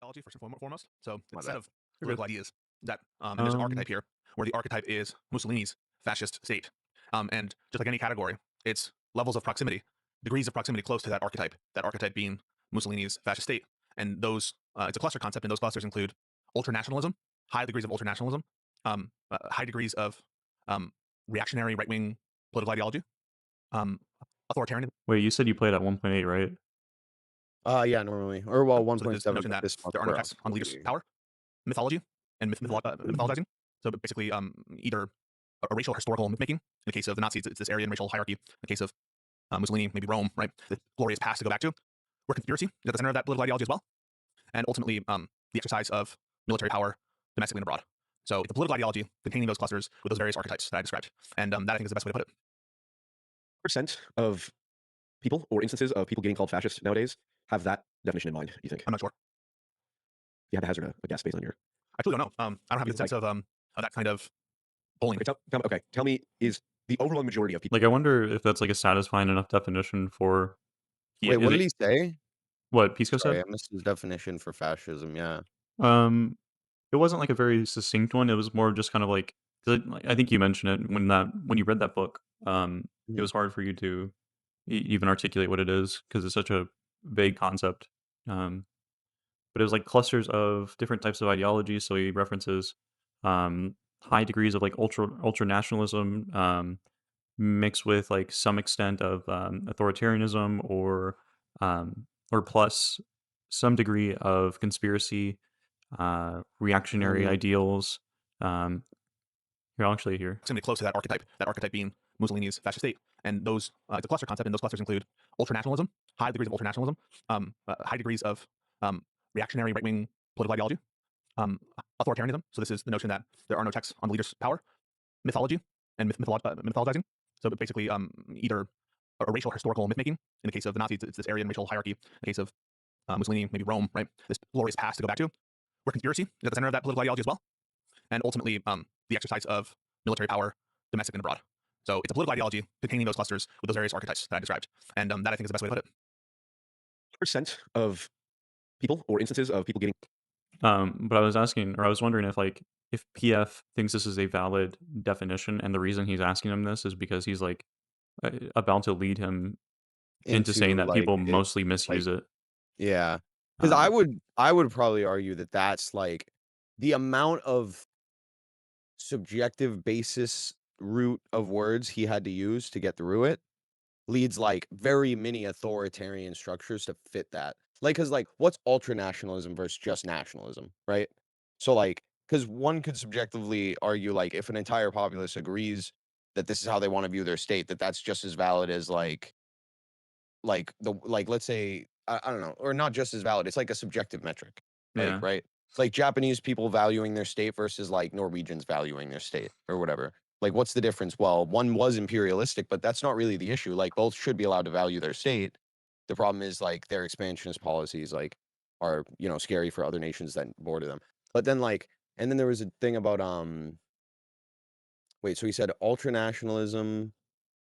Theology first and foremost. So My it's a set bad. of You're good. political ideas that, and there's an Um, archetype here where the archetype is Mussolini's fascist state. And just like any category, it's levels of proximity, degrees of proximity close to that archetype being Mussolini's fascist state. And it's a cluster concept, and those clusters include ultranationalism, high degrees of ultranationalism, high degrees of um, reactionary right wing political ideology, um, authoritarian. wait, you said you played at 1.8, right? Yeah, normally. Or well, So this is the 1.7, notion but that this month there are no we're on checks on the leader's 1.8. power, mythology, and mythologizing. So basically, either a racial historical myth making. In the case of the Nazis, it's this Aryan racial hierarchy. In the case of Mussolini, maybe Rome, right? The glorious past to go back to. Where conspiracy is at the center of that political ideology as well, and ultimately the exercise of military power domestically and abroad. So it's a political ideology containing those clusters with those various archetypes that I described, and that I think is the best way to put it. Percent of people or instances of people getting called fascists nowadays have that definition in mind, you think? If I'm not sure. you had to hazard a guess based on your I truly don't know. I don't have a good like sense of that kind of polling. okay, tell me, is the overwhelming majority of people Like, I wonder if that's, like, a satisfying enough definition for Wait, is what did it he say? what Pisco Sorry, said? I missed his definition for fascism, yeah. Um, it wasn't, like, a very succinct one, it was more just kind of like 'cause I think you mentioned it when you read that book, it Mhm. was hard for you to even articulate what it is because it's such a vague concept, um, but it was, like, clusters of different types of ideologies, so he references, high degrees of, like, ultra nationalism, mixed with, like, some extent of, authoritarianism or plus some degree of conspiracy, reactionary Mhm. ideals. Um, here, I'll actually here. Proximity close to that archetype being Mussolini's fascist state. And it's a cluster concept, and those clusters include ultranationalism, high degrees of ultranationalism, high degrees of reactionary right wing political ideology, authoritarianism. So this is the notion that there are no checks on the leader's power, mythology, and mythologizing. So basically, either a racial historical myth making. In the case of the Nazis, it's this Aryan racial hierarchy. In the case of Mussolini, maybe Rome, right? This glorious past to go back to. Where conspiracy is at the center of that political ideology as well, and ultimately the exercise of military power domestically and abroad. So it's a political ideology containing those clusters with those various archetypes that I described, and that I think is the best way to put it. percent of people or instances of people getting But I was asking, or I was wondering if like if PF thinks this is a valid definition, and the reason he's asking him this is because he's like about to lead him into saying Into, that like, people it mostly like misuse it. yeah. 'Cause I Um, would I would probably argue that that's, like, the amount of subjective basis root of words he had to use to get through it leads, like, very many authoritarian structures to fit that. Like, cause like, what's ultranationalism versus just nationalism, right? So, like, cause one could subjectively argue, like, if an entire populace agrees that this is how they wanna view their state, that that's just as valid as, let's say, I don't know, or not just as valid, it's like a subjective metric, like, yeah. right? It's like Japanese people valuing their state versus, like, Norwegians valuing their state or whatever. Like, what's the difference? Well, one was imperialistic, but that's not really the issue. Like, both should be allowed to value their state. The problem is, like, their expansionist policies, like, are, scary for other nations that border them. But then, like, and then there was a thing about, wait, so he said ultranationalism,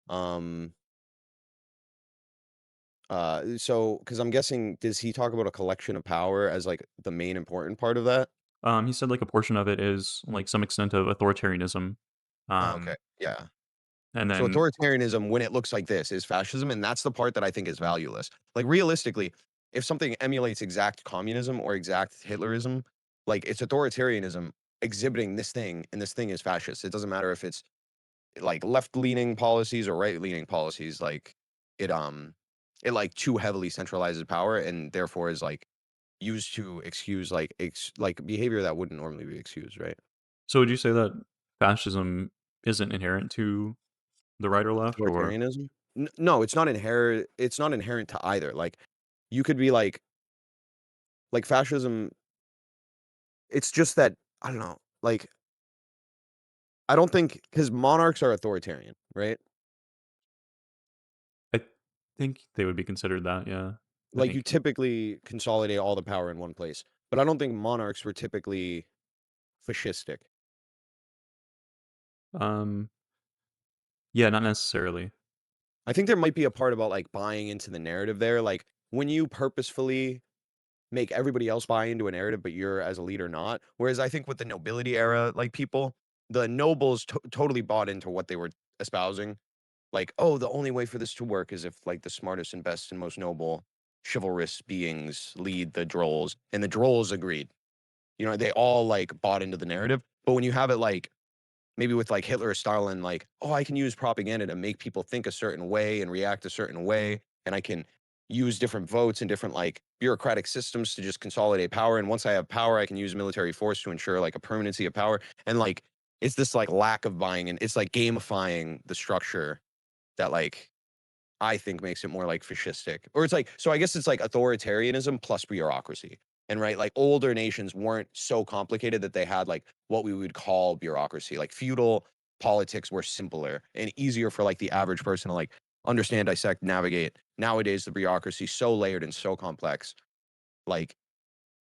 um, so because I'm guessing, does he talk about a collection of power as, like, the main important part of that? He said like a portion of it is like some extent of authoritarianism, Oh, okay, um, yeah. and So then authoritarianism, when it looks like this, is fascism, and that's the part that I think is valueless. Like, realistically, if something emulates exact communism or exact Hitlerism, like, it's authoritarianism exhibiting this thing, and this thing is fascist. It doesn't matter if it's, like, left-leaning policies or right-leaning policies, like, it, it, too heavily centralizes power and therefore is, like, used to excuse, like, behavior that wouldn't normally be excused, right? so would you say that fascism isn't inherent to the right or left, or Authoritarianism? No, it's not inherent to either. Like, you could be like fascism, it's just that I don't know, like, I don't think because monarchs are authoritarian, right? I think they would be considered that, yeah. I Like, you think. typically consolidate all the power in one place, but I don't think monarchs were typically fascistic. Um, yeah, not necessarily. I think there might be a part about, like, buying into the narrative there, like, when you purposefully make everybody else buy into a narrative, but you're as a leader not. Whereas I think with the nobility era, like people, the nobles totally bought into what they were espousing. Like, oh, the only way for this to work is if like the smartest and best and most noble chivalrous beings lead the drolls, and the drolls agreed. You know, they all like bought into the narrative. But when you have it like maybe with like Hitler or Stalin, like, oh, I can use propaganda to make people think a certain way and react a certain way, and I can use different votes and different like bureaucratic systems to just consolidate power. And once I have power, I can use military force to ensure like a permanency of power. And like it's this like lack of buying, and it's like gamifying the structure that like I think makes it more like fascistic. Or it's like, so I guess it's like authoritarianism plus bureaucracy. And right, like older nations weren't so complicated that they had like what we would call bureaucracy. Like feudal politics were simpler and easier for like the average person to like understand, dissect, navigate. Nowadays, the bureaucracy is so layered and so complex. Like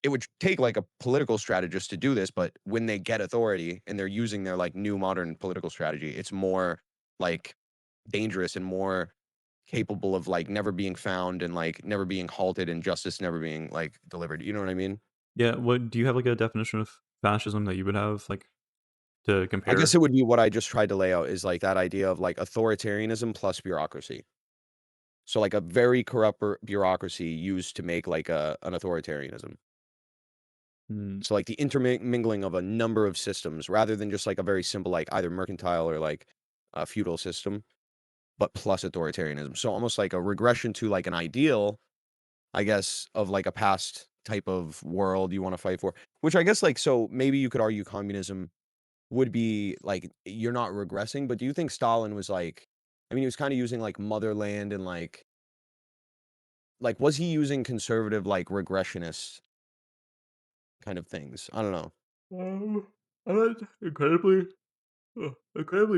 it would take like a political strategist to do this, but when they get authority and they're using their like new modern political strategy, it's more like dangerous and more capable of like never being found and like never being halted and justice never being like delivered. You know what I mean? Yeah, what do you have, like, a definition of fascism that you would have, like, to I guess compare? it would be what I just tried to lay out is like that idea of like authoritarianism plus bureaucracy. So like a very corrupt bureaucracy used to make like an authoritarianism. Mm, So like the intermingling of a number of systems rather than just like a very simple like either mercantile or like a feudal system, but plus authoritarianism. So almost like a regression to like an ideal, I guess, of like a past type of world you want to fight for. Which I guess like so maybe you could argue communism would be like you're not regressing, but do you think Stalin was like I mean he was kind of using like motherland and like was he using conservative like regressionist kind of things? I don't know. I'm not incredibly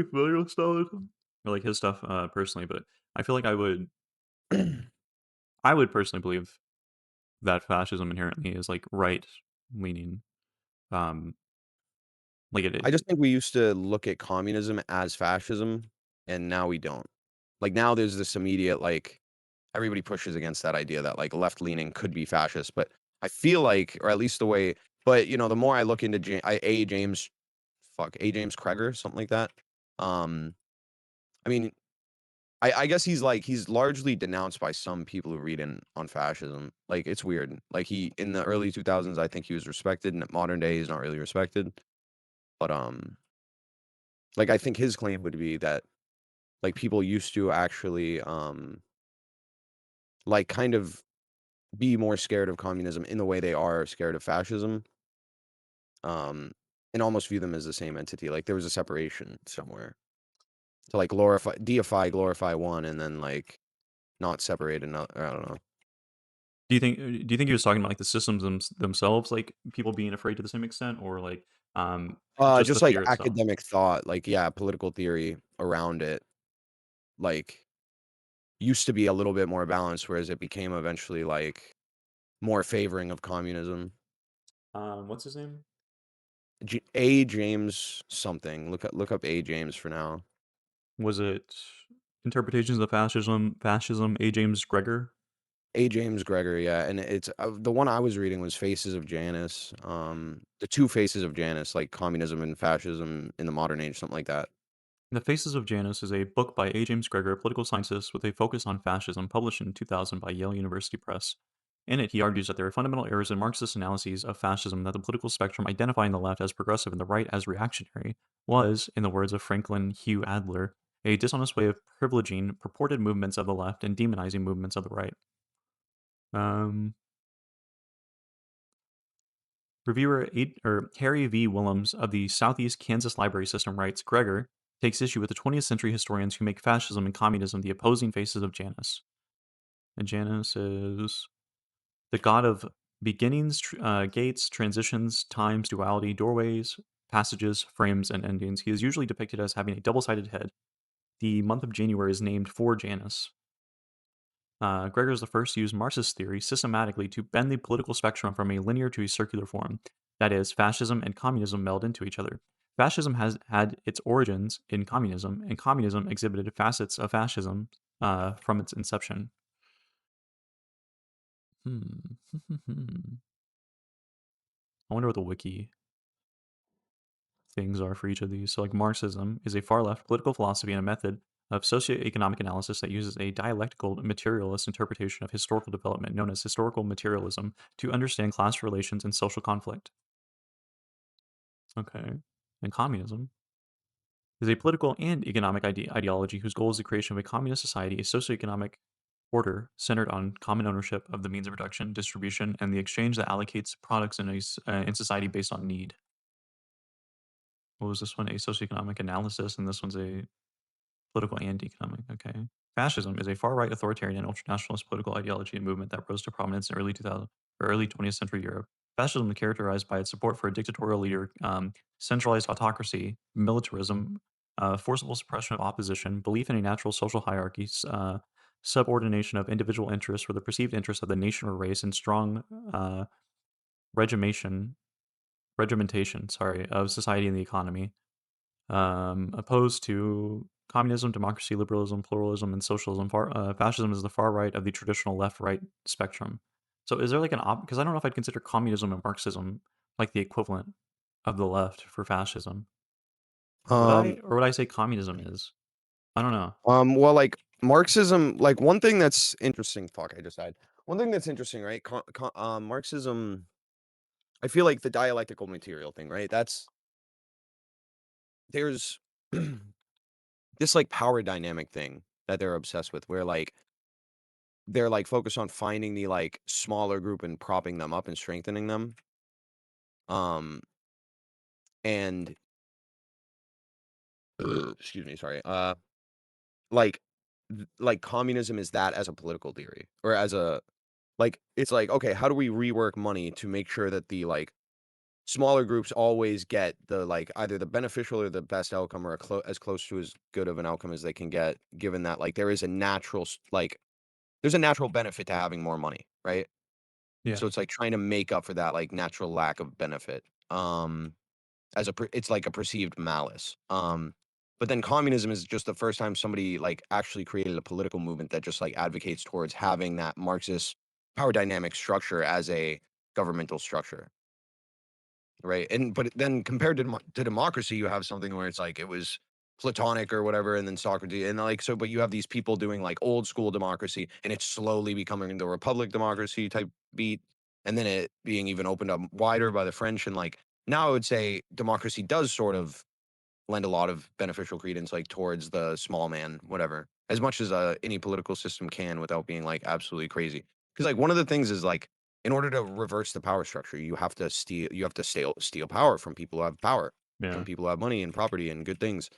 familiar with Stalin or, like, his stuff, personally, but I feel like I would personally believe that fascism inherently is, like, right-leaning, um, like, I just think we used to look at communism as fascism, and now we don't. Like, now there's this immediate, like everybody pushes against that idea that, like, left-leaning could be fascist, but I feel like or at least the way but, you know, the more I look into James A. James Kreger, something like that, um, I mean, I guess he's largely denounced by some people who read in on fascism. Like, it's weird. Like, he in the early 2000s, I think he was respected, and modern day, he's not really respected, but, like, I think his claim would be that, like, people used to actually, like, kind of be more scared of communism in the way they are scared of fascism, um, and almost view them as the same entity. Like, there was a separation somewhere to, like, glorify one and then, like, not separate another I don't know. do you think he was talking about, like, the systems themselves, like, people being afraid to the same extent or, like, just the Just, like, fear itself? academic thought, like, yeah, political theory around it, like, used to be a little bit more balanced, whereas it became eventually, like, more favoring of communism. What's his name? A. James something. Look up A. James for now. Was it Interpretations of Fascism, A. James Gregor? A. James Gregory, yeah, and it's the one I was reading was Faces of Janus. The two faces of Janus, like communism and fascism in the modern age, something like that. The Faces of Janus is a book by A. James Gregor, a political scientist with a focus on fascism, published in 2000 by Yale University Press. In it, he argues that there are fundamental errors in Marxist analyses of fascism, that the political spectrum identifying the left as progressive and the right as reactionary was, in the words of Franklin Hugh Adler, a dishonest way of privileging purported movements of the left and demonizing movements of the right. Um, Reviewer Harry V. Willems of the Southeast Kansas Library System writes, Gregor takes issue with the 20th century historians who make fascism and communism the opposing faces of Janus. And Janus is the god of beginnings, gates, transitions, times, duality, doorways, passages, frames, and endings. He is usually depicted as having a double-sided head. The month of January is named for Janus. Gregor is the first to use Marxist theory systematically to bend the political spectrum from a linear to a circular form. That is, fascism and communism meld into each other. Fascism has had its origins in communism, and communism exhibited facets of fascism from its inception. Hmm. I wonder what the wiki things are for each of these. So, like, Marxism is a far left political philosophy and a method of socioeconomic analysis that uses a dialectical materialist interpretation of historical development known as historical materialism to understand class relations and social conflict. Okay. And communism is a political and economic ideology whose goal is the creation of a communist society, a socioeconomic order centered on common ownership of the means of production, distribution, and the exchange that allocates products in society based on need. What was this one? A socioeconomic analysis, and this one's a political and economic. Okay. Fascism is a far-right authoritarian and ultranationalist political ideology and movement that rose to prominence in early 2000 or early 20th century Europe. Fascism is characterized by its support for a dictatorial leader, centralized autocracy, militarism, forcible suppression of opposition, belief in a natural social hierarchy, subordination of individual interests for the perceived interests of the nation or race, and strong regimentation, of society and the economy. Opposed to communism, democracy, liberalism, pluralism, and socialism. Fascism is the far right of the traditional left-right spectrum. So is there like because I don't know if I'd consider communism and Marxism like the equivalent of the left for fascism. Would I, Um, or would I say communism is? I don't know. well, like Marxism, like one thing that's interesting. Fuck, I just died. One thing that's interesting, right? Marxism. I feel like the dialectical material thing, right? There's this like power dynamic thing that they're obsessed with, where like they're like focused on finding the like smaller group and propping them up and strengthening them. Um, and excuse me, sorry. Like like communism is that as a political theory or as a like it's like okay, how do we rework money to make sure that the like smaller groups always get the like either the beneficial or the best outcome or as close to as good of an outcome as they can get, given that like there is a natural like there's a natural benefit to having more money, right? Yeah. So it's like trying to make up for that like natural lack of benefit. As it's like a perceived malice. But then communism is just the first time somebody like actually created a political movement that just like advocates towards having that Marxist power dynamic structure as a governmental structure. Right. And but then compared to democracy, you have something where it's like it was Platonic or whatever, and then Socrates, and like so, but you have these people doing like old school democracy, and it's slowly becoming the republic democracy type beat, and then it being even opened up wider by the French, and like now I would say democracy does sort of lend a lot of beneficial credence like towards the small man, whatever, as much as any political system can without being like absolutely crazy. Because like one of the things is like in order to reverse the power structure, you have to steal power from people who have power, Yeah. from people who have money and property and good things.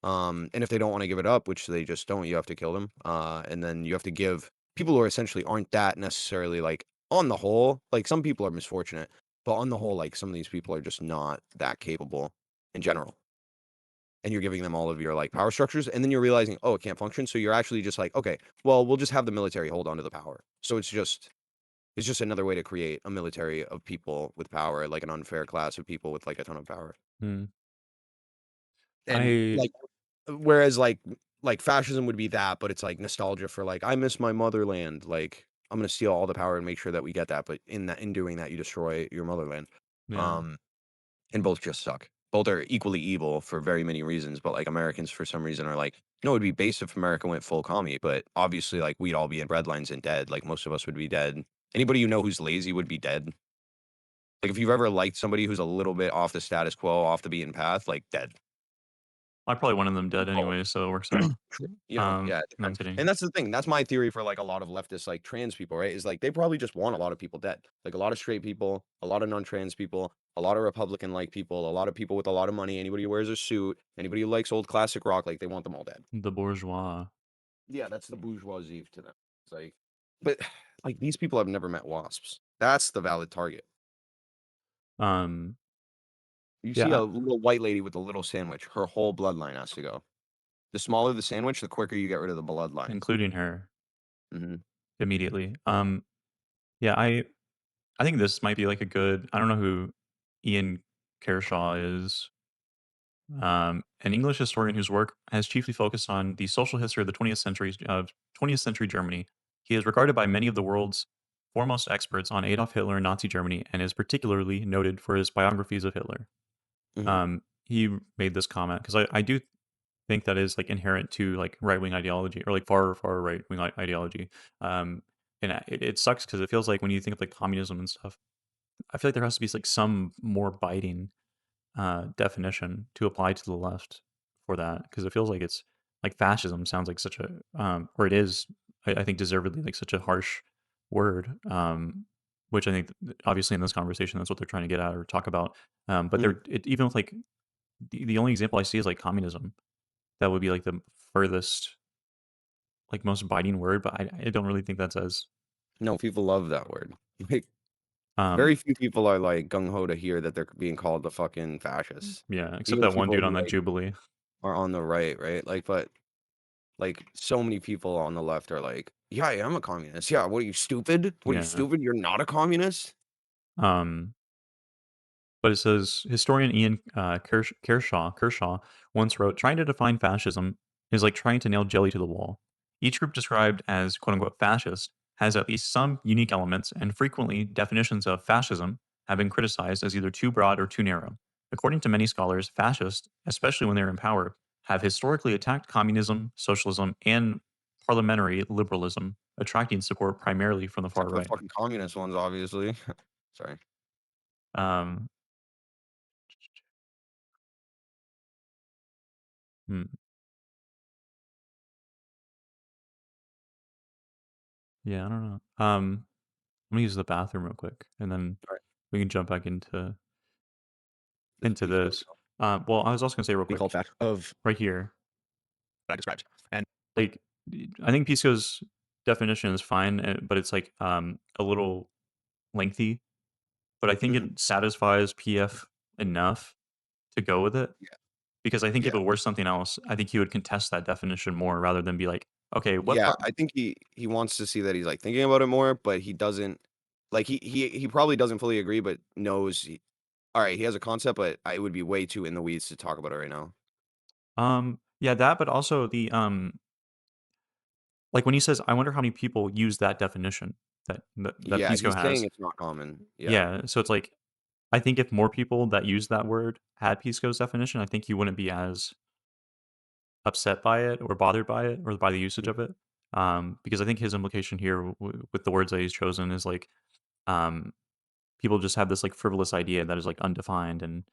And if they don't want to give it up, which they just don't, you have to kill them. And then you have to give people who are essentially aren't that necessarily like on the whole, like some people are misfortunate, but on the whole, like some of these people are just not that capable in general, and you're giving them all of your like power structures, and then you're realizing, oh, it can't function. So you're actually just like, okay, well, we'll just have the military hold on to the power. So it's just another way to create a military of people with power, like an unfair class of people with like a ton of power. Hmm. And I like whereas like fascism would be that, but it's like nostalgia for like I miss my motherland. Like I'm gonna steal all the power and make sure that we get that. But in doing that, you destroy your motherland. yeah. Um, and both just suck. Both are equally evil for very many reasons, but like Americans for some reason are like, no, it'd be base if America went full commie, but obviously like we'd all be in breadlines and dead. Like most of us would be dead. Anybody you know who's lazy would be dead. Like if you've ever liked somebody who's a little bit off the status quo, off the beaten path, like dead. I probably wanted them dead Oh, anyway, so it works out. yeah, it No, I'm depends. kidding. And that's the thing. That's my theory for like a lot of leftist like trans people, right? Is like they probably just want a lot of people dead. Like a lot of straight people, a lot of non-trans people, a lot of Republican like people, a lot of people with a lot of money, anybody who wears a suit, anybody who likes old classic rock, like they want them all dead. The bourgeois. Yeah, that's the bourgeoisie to them. It's like, but like these people have never met wasps. That's the valid target. Um, You see yeah, a little white lady with a little sandwich, her whole bloodline has to go. The smaller the sandwich, the quicker you get rid of the bloodline. including her Hmm. immediately. Yeah, I think this might be like a good. I don't know who Ian Kershaw is. An English historian whose work has chiefly focused on the social history of the 20th century Germany. He is regarded by many of the world's foremost experts on Adolf Hitler and Nazi Germany and is particularly noted for his biographies of Hitler. He made this comment because I do think that is like inherent to like right wing ideology or like far right wing ideology. And it sucks because it feels like when you think of like communism and stuff, I feel like there has to be like some more biting definition to apply to the left for that because it feels like it's like fascism sounds like such a or it is I think deservedly like such a harsh word, which I think obviously in this conversation that's what they're trying to get at or talk about. But even with like the only example I see is like communism. That would be like the furthest, like most biting word, but I don't really think that's as No, people love that word. Like, um very few people are like gung ho to hear that they're being called the fucking fascists. yeah, except Even that one people dude who on that like Jubilee. are on the right? Like, but like so many people on the left are like, yeah, I am a communist. Yeah, what are you stupid? What are you Yeah. stupid? You're not a communist. But it says historian Ian Kershaw once wrote, "Trying to define fascism is like trying to nail jelly to the wall. Each group described as quote unquote fascist has at least some unique elements, and frequently definitions of fascism have been criticized as either too broad or too narrow. According to many scholars, fascists, especially when they're in power, have historically attacked communism, socialism, and parliamentary liberalism, attracting support primarily from the far Except for the right." fucking communist ones, obviously. Sorry. Um, hmm. Yeah, I don't know. I'm gonna use the bathroom real quick, and then Alright. we can jump back into This piece goes this. up. Well, I was also gonna say real Being quick, called fat of right here, that I described. And like I think Pisco's definition is fine, but it's like a little lengthy. But I think it satisfies PF enough to go with it. Yeah. Because I think if Yeah. it were something else, I think he would contest that definition more rather than be like, okay, what Yeah, part? I think he wants to see that he's like thinking about it more, but he doesn't like he probably doesn't fully agree, but knows all right, he has a concept, but it would be way too in the weeds to talk about it right now. Yeah, that, but also the like when he says, I wonder how many people use that definition that Yeah, Pisco he's saying has. it's not common. Yeah. Yeah, so it's like I think if more people that use that word had Pisco's definition, I think he wouldn't be as upset by it or bothered by it or by the usage Mhm. of it. Because I think his implication here with the words that he's chosen is like um, people just have this like frivolous idea that is like undefined and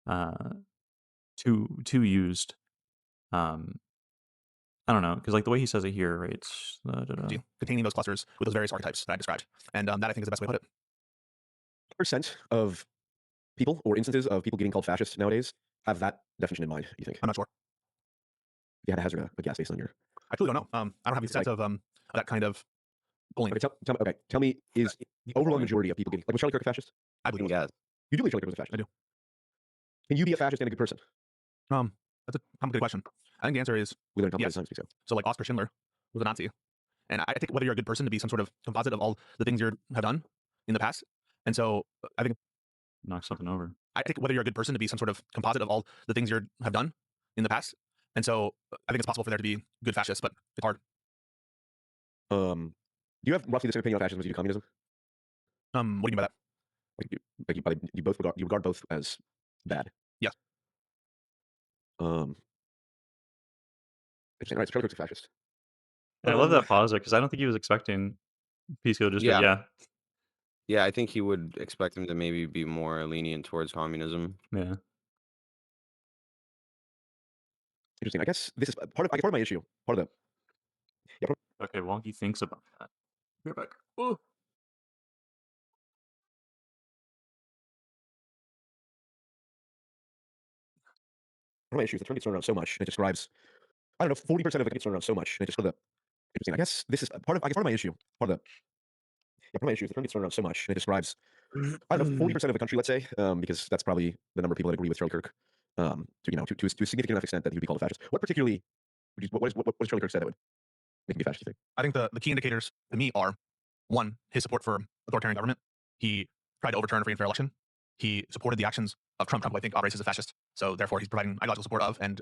uh, too used. Um, I don't know because like the way he says it here, right? It's, containing those clusters with those various archetypes that I described. And that I think is the best way to put it. percent of people or instances of people getting called fascists nowadays have that definition in mind, you think? I'm not sure. If you had to hazard a guess based on your I truly don't know. I don't have the It's sense like- of that kind of polling. tell me, is Keep overwhelming going. majority of people getting like was Charlie Kirk a fascist? I I believe can it. guess. You do believe Charlie Kirk was a fascist? I do. Can you be a fascist and a good person? That's a complicated question. I think the answer is We learned yes. times so. So like Oscar Schindler was a Nazi. And I think whether you're a good person to be some sort of composite of all the things you have done in the past. And so I think knock something over. I think whether you're a good person to be some sort of composite of all the things you have done in the past. And so I think it's possible for there to be good fascists, but it's hard. Do you have roughly the same opinion on fascism as you do communism? What do you mean by that? You regard both as bad. Yes. Interesting. All right, so Charlie Kirk's a fascist. I love that pause because I don't think he was expecting Pisco to just go, Yeah. yeah, Yeah, I think he would expect him to maybe be more lenient towards communism. yeah. Interesting. I guess this is part of my issue. Part of the Okay, while he thinks about that, be right back. Oh. one of my issues, the term gets thrown around so much, and it describes, I don't know, 40% of it gets thrown around so much, and it just sort of interesting. I guess this is part of my issue. Part of my issue is the term gets thrown around so much, and it describes, I don't know, 40% of the country, let's say, because that's probably the number of people that agree with Charlie Kirk, to a significant enough extent that he would be called a fascist. What particularly, what does Charlie Kirk say that would make him be a fascist, you think? I think the key indicators to me are one, his support for authoritarian government. He tried to overturn a free and fair election. He supported the actions of Trump. Trump, who I think, operates as a fascist. So therefore, he's providing ideological support of and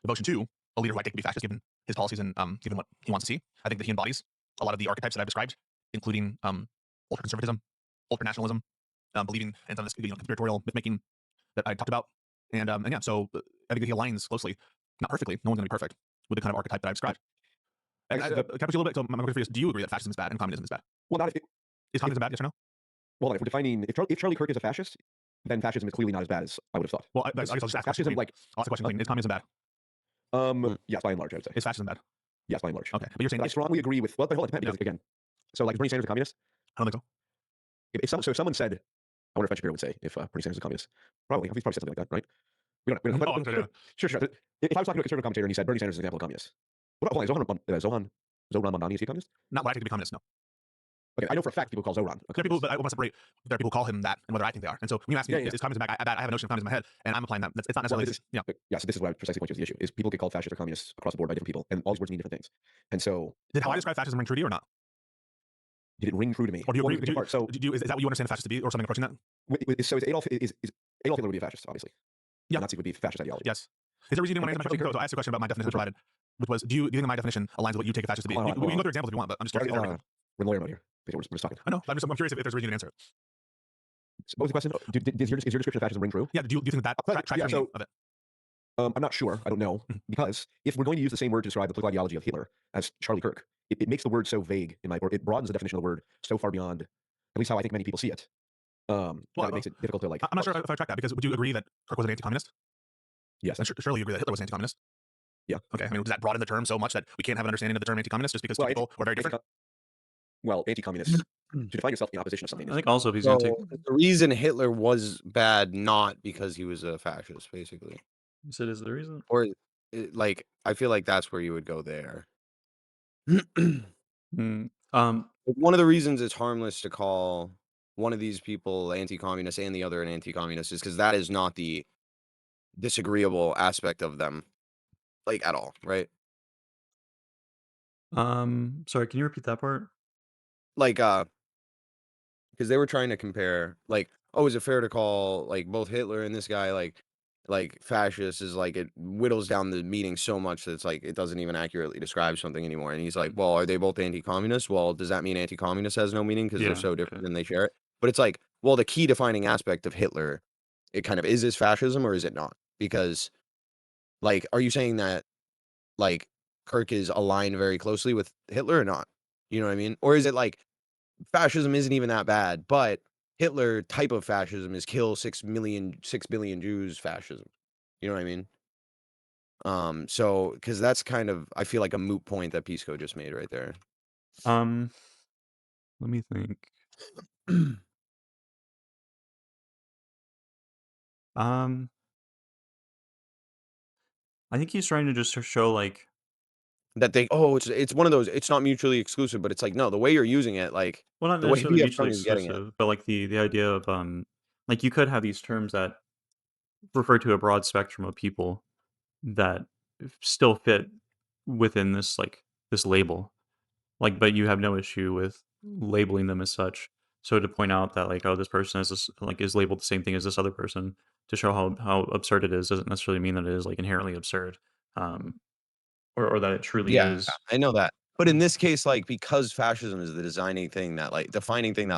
devotion to a leader who I take to be fascist, given his policies and given what he wants to see. I think that he embodies a lot of the archetypes that I've described, including ultra-conservatism, ultra-nationalism, believing in some of this conspiratorial myth-making that I talked about. And yeah, so I think he aligns closely, not perfectly, no one's going to be perfect, with the kind of archetype that I've described. And I can guess I push you a little bit? So my question for you is, do you agree that fascism is bad and communism is bad? well, not if, Is communism bad, yes or no? well, if we're defining if Charlie Kirk is a fascist, then fascism is clearly not as bad as I would have thought. Well, I guess I'll just ask a question. Fascism, like, I'll ask a question. Like, is communism bad? yes, by and large, I would say. Is fascism bad? Yes, by and large. Okay, but you're saying But I strongly agree with. Well, but hold on, it depends, because again, so like Bernie Sanders is a communist. I don't think so. If someone said, I wonder if Ben Shapiro would say if Bernie Sanders is a communist. Probably, he's probably said something like that, right? We don't, Oh, sure, yeah. sure. If I was talking to a conservative commentator and he said Bernie Sanders is an example of a communist, what about Zohran Mamdani, is he a communist? Not what I take to be communist, no. Okay, I know for a fact people call Zohran a There are people, communist. but I want to separate. There are people who call him that, and whether I think they are. And so when you ask me, Yeah, yeah. is communism bad? I have a notion of communism in my head, and I'm applying that. It's not Well, necessarily. Yeah. Yeah, so this is what I precisely point to as the issue, is people get called fascists or communists across the board by different people, and all these words mean different things. And so, Did how I describe fascism ring true to you or not? did it ring true to me? Or do you Well, agree? it's apart. So, Is that what you understand fascist to be, or something approaching that? so is Adolf Hitler would be a fascist, obviously. Yeah. Nazi would be fascist ideology. Yes. Is there a reason you didn't want to answer my Charlie question? So I asked a question about my definition provided, which was, do you think my definition aligns with what you take a fascist to be? Hold on, We can go through examples if you want, but I'm just curious. We're in lawyer mode here. We're just talking. I know. I'm curious if there's a reason you didn't answer it. So what was the question? Is your description of fascism ring true? Yeah. Do you think that tracks yeah, your so- meaning of it? I'm not sure. I don't know. Because if we're going to use the same word to describe the political ideology of Hitler as Charlie Kirk, it makes the word so vague, or it broadens the definition of the word so far beyond, at least how I think many people see it. That it makes it difficult to, like. I'm not sure if I track that, because would you agree that Kirk was an anti-communist? Yes. And surely you agree that Hitler was an anti-communist? Yeah. Okay. I mean, does that broaden the term so much that we can't have an understanding of the term anti-communist just because two people were very different? Well, anti-communist, to define yourself in opposition of something. I think also if he's So anti, the reason Hitler was bad, not because he was a fascist, basically, you said is the reason. or like I feel like that's where you would go there. Mm, One of the reasons it's harmless to call one of these people anti-communist and the other an anti-communist is because that is not the disagreeable aspect of them, like, at all, right? sorry, can you repeat that part? Like, because they were trying to compare, like, oh, is it fair to call like both Hitler and this guy like fascist? Is like it whittles down the meaning so much that it's like it doesn't even accurately describe something anymore. And he's like, well, are they both anti-communist? Well, does that mean anti-communist has no meaning because Yeah, they're so different yeah. and they share it? But it's like, well, the key defining aspect of Hitler, it kind of is this fascism or is it not? Because, like, are you saying that like Kirk is aligned very closely with Hitler or not? You know what I mean? Or is it like fascism isn't even that bad, but Hitler type of fascism is kill 6 billion Jews fascism. You know what I mean? So because that's kind of I feel like a moot point that Pisco just made right there. Let me think. I think he's trying to just show like, That it's one of those, it's not mutually exclusive, but it's like, no, the way you're using it, like well, not the way necessarily VF mutually Tony is getting it. exclusive, but like the idea of like you could have these terms that refer to a broad spectrum of people that still fit within this like this label, like, but you have no issue with labeling them as such. So to point out that like, oh, this person is this, like, is labeled the same thing as this other person, to show how absurd it is, doesn't necessarily mean that it is like inherently absurd, or that it truly Yeah, is. I know that. But in this case, like, because fascism is the defining thing that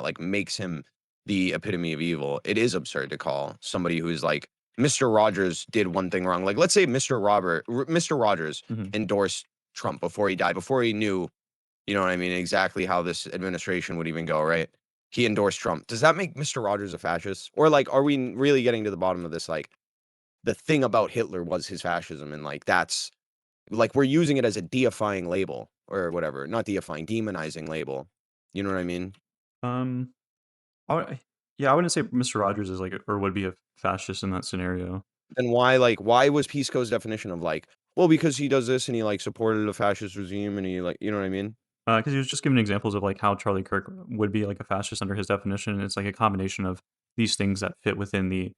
like makes him the epitome of evil, it is absurd to call somebody who's like Mr. Rogers did one thing wrong. Like, let's say Mr. Rogers Mhm. endorsed Trump before he died, before he knew, you know what I mean, exactly how this administration would even go, right? He endorsed Trump. Does that make Mr. Rogers a fascist? Or like, are we really getting to the bottom of this? Like, the thing about Hitler was his fascism, and like that's like we're using it as a deifying label or whatever, not deifying, demonizing label. You know what I mean? Um, yeah, I wouldn't say Mr. Rogers is like or would be a fascist in that scenario. Then why was Pisco's definition of like, well, because he does this and he like supported a fascist regime and he like, you know what I mean? Because he was just giving examples of like how Charlie Kirk would be like a fascist under his definition. And it's like a combination of these things that fit within the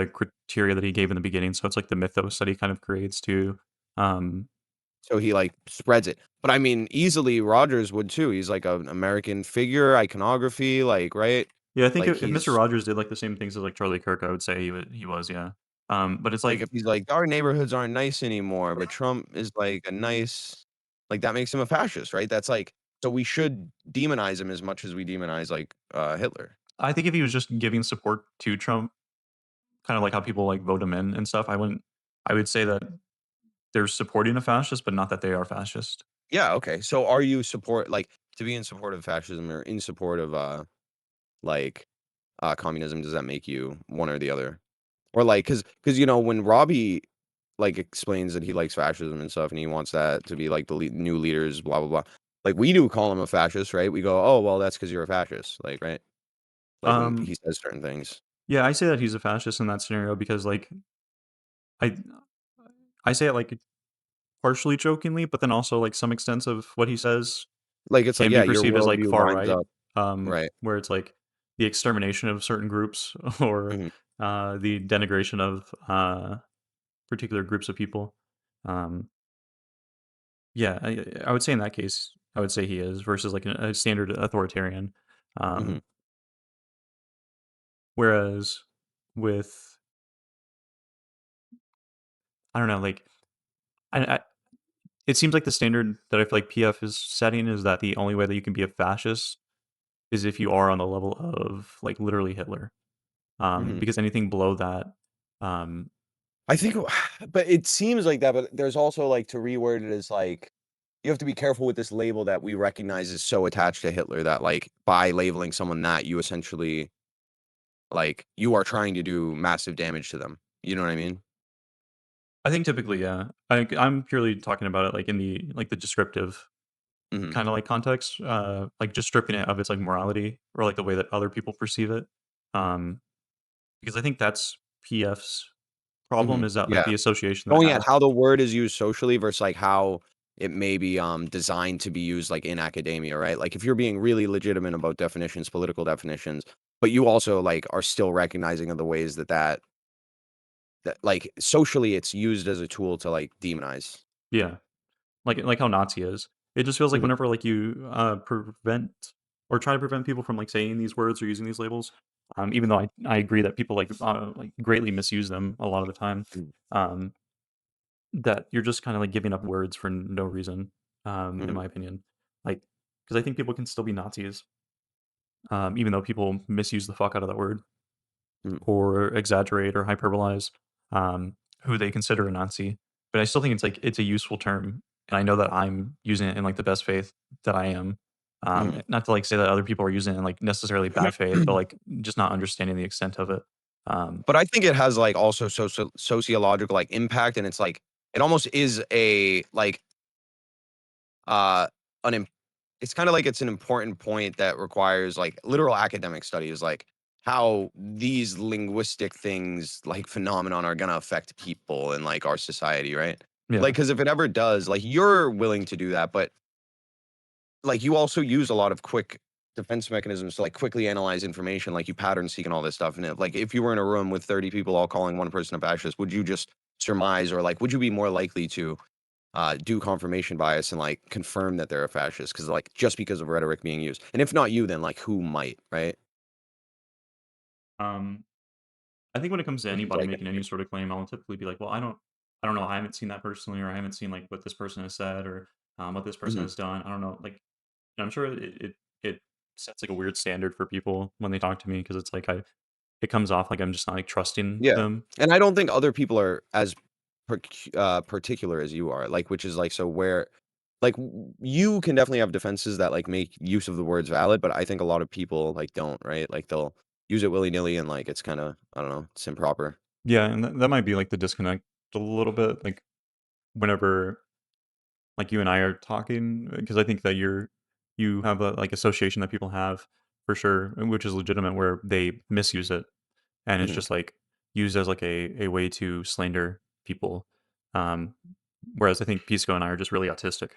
criteria that he gave in the beginning. So it's like the mythos that he kind of creates to. So he like spreads it. But I mean, easily Rogers would too. He's like an American figure, iconography, like, right? Yeah, I think Like if Mr. Rogers did like the same things as like Charlie Kirk, I would say he was, yeah. But it's Like like, if he's like, our neighborhoods aren't nice anymore, but Trump is like a nice, like that makes him a fascist, right? That's like, So we should demonize him as much as we demonize like Hitler. I think if he was just giving support to Trump, kind of like how people like vote him in and stuff, I would say that they're supporting a fascist, but not that they are fascist. Yeah, okay. So are you support like to be in support of fascism or in support of like communism, does that make you one or the other? Or like cuz you know when Robbie like explains that he likes fascism and stuff and he wants that to be like the new leaders blah blah blah. Like we do call him a fascist, right? We go, "Oh, well that's cuz you're a fascist." Like, right? Like when Um, he says certain things. yeah, I say that he's a fascist in that scenario because like I I say it like partially jokingly, but then also like some extents of what he says Like it's like, can be yeah, your perceived as like worldview far lines right, up. Right. where it's like the extermination of certain groups or Mhm. the denigration of particular groups of people. Um, yeah, I would say in that case, I would say he is versus like a standard authoritarian. Mhm. Um, whereas with I don't know, like I it seems like the standard that I feel like PF is setting is that the only way that you can be a fascist is if you are on the level of like literally Hitler. Mhm. Because anything below that, um, I think but it seems like that, but there's also like to reword it as like you have to be careful with this label that we recognize is so attached to Hitler that like by labeling someone that you essentially like you are trying to do massive damage to them. You know what I mean? I think typically, yeah. I'm purely talking about it like in the like the descriptive Mhm. kind of like context, like just stripping it of its like morality or like the way that other people perceive it. Um, because I think that's PF's problem Mhm. is that like Yeah. the association that it Going at has. how the word is used socially versus like how it may be designed to be used like in academia, right? Like if you're being really legitimate about definitions, political definitions, but you also like are still recognizing of the ways that like socially it's used as a tool to like demonize. Yeah. Like how Nazi is. It just feels like Mhm. whenever like you prevent or try to prevent people from like saying these words or using these labels, even though I agree that people like greatly misuse them a lot of the time, Mhm. um, that you're just kind of like giving up words for no reason, in Mhm. my opinion. Like, because I think people can still be Nazis, even though people misuse the fuck out of that word Mhm. or exaggerate or hyperbolize who they consider a Nazi. But I still think it's a useful term, and I know that I'm using it in like the best faith that I am. Mhm. Not to like say that other people are using it in like necessarily bad faith, but like just not understanding the extent of it. Um, But I think it has like also sociological like impact, and it's like it almost is a like uh an it's kind of like it's an important point that requires like literal academic study is like how these linguistic things like phenomenon are going to affect people and like our society, right? yeah, Like cuz if it ever does, like you're willing to do that, but like you also use a lot of quick defense mechanisms to like quickly analyze information, like you pattern seek and all this stuff. And if, like if you were in a room with 30 people all calling one person a fascist, would you just surmise or like would you be more likely to do confirmation bias and like confirm that they're a fascist because like just because of rhetoric being used, and if not you, then like who might, right? um, I think when it comes to Which is anybody like making any sort of claim, I'll typically be like, well, I don't know, I haven't seen that personally, or I haven't seen like what this person has said, or what this person mhm. has done. I don't know, like I'm sure it sets like a weird standard for people when they talk to me because it's like it comes off like I'm just not like trusting Yeah, them. and I don't think other people are as particular as you are, like which is like so where like you can definitely have defenses that like make use of the words valid, but I think a lot of people like don't, right? Like they'll use it willy nilly and like it's kind of I don't know, it's improper. Yeah, and that might be like the disconnect a little bit. Like whenever like you and I are talking, because I think that you have a like association that people have for sure, which is legitimate, where they misuse it and it's Hmm. just like used as like a way to slander people. Um, whereas I think Pisco and I are just really autistic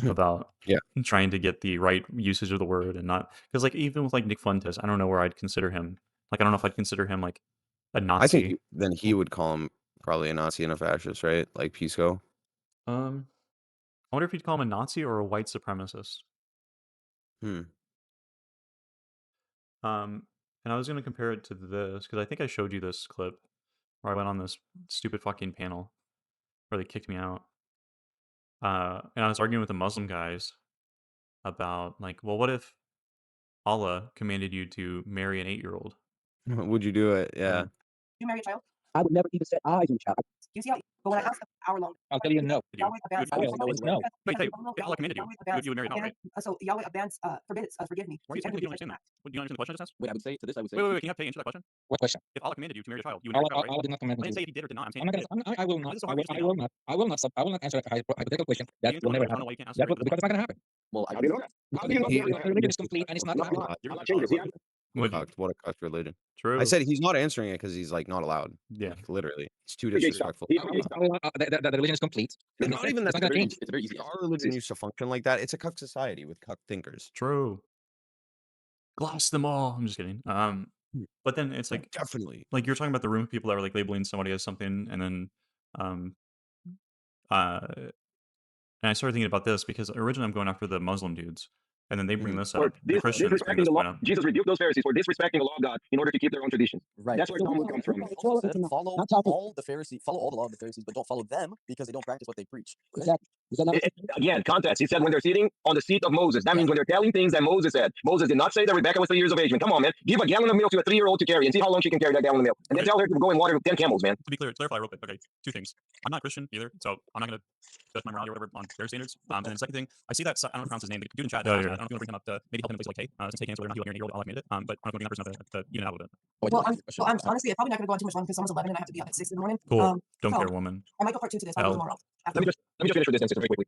about Yeah, trying to get the right usage of the word and not because like even with like Nick Fuentes, I don't know where I'd consider him. Like I don't know if I'd consider him like a I think Nazi. then he would call him probably a Nazi and a fascist, right? Like Pisco. Um, I wonder if you'd call him a Nazi or a white supremacist. Hmm. And I was gonna compare it to this because I think I showed you this clip where I went on this stupid fucking panel where they kicked me out. And I was arguing with the Muslim guys, about like, well, what if Allah commanded you to marry an 8-year-old? Would you do it? Yeah. You marry a child? I would never even set eyes on a child. You see how? But when I asked an hour long, I'll tell you no. Would you? Yahweh abans. You would- I always know. Wait, say, if Allah commanded you, you would marry them outright. So Yahweh abans, forbids, forgive me. Why are you saying that you don't understand that? Do you understand the question I just asked? Wait, I would say to this, I would say. Wait. Can you have Pei answer that question? What question? If Allah commanded you to marry a child, you would marry a child, right? Allah did not command I me didn't to. say if he did or did not. I'm saying I'm not if he gonna, did. I will not. This is a I hard will, question I to will not. I will not. I will not answer a hypothetical question. That You will never I don't know happen. why you can't answer That it. will, because it's not gonna happen. Well, How do you know that? Because do you know the that? religion is complete and it's not gonna happen. You're I'm not changes. allowed. Would you? What a cucked religion. True. I said he's not answering it because he's like not allowed. Yeah. Like, literally, it's too Okay, disrespectful. The religion is complete. It's And not it's even not that gonna very change. easy. It's a very easy. Like, our religion used to function like that. It's a cuck society with cuck thinkers. True. Gloss them all. I'm just kidding. But then it's like Definitely. you're talking about the room of people that were like labeling somebody as something, and then uh and I started thinking about this because originally I'm going after the Muslim dudes, and then they bring this For up. The Christians bring disrespecting this the law, point up. Jesus rebuked those Pharisees for disrespecting the law of God in order to keep their own traditions. Right. That's where So Talmud comes from. Also said, follow not talking. all the Pharisees, follow all the law of the Pharisees, but don't follow them because they don't practice what they preach. Exactly. Is that not what Again, context. He said when they're sitting on the seat of Moses. That means when they're telling things that Moses said. Moses did not say that Rebecca was 3 years of age. Man, come on, man. Give a gallon of milk to a 3-year-old to carry and see how long she can carry that gallon of milk. And then Okay. tell her to go and water 10 camels, man. To be clear, clarify real quick. Okay, two things. I'm not Christian either, so I'm not going to judge my morality or whatever on their standards. And then the second thing, I see that I don't know pronounce his name. The dude in chat. I don't know if you want to bring him up to maybe help him in places like Hey, since Hey can answer whether or not he let marry an 8-year-old. I'll have made it. But I'm going to bring that person up to even out of it. Well, I'm honestly, I'm probably not going to go on too much longer because someone's 11 and I have to be up at 6 in the morning. Cool. Don't so care, woman. I might go part 2 to this. Probably Hell. tomorrow. Let me just finish with this answer very quickly.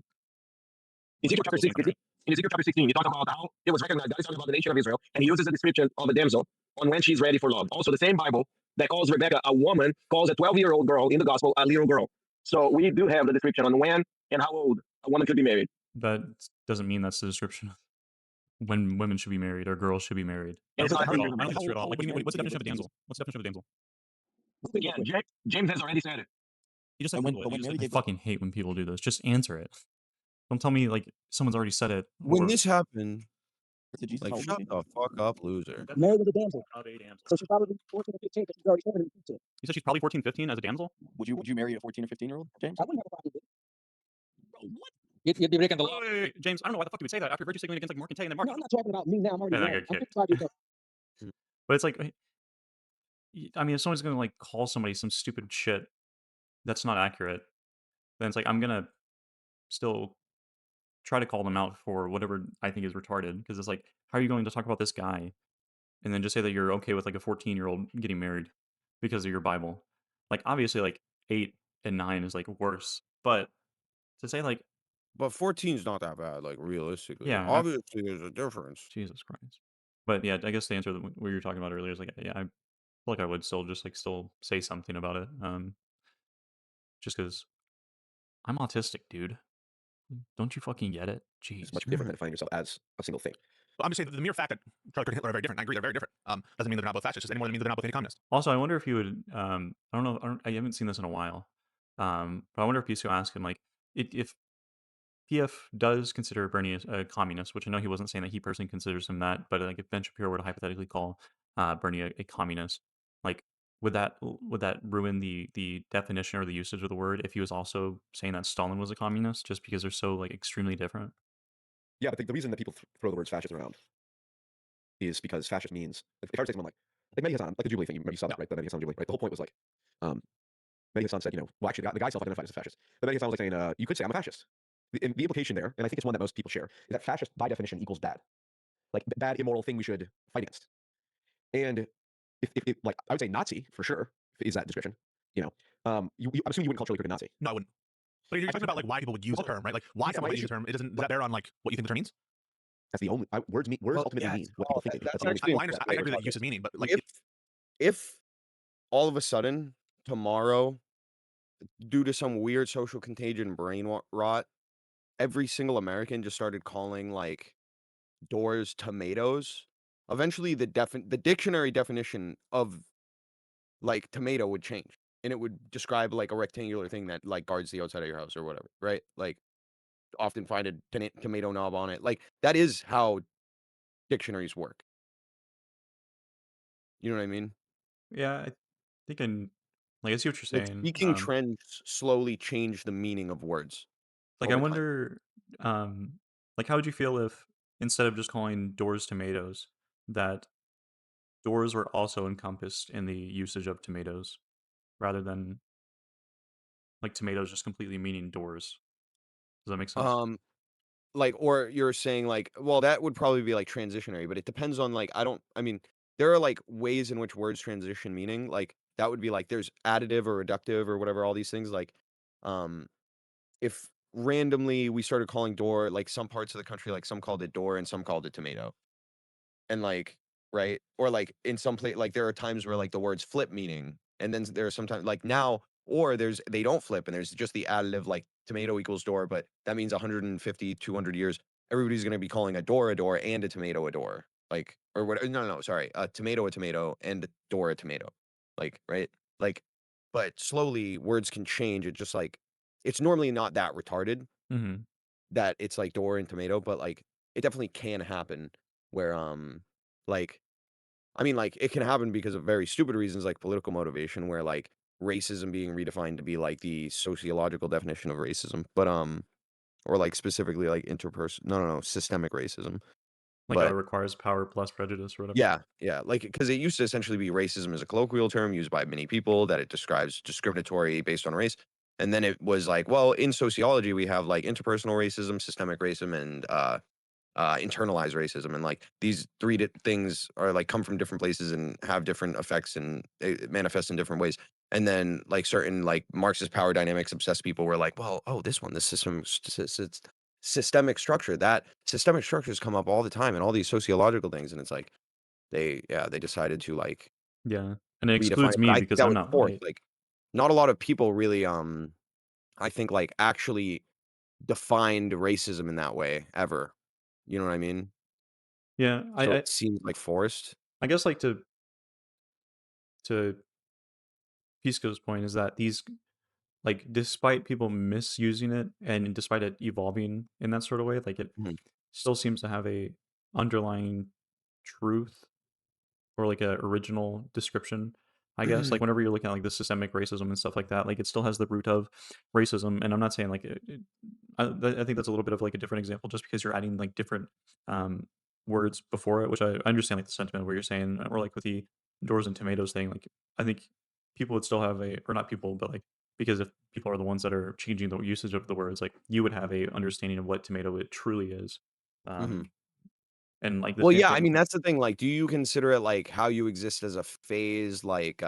Ezekiel chapter 16, in Ezekiel chapter 16, he talks about how it was recognized. God is talking about the nation of Israel, and he uses a description of a damsel on when she's ready for love. Also, the same Bible that calls Rebecca a woman calls a 12-year-old girl in the gospel a little girl. So we do have the description on when and how old a woman could be married. That doesn't mean that's the description of when women should be married or girls should be married. I And don't it's think not that's true at all. Like, what do you mean? What's the definition of a damsel? What's the definition of a damsel? Again, James has already said it. You just said But when- Google it. but You when just Mary said, I gave- fucking hate when people do this. Just answer it. Don't tell me like someone's already said it. When or- this happened, To Jesus, like, how old shut was the fuck up, loser. Mary was a damsel. Of a damsel. So she's probably 14 or 15 because she's already 7 and 15. You said she's probably 14, 15 as a damsel? Would you marry a 14 or 15-year-old, James? I wouldn't have a problem with it. Bro, what? You'd be breaking the law. Wait, James, I don't know why the fuck you would say that after you heard you saying against like Mark and Tay and then Mark. No, I'm not talking about me now. I'm already And I married. get I'm kicked. 55 years old. But it's like, I mean, if someone's gonna like call somebody some stupid shit that's not accurate, then it's like I'm gonna still try to call them out for whatever I think is retarded. Because it's like, how are you going to talk about this guy and then just say that you're okay with like a 14-year-old getting married because of your Bible? Like, obviously, like 8 and 9 is like worse, but to say like, But 14's not that bad, like, realistically. Yeah, Obviously, there's a difference. Jesus Christ. But yeah, I guess the answer that what you were talking about earlier is like, yeah, I feel like I would still just like still say something about it. Just because I'm autistic, dude. Don't you fucking get it? Jeez. It's much different than defining yourself as a single thing. Well, I'm just saying the mere fact that Charlie Kirk and Hitler are very different. I agree, they're very different. Doesn't mean they're not both fascists. Just any more than means they're not both any-communist. Also, I wonder if you would. I don't know. I haven't seen this in a while. But I wonder if you still ask him like if PF does consider Bernie a communist, which I know he wasn't saying that he personally considers him that, but like if Ben Shapiro were to hypothetically call Bernie a communist, like would that ruin the definition or the usage of the word if he was also saying that Stalin was a communist, just because they're so like extremely different? Yeah, but the reason that people throw the words fascist around is because fascist means, if I were to say someone like Mehdi Hassan, like the Jubilee thing, you saw that, right? The Mehdi Hassan Jubilee, right? The whole point was like, Mehdi Hassan said, well, actually, the guy self-identifies as a fascist. But Mehdi Hassan was like saying, you could say I'm a fascist. The implication there, and I think it's one that most people share, is that fascist by definition equals bad. Like bad, immoral thing we should fight against. And if like, I would say Nazi for sure is that description. I'm assuming you wouldn't call Charlie Kirk a Nazi. No, I wouldn't. But you're talking about like why people would use the term, right? Like why Yeah, someone my would use the term. It does that bear on like what you think the term means? That's the only words ultimately yeah, mean what people think. that's That's the only actually- I understand. I agree that use is meaning, but like If all of a sudden tomorrow, due to some weird social contagion brain rot, every single American just started calling like doors tomatoes, eventually the dictionary definition of like tomato would change, and it would describe like a rectangular thing that like guards the outside of your house or whatever, right? Like often find a tomato knob on it. Like that is how dictionaries work. You know what I mean? Yeah, I think I see what you're Like saying. speaking trends slowly change the meaning of words. Like I over time. wonder, like how would you feel if instead of just calling doors tomatoes, that doors were also encompassed in the usage of tomatoes, rather than like tomatoes just completely meaning doors. Does that make sense? Like, or you're saying like, well, that would probably be like transitionary, but it depends on like, I mean, there are like ways in which words transition meaning. Like that would be like there's additive or reductive or whatever, all these things. Like, um, if randomly we started calling door, like some parts of the country, like some called it door and some called it tomato. And like, right? Or like in some place, like there are times where like the words flip meaning, and then there are sometimes like now, or they don't flip, and there's just the additive like tomato equals door, but that means 150, 200 years, everybody's going to be calling a door and a tomato, like, or what? No, sorry, a tomato, and a door a tomato, like, right? Like, but slowly words can change. It just like, it's normally not that retarded Mhm. that it's like door and tomato, but like it definitely can happen where like I mean like it can happen because of very stupid reasons like political motivation where like racism being redefined to be like the sociological definition of racism, but or like specifically like interperson no systemic racism. Like how it But requires power plus prejudice or whatever. yeah, like because it used to essentially be racism as a colloquial term used by many people that it describes discriminatory based on race. And then it was like, well, in sociology we have like interpersonal racism, systemic racism, and internalized racism, and like these things are like come from different places and have different effects and they manifest in different ways. And then like certain like Marxist power dynamics obsessed people were like, well, oh, this systemic structure, that systemic structures come up all the time and all these sociological things, and it's like they decided to like Yeah, and it redefine excludes it. But me I think because that I'm was not forced. white. Like not a lot of people really I think like actually defined racism in that way ever. You know what I mean? Yeah, So it seems like forced. I guess, like, to Pisco's point is that these like, despite people misusing it and despite it evolving in that sort of way, like, it Mhm. still seems to have a underlying truth or, like, a original description, I guess. Like, whenever you're looking at, like, the systemic racism and stuff like that, like, it still has the root of racism, and I'm not saying, like, I think that's a little bit of, like, a different example just because you're adding, like, different, um, words before it, which I understand, like, the sentiment where you're saying or, like, with the doors and tomatoes thing, like, I think people would still have a or not people, but, like, because if people are the ones that are changing the usage of the words, like, you would have a understanding of what tomato it truly is, Mhm. um, and, like, the Well, same yeah, I thing. mean, that's the thing, like, do you consider it, like, how you exist as a phase, like,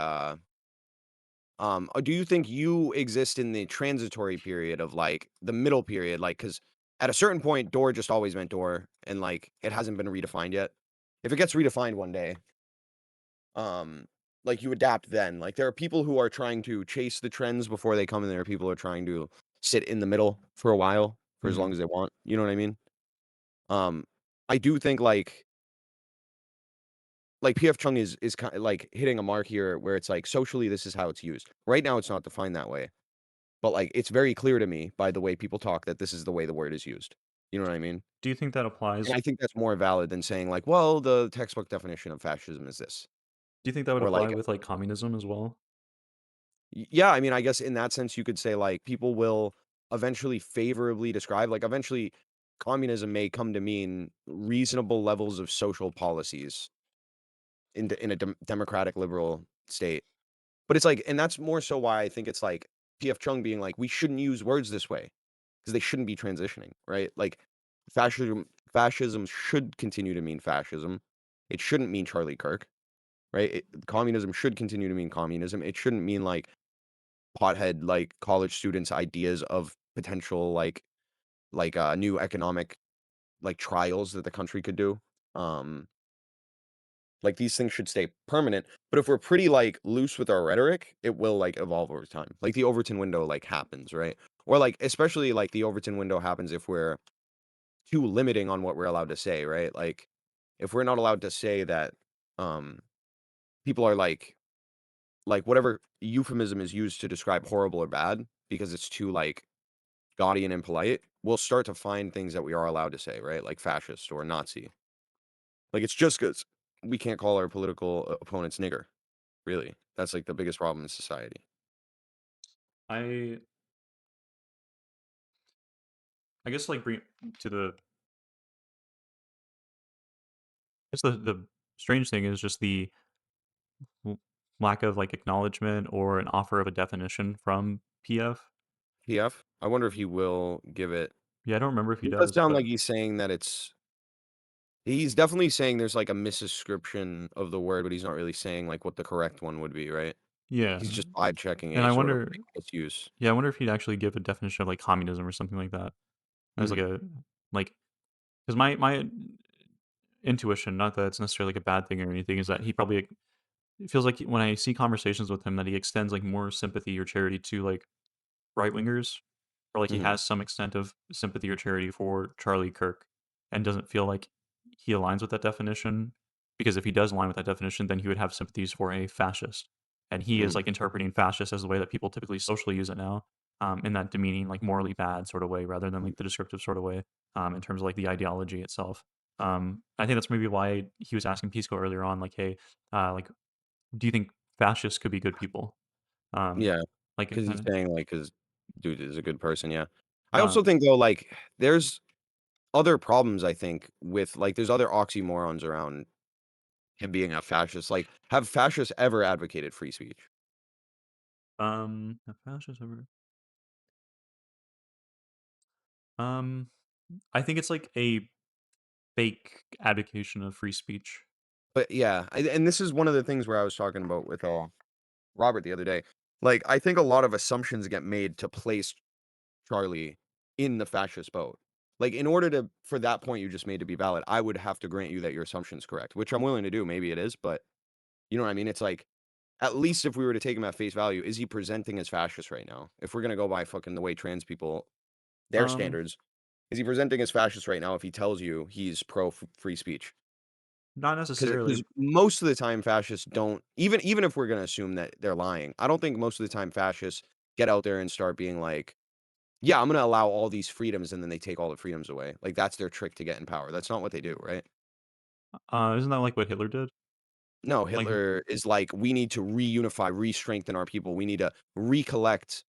or do you think you exist in the transitory period of, like, the middle period? Like, because at a certain point, door just always meant door, and, like, it hasn't been redefined yet. If it gets redefined one day, um, like, you adapt then. Like, there are people who are trying to chase the trends before they come, and there are people who are trying to sit in the middle for a while, for as long Mhm. as they want, you know what I mean? Um, I do think, like PF Chung is kind of like hitting a mark here where it's like socially this is how it's used. Right now it's not defined that way. But like it's very clear to me by the way people talk that this is the way the word is used. You know what I mean? Do you think that And applies I think that's more valid than saying like, well, the textbook definition of fascism is this. do you think that would Or apply like with, like, communism as well? yeah, I mean, I guess in that sense you could say like people will eventually favorably describe like eventually communism may come to mean reasonable levels of social policies in a democratic liberal state. But it's like and that's more so why I think it's like PF Chung being like, "We shouldn't use words this way because they shouldn't be transitioning," right? Like, fascism should continue to mean fascism. It shouldn't mean Charlie Kirk, right? Communism should continue to mean communism. It shouldn't mean, like, pothead, like, college students' ideas of potential, new economic, like, trials that the country could do. Um Like, these things should stay permanent, but if we're pretty, like, loose with our rhetoric, it will, like, evolve over time. Like, the Overton window, like, happens, right? Or, like, especially, like, the Overton window happens if we're too limiting on what we're allowed to say, right? Like, if we're not allowed to say that, um, people are, whatever euphemism is used to describe horrible or bad because it's too, like, gaudy and impolite, we'll start to find things that we are allowed to say, right? Like fascist or Nazi. Like, it's just 'cause we can't call our political opponents nigger. Really, that's, like, the biggest problem in society. I I guess, like, bring to the It's the strange thing is just the l lack of, like, acknowledgement or an offer of a definition from PF. PF. I wonder if he will give it. Yeah, I don't remember if he It does does, sound but like he's saying that he's definitely saying there's like a misdescription of the word, but he's not really saying like what the correct one would be, right? yeah, He's just vibe checking and a I sort of wonder like misuse. yeah, I wonder if he'd actually give a definition of, like, communism or something like that as, like, Mhm. a like, 'cause my intuition, not that it's necessarily, like, a bad thing or anything, is that he probably it feels like when I see conversations with him that he extends, like, more sympathy or charity to, like, right wingers, or like he Mhm. has some extent of sympathy or charity for Charlie Kirk and doesn't feel like he aligns with that definition. Because if he does align with that definition, then he would have sympathies for a fascist. And he is Mhm. like interpreting fascist as the way that people typically socially use it now, in that demeaning, like morally bad sort of way, rather than like the descriptive sort of way, in terms of like the ideology itself. I think that's maybe why he was asking Pisco earlier on, like, hey, like, do you think fascists could be good people? Um, Yeah, like, because he's kind saying like, because dude is a good person. Yeah, I of, also think though, like, there's other problems. I think with like, there's other oxymorons around him being a fascist. Like, have fascists ever advocated free speech? a fascist over Um, I think it's like a fake advocation of free speech. But yeah, and this is one of the things where I was talking about with Robert the other day. Like, I think a lot of assumptions get made to place Charlie in the fascist boat. Like, in order to for that point you just made to be valid, I would have to grant you that your assumption's correct, which I'm willing to do. Maybe it is, but you know what I mean? It's like, at least if we were to take him at face value, is he presenting as fascist right now? If we're gonna go by fucking the way trans people, their Um, standards, is he presenting as fascist right now if he tells you he's pro free speech? Not Because necessarily. most of the time fascists don't, even if we're gonna assume that they're lying, I don't think most of the time fascists get out there and start being like, "Yeah, I'm gonna allow all these freedoms," and then they take all the freedoms away. Like, that's their trick to get in power. That's not what they do, right? Isn't that like what Hitler did? No, Like, Hitler is like, "We need to reunify, re-strengthen our people. We need to recollect,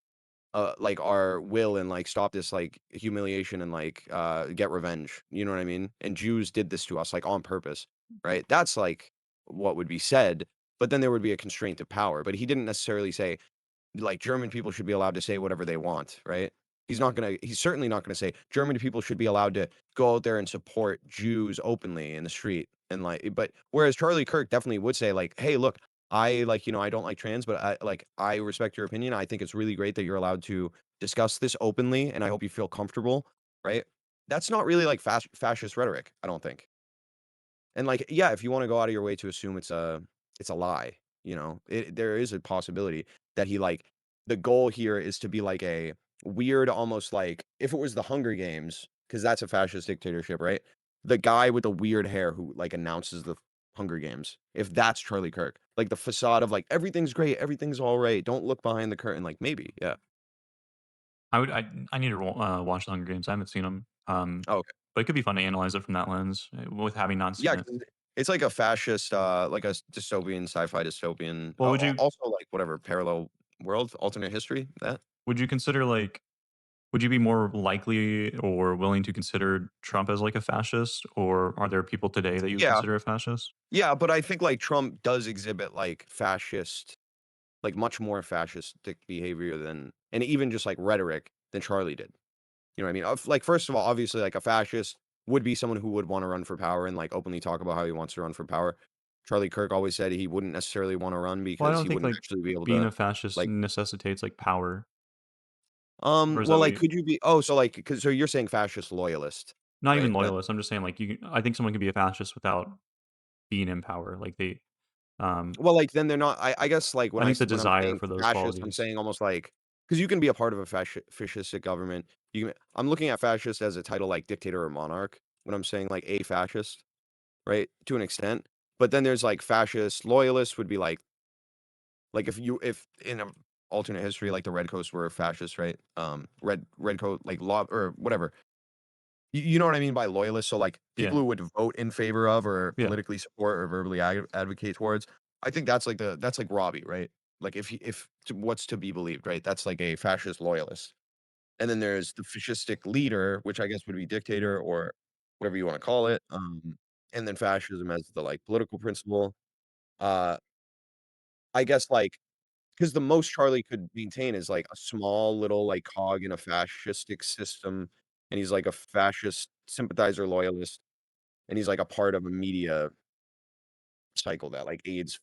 like, our will and, like, stop this, like, humiliation and, like, get revenge." You know what I mean? And Jews did this to us, like, on purpose, right? That's, like, what would be said, but then there would be a constraint of power. But he didn't necessarily say, like, German people should be allowed to say whatever they want, right? He's certainly not gonna say German people should be allowed to go out there and support Jews openly in the street and like, but whereas Charlie Kirk definitely would say like, "Hey, look, I like, I don't like trans, but I respect your opinion. I think it's really great that you're allowed to discuss this openly, and I hope you feel comfortable," right? That's not really like fascist rhetoric, I don't think. And, like, yeah, if you wanna go out of your way to assume it's a lie, there is a possibility that he, like, the goal here is to be like a weird, almost like if it was the Hunger Games, because that's a fascist dictatorship, right? The guy with the weird hair who, like, announces the Hunger Games, if that's Charlie Kirk, like, the facade of, like, "Everything's great, everything's alright, don't look behind the curtain," like, maybe, yeah. I need to watch the Hunger Games. I haven't seen them. Oh, okay. But it could be fun to analyze it from that lens with having not seen Yeah, it. 'cause it's like a fascist, like a dystopian, sci-fi dystopian, Well, also, like, whatever, parallel world, alternate history, that? would you consider like would you be more likely or willing to consider Trump as like a fascist, or are there people today that you would Yeah. consider a fascist? Yeah, but I think, like, Trump does exhibit, like, much more fascistic behavior than and even just, like, rhetoric than Charlie did. You know what I mean? Of like, first of all, obviously, like, a fascist would be someone who would wanna run for power and, like, openly talk about how he wants to run for power. Charlie Kirk always said he wouldn't necessarily wanna run Well, I because don't he think wouldn't like actually be able being to, a fascist like, necessitates like power, or is well, that what like, you? could you be oh, so, like, 'cause so you're saying fascist loyalist, Not even right? That loyalist. I'm just saying like I think someone can be a fascist without being in power. Like they, um, well, like, then they're not I guess, like, I think the when I'm desire saying for those fascist, I'm qualities. saying almost like because you can be a part of a fascistic government. I'm looking at fascist as a title like dictator or monarch when I'm saying, like, a fascist, right, to an extent. But then there's, like, fascist loyalist would be like, if in a alternate history, like, the Redcoats were fascists, right? Redcoat, like, law or whatever. You know what I mean by loyalist? So, like, Yeah, people who would vote in favor of or yeah. politically support or verbally advocate towards. I think that's like Robbie, right? Like, if what's to be believed, right? That's like a fascist loyalist. And then there's the fascistic leader, which I guess would be dictator or whatever you wanna call it, and then fascism as the like political principle. Uh, I guess like because the most Charlie could maintain is like a small little like cog in a fascistic system, and he's like a fascist sympathizer loyalist, and he's like a part of a media cycle that like aids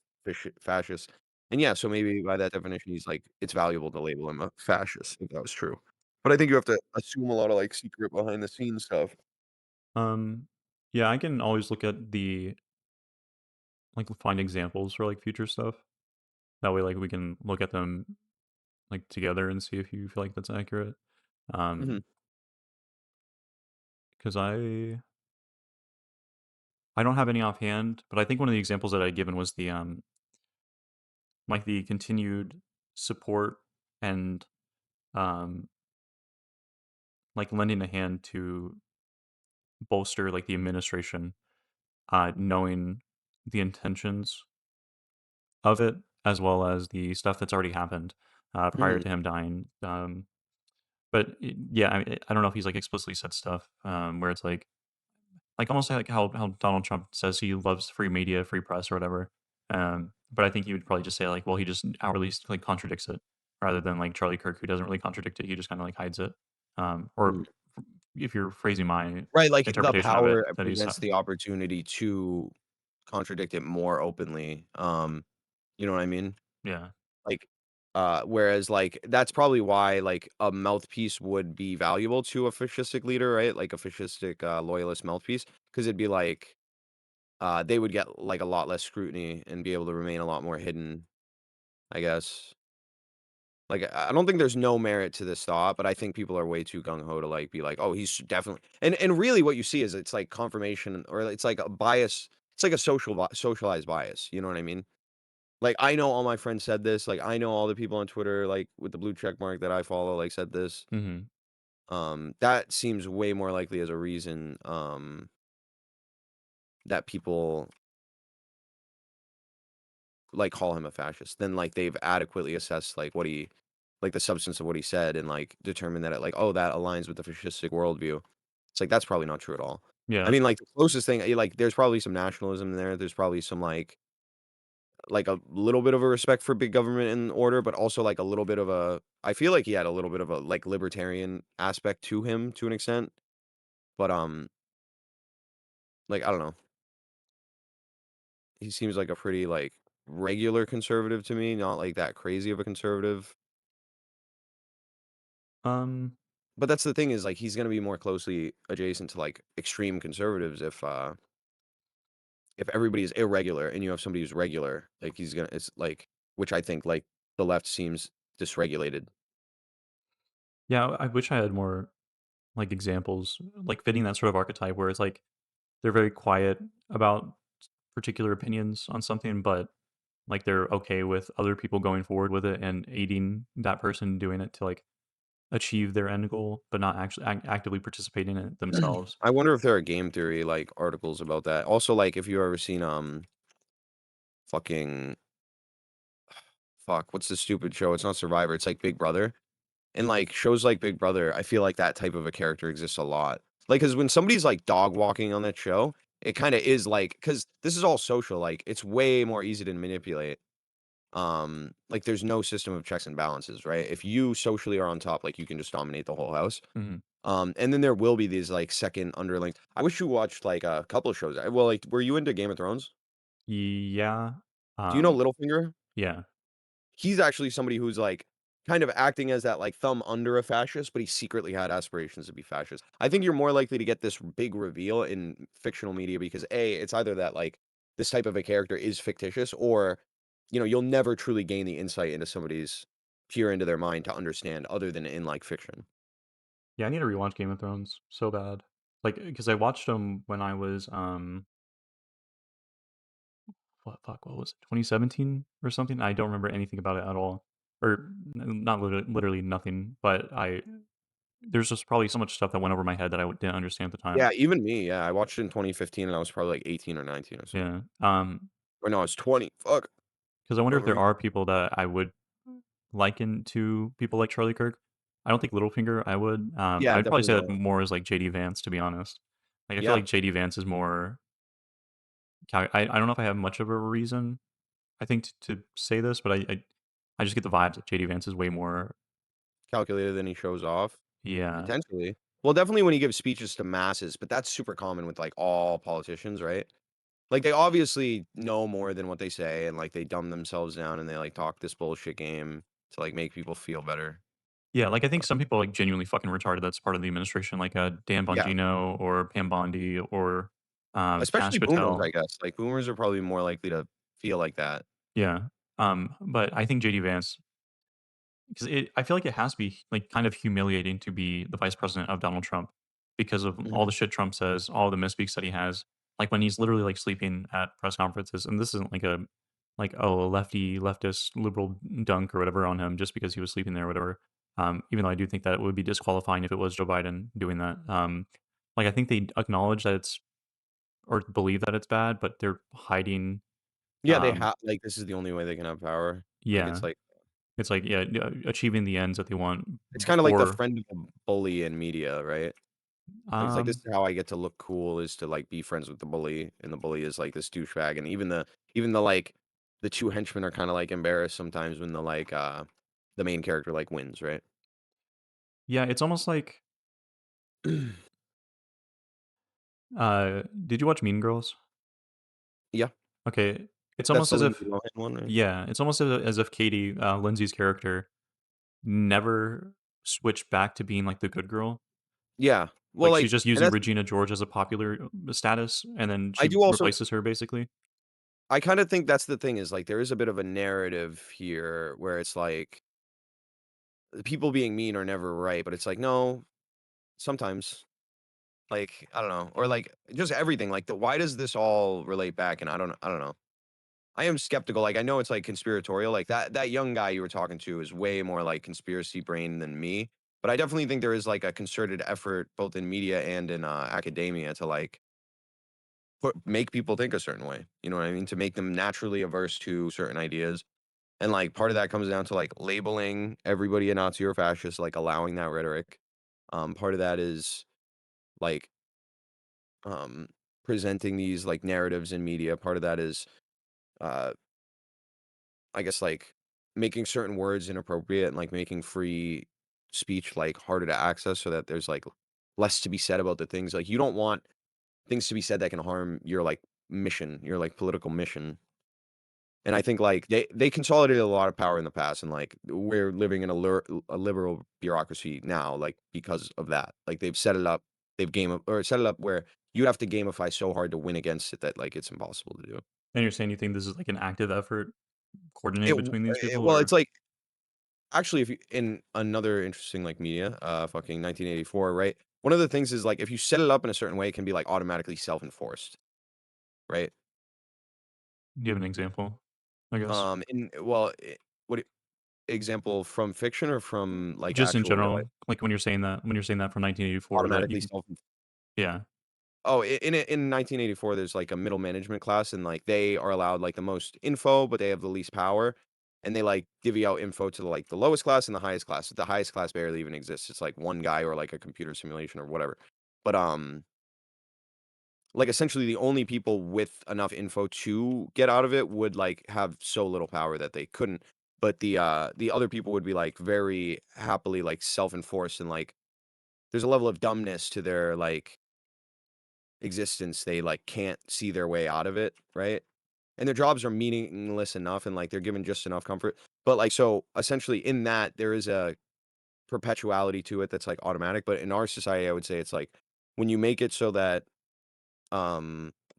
fascists. And yeah, so maybe by that definition, he's like it's valuable to label him a fascist if that was true. But I think you have to assume a lot of like secret behind the scenes stuff. Um, yeah, I can always look at find examples for like future stuff. That way, like we can look at them like together and see if you feel like that's accurate. Mhm. Because I don't have any offhand, but I think one of the examples that I given was the like the continued support and um like lending a hand to bolster like the administration, knowing the intentions of it as well as the stuff that's already happened prior Mhm. to him dying. But yeah, I don't know if he's like explicitly said stuff where it's like almost like how Donald Trump says he loves free media, free press, or whatever. But I think he would probably just say like, well, he just outwardly like contradicts it, rather than like Charlie Kirk, who doesn't really contradict it. He just kind of like hides it. Or Mm. if you're phrasing my Right, like the interpretation of it, power that he's presents the opportunity to contradict it more openly. You know what I mean? yeah. Like, whereas like that's probably why like a mouthpiece would be valuable to a fascistic leader, right? Like a fascistic loyalist mouthpiece, because it'd be like they would get like a lot less scrutiny and be able to remain a lot more hidden, I guess. Like I don't think there's no merit to this thought, but I think people are way too gung ho to like be like, oh, he's definitely. And really, what you see is it's like confirmation, or it's like a bias. It's like a socialized bias. You know what I mean? Like I know all my friends said this. Like I know all the people on Twitter, like with the blue check mark that I follow, like said this. Hmm. That seems way more likely as a reason. That people like call him a fascist than like they've adequately assessed like what he like the substance of what he said and like determine that it like oh that aligns with the fascistic worldview. It's like that's probably not true at all. I Yeah. mean like the closest thing like there's probably some nationalism in there. There's probably some like a little bit of a respect for big government and order, but also like a little bit of a I feel like he had a little bit of a like libertarian aspect to him to an extent. But like I don't know. He seems like a pretty like regular conservative to me, not like that crazy of a conservative. Um. But that's the thing is, like, he's gonna be more closely adjacent to, like, extreme conservatives if everybody's irregular and you have somebody who's regular, like, he's gonna it's like which I think, like, the left seems dysregulated. Yeah. I wish I had more like examples, like fitting that sort of archetype where it's like they're very quiet about particular opinions on something, but like they're okay with other people going forward with it and aiding that person doing it to like achieve their end goal, but not actually actively participating in it themselves. I wonder if there are game theory, like, articles about that. Also, like, if you've ever seen, fucking fuck, what's the stupid show? It's not Survivor, it's like Big Brother. And, like, shows like Big Brother, I feel like that type of a character exists a lot. Like, because when somebody's, like, dog walking on that show, it kinda is like because this is all social, like, it's way more easy to manipulate. Like, there's no system of checks and balances, right? If you socially are on top, like, you can just dominate the whole house. Hmm. And then there will be these, like, second underlings. I wish you watched, like, a couple of shows. Well, like, were you into Game of Thrones? Yeah. Do you know Um, Littlefinger? yeah. He's actually somebody who's, like, kind of acting as that, like, thumb under a fascist, but he secretly had aspirations to be fascist. I think you're more likely to get this big reveal in fictional media because, A, it's either that, like, this type of a character is fictitious or, you'll never truly gain the insight into somebody's peer into their mind to understand other than in, like, fiction. Yeah, I need to rewatch Game of Thrones so bad. Like, because I watched them when I was what was it, 2017 or something? I don't remember anything about it at all, or not literally nothing. But there's just probably so much stuff that went over my head that I didn't understand at the time. Yeah, even me, yeah, I watched it in 2015 and I was probably, like, 18 or 19 or something. Yeah. Or no, I was 20, fuck. Because I wonder Don't if there remember. are people that I would liken to people like Charlie Kirk. I don't think Littlefinger I would. Yeah, I'd probably definitely say that not. more as like JD Vance, to be honest. Like I feel Yeah. like JD Vance is more I don't know if I have much of a reason, I think, to say this, but I just get the vibes that JD Vance is way more. Calculated than he shows off. Yeah. Potentially. Well, definitely when he gives speeches to masses, but that's super common with like all politicians, right? Like they obviously know more than what they say, and like they dumb themselves down and they like talk this bullshit game to like make people feel better. Yeah, like, I think some people are, like, genuinely fucking retarded that's part of the administration, like, Dan Yeah. Bongino or Pam Bondi or, Kash Especially boomers, Patel. I guess. Like boomers are probably more likely to feel like that. Yeah. But I think JD Vance, 'cause I feel like it has to be, like, kind of humiliating to be the vice president of Donald Trump because of all the Mhm. shit Trump says, all the misspeaks that he has. Like, when he's literally, like, sleeping at press conferences, and this isn't like, oh, a lefty, leftist, liberal dunk or whatever on him just because he was sleeping there or whatever. Even though I do think that it would be disqualifying if it was Joe Biden doing that. Like, I think they acknowledge that it's or believe that it's bad, but they're hiding. Yeah, they um have like this is the only way they can have power. Like yeah. It's like, yeah, achieving the ends that they want it's kind of like the before. friend of a bully in media, right? Like, it's like, "This um is how I get to look cool is to, like, be friends with the bully," and the bully is, like, this douchebag, and even the, like the 2 henchmen are kinda, like, embarrassed sometimes when the main character, like, wins, right? yeah, it's almost like, did you watch Mean Girls? Yeah, Okay, it's that's almost the as Lindsay if, Lohan one, right? yeah, it's almost as if Katie, Lindsay's character, never switched back to being, like, the good girl. Yeah. Well, Like, she's like just and using that's Regina George as a popular, status, and then I she do also replaces her, basically. I kinda think that's the thing is, like, there is a bit of a narrative here where it's like, the people being mean are never right, but it's like, no, sometimes. Like, I don't know, or, like, just everything, like, the why does this all relate back? And I don't know. I am skeptical, like, I know it's, like, conspiratorial, like, that young guy you were talking to is way more, like, conspiracy brain than me, but I definitely think there is, like, a concerted effort both in media and in, academia to, like, make people think a certain way, you know what I mean? To make them naturally averse to certain ideas, and, like, part of that comes down to, like, labeling everybody a Nazi or fascist, like, allowing that rhetoric. Part of that is, like, um, presenting these, like, narratives in media. Part of that is, uh I guess, like, making certain words inappropriate and, like, making free speech, like, harder to access so that there's, like, less to be said about the things like, you don't want things to be said that can harm your, like, mission, your, like, political mission. And I think, like, they consolidated a lot of power in the past, and, like, we're living in a liberal bureaucracy now, like, because of that. Like, they've set it up, they've game or set it up where you have to gamify so hard to win against it that, like, it's impossible to do. And you're saying you think this is, like, an active effort It coordinated w between these people, well, it's or like actually, if you in another interesting, like, media, fucking 1984, right? One of the things is, like, if you set it up in a certain way, it can be, like, automatically self-enforced, right? do you have an example, I guess? In well, what example from fiction or from, like, Just in actual real life? general, like, when you're saying that from 1984 that Automatically you. self Yeah. Oh, in 1984, there's, like, a middle management class, and, like, they are allowed, like, the most info, but they have the least power, and they, like, divvy out info to, like, the lowest class and the highest class. The highest class barely even exists. It's, like, one guy or, like, a computer simulation or whatever. But, like, essentially, the only people with enough info to get out of it would, like, have so little power that they couldn't. But the other people would be, like, very happily, like, self-enforced and, like, there's a level of dumbness to their, like, existence. They, like, can't see their way out of it, right? And their jobs are meaningless enough and, like, they're given just enough comfort. But, like, so, essentially, in that, there is a perpetuality to it that's, like, automatic. But in our society, I would say it's, like, when you make it so that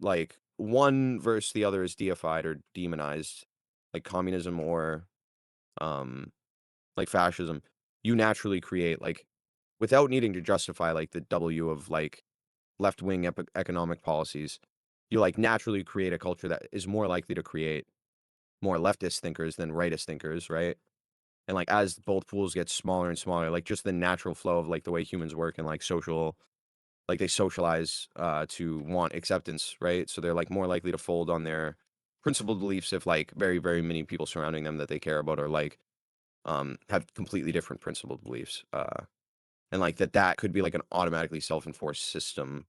like one versus the other is deified or demonized, like communism or um like fascism, you naturally create like without needing to justify like the W of like left wing economic policies, you like naturally create a culture that is more likely to create more leftist thinkers than rightist thinkers, right? And like as both pools get smaller and smaller, like just the natural flow of like the way humans work and like social like they socialize to want acceptance, right? So they're like more likely to fold on their principled beliefs if like very, very many people surrounding them that they care about are like have completely different principled beliefs. And like that could be like an automatically self-enforced system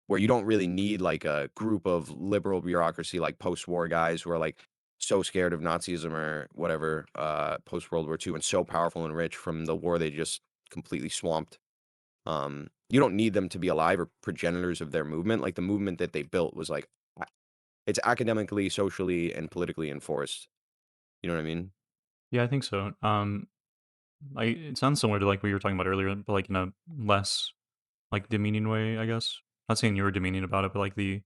where you don't really need like a group of liberal bureaucracy like post-war guys who are like so scared of Nazism or whatever post World War II and so powerful and rich from the war they just completely swamped. You don't need them to be alive or progenitors of their movement. Like the movement that they built was like it's academically, socially, and politically enforced. You know what I mean? Yeah, I think so. It sounds similar to like what you were talking about earlier, but like in a less like demeaning way, I guess. Not saying you were demeaning about it, but like the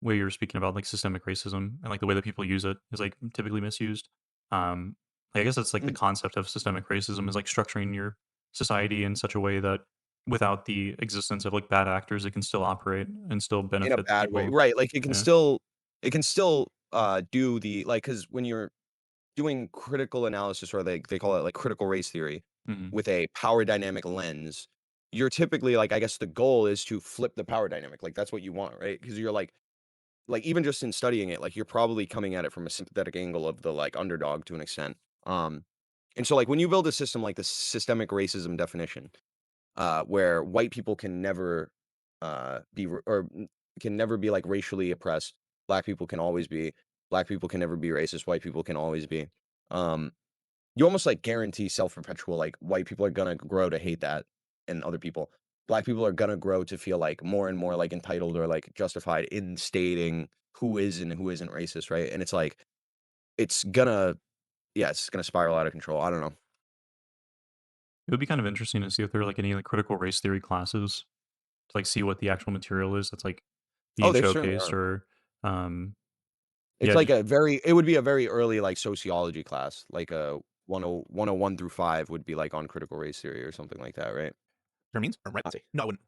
way you were speaking about like systemic racism and like the way that people use it is like typically misused. I guess that's like the Mm. concept of systemic racism is like structuring your society in such a way that without the existence of like bad actors, it can still operate and still In a benefit the bad way, people. right? Like Yeah. it can still do the like because when you're doing critical analysis or like they call it like critical race theory Mhm. with a power dynamic lens, you're typically like I guess the goal is to flip the power dynamic. Like that's what you want, right? Because you're like even just in studying it, like you're probably coming at it from a sympathetic angle of the like underdog to an extent. And so like when you build a system like the systemic racism definition, where white people can never can never be like racially oppressed, black people can always be, black people can never be racist, white people can always be. Um, you almost like guarantee self-perpetual, like white people are gonna grow to hate that and other people. Black people are gonna grow to feel like more and more like entitled or like justified in stating who is and who isn't racist, right? And it's like it's gonna yeah, it's gonna spiral out of control. I don't know. It would be kind of interesting to see if there are like any like critical race theory classes to like see what the actual material is that's like Oh, being they certainly showcased are. or um It's yeah, like just a very it would be a very early, like, sociology class, like a 101 through 5 would be, like, on critical race theory or something like that, right? Term means, right? Nazi. No, I wouldn't.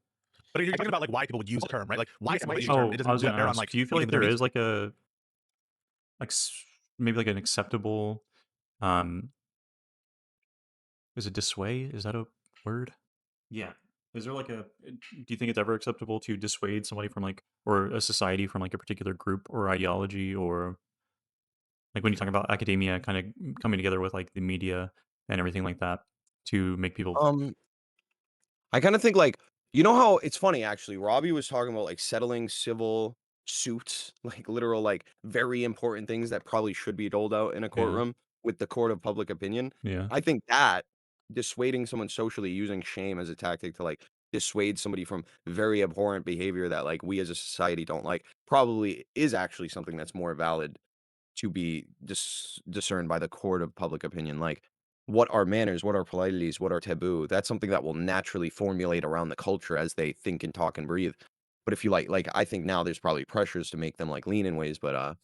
But you're talking about like why people would use the term, right? Like why Yeah, someone my might use issue. the term. It oh, I doesn't was gonna bear on ask, like do you feel what like even the term there means. is like a maybe like an acceptable um is it dissuade? Is that a word? Yeah. Is there like a do you think it's ever acceptable to dissuade somebody from like or a society from like a particular group or ideology or like when you talk about academia kind of coming together with like the media and everything like that to make people Um I kinda think, like you know how it's funny, actually, Robbie was talking about, like, settling civil suits, like, literal, like, very important things that probably should be doled out in a yeah, courtroom with the court of public opinion. yeah. I think that dissuading someone socially using shame as a tactic to, like, dissuade somebody from very abhorrent behavior that, like, we as a society don't like, probably is actually something that's more valid to be discerned by the court of public opinion. Like, what are manners? What are politeness? What are taboo? That's something that will naturally formulate around the culture as they think and talk and breathe. But if you like, I think now there's probably pressures to make them like lean in ways, but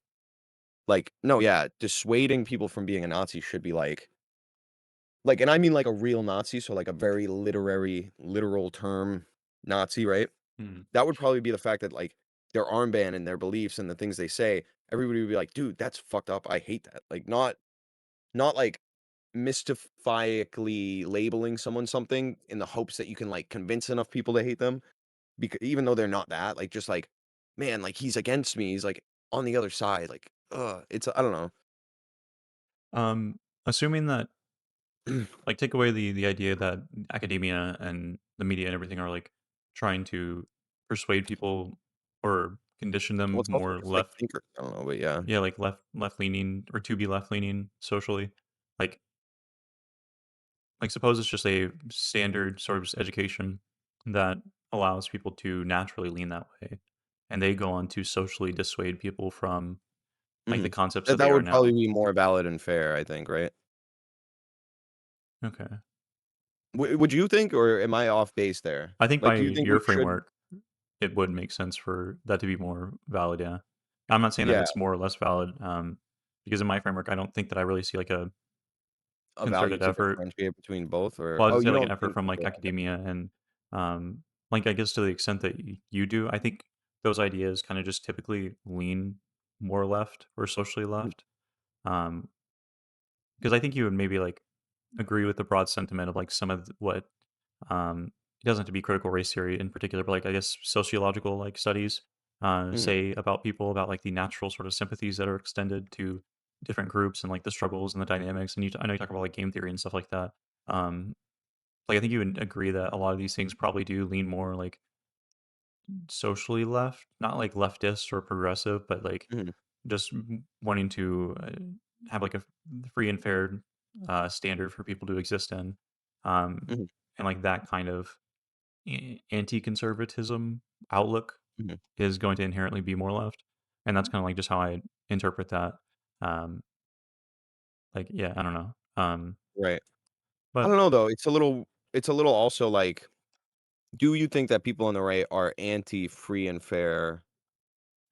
like, no, yeah, dissuading people from being a Nazi should be like, and I mean like a real Nazi, so like a very literal term Nazi, right? Mm. That would probably be the fact that like their armband and their beliefs and the things they say, everybody would be like, dude, that's fucked up. I hate that. Like, not like mystifyically labeling someone something in the hopes that you can like convince enough people to hate them. Because even though they're not that, like just like, man, like he's against me. He's like on the other side. Like, it's I don't Assuming that know. like take away the idea that academia and the media and everything are like trying to persuade people or condition Well, them it's also more just like left thinker. I don't know, but yeah. yeah like left leaning or to be left leaning socially like suppose it's just a standard sort of education that allows people to naturally lean that way and they go on to socially dissuade people from like the Mhm. concepts That that they that are would probably now. be more valid and fair, I think, right? Okay, Would you think, or am I off base there? I think Like, by do you think your we should? framework it would make sense for that to be more valid, yeah. I'm not saying that Yeah, it's more or less valid, because in my framework, I don't think that I really see, like, a a value concerted to effort. differentiate between both, or Well, I was oh, gonna say, you like, an don't effort think? from, like, Okay, academia and, like, I guess to the extent that you do, I think those ideas kinda just typically lean more left or socially mm, left, um, because I think you would maybe, like, agree with the broad sentiment of, like, some of what it doesn't have to be critical race theory in particular, but like I guess sociological like studies mhm, say about people about like the natural sort of sympathies that are extended to different groups and like the struggles and the dynamics. And I know you talk about like game theory and stuff like that. Um, like I think you would agree that a lot of these things probably do lean more like socially left, not like leftist or progressive, but like Mhm, just wanting to have like a free and fair standard for people to exist in, um, mhm, and like that kind of anti-conservatism outlook mhm. is going to inherently be more left, and that's kind of like just how I interpret that. Um, like, yeah, I don't know, Right. I but don't know though. It's a little also like, do you think that people on the right are anti free and fair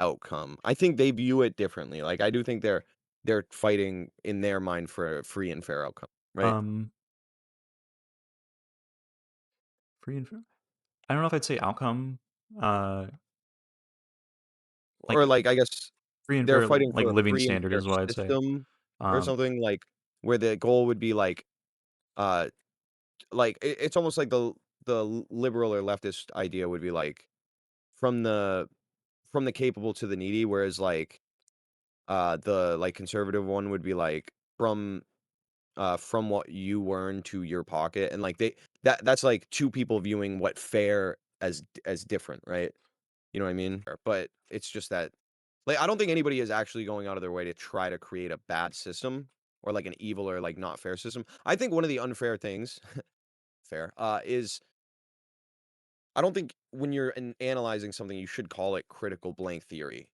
outcome? I think they view it differently. Like I do think they're fighting in their mind for a free and fair outcome, right? um, free and fair. I don't know if I'd say outcome, uh, Or like like I guess free and they're fair, fighting like for a living free and standard fair is what I'd say. system or Um, something like where the goal would be uh like it's almost like the liberal or leftist idea would be like from the from the capable to the needy, whereas like the like conservative one would be like from what you earn to your pocket, and like that's like two people viewing what fair as different, right? You know what I mean? But it's just that, like, I don't think anybody is actually going out of their way to try to create a bad system or like an evil or like not fair system. I think one of the unfair things, fair, is I don't think when you're analyzing something, you should call it critical blank theory.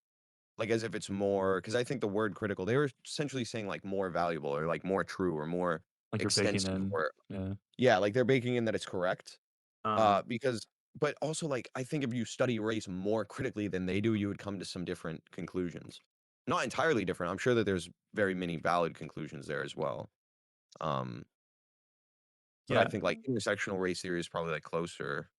Like as if it's more, because I think the word critical, they were essentially saying like more valuable or like more true or more like you're baking extensive in, or yeah. yeah, like they're baking in that it's correct. Um, Because but also like I think if you study race more critically than they do, you would come to some different conclusions. Not entirely different. I'm sure that there's very many valid conclusions there as well. Um, but I yeah, think like intersectional race theory is probably like closer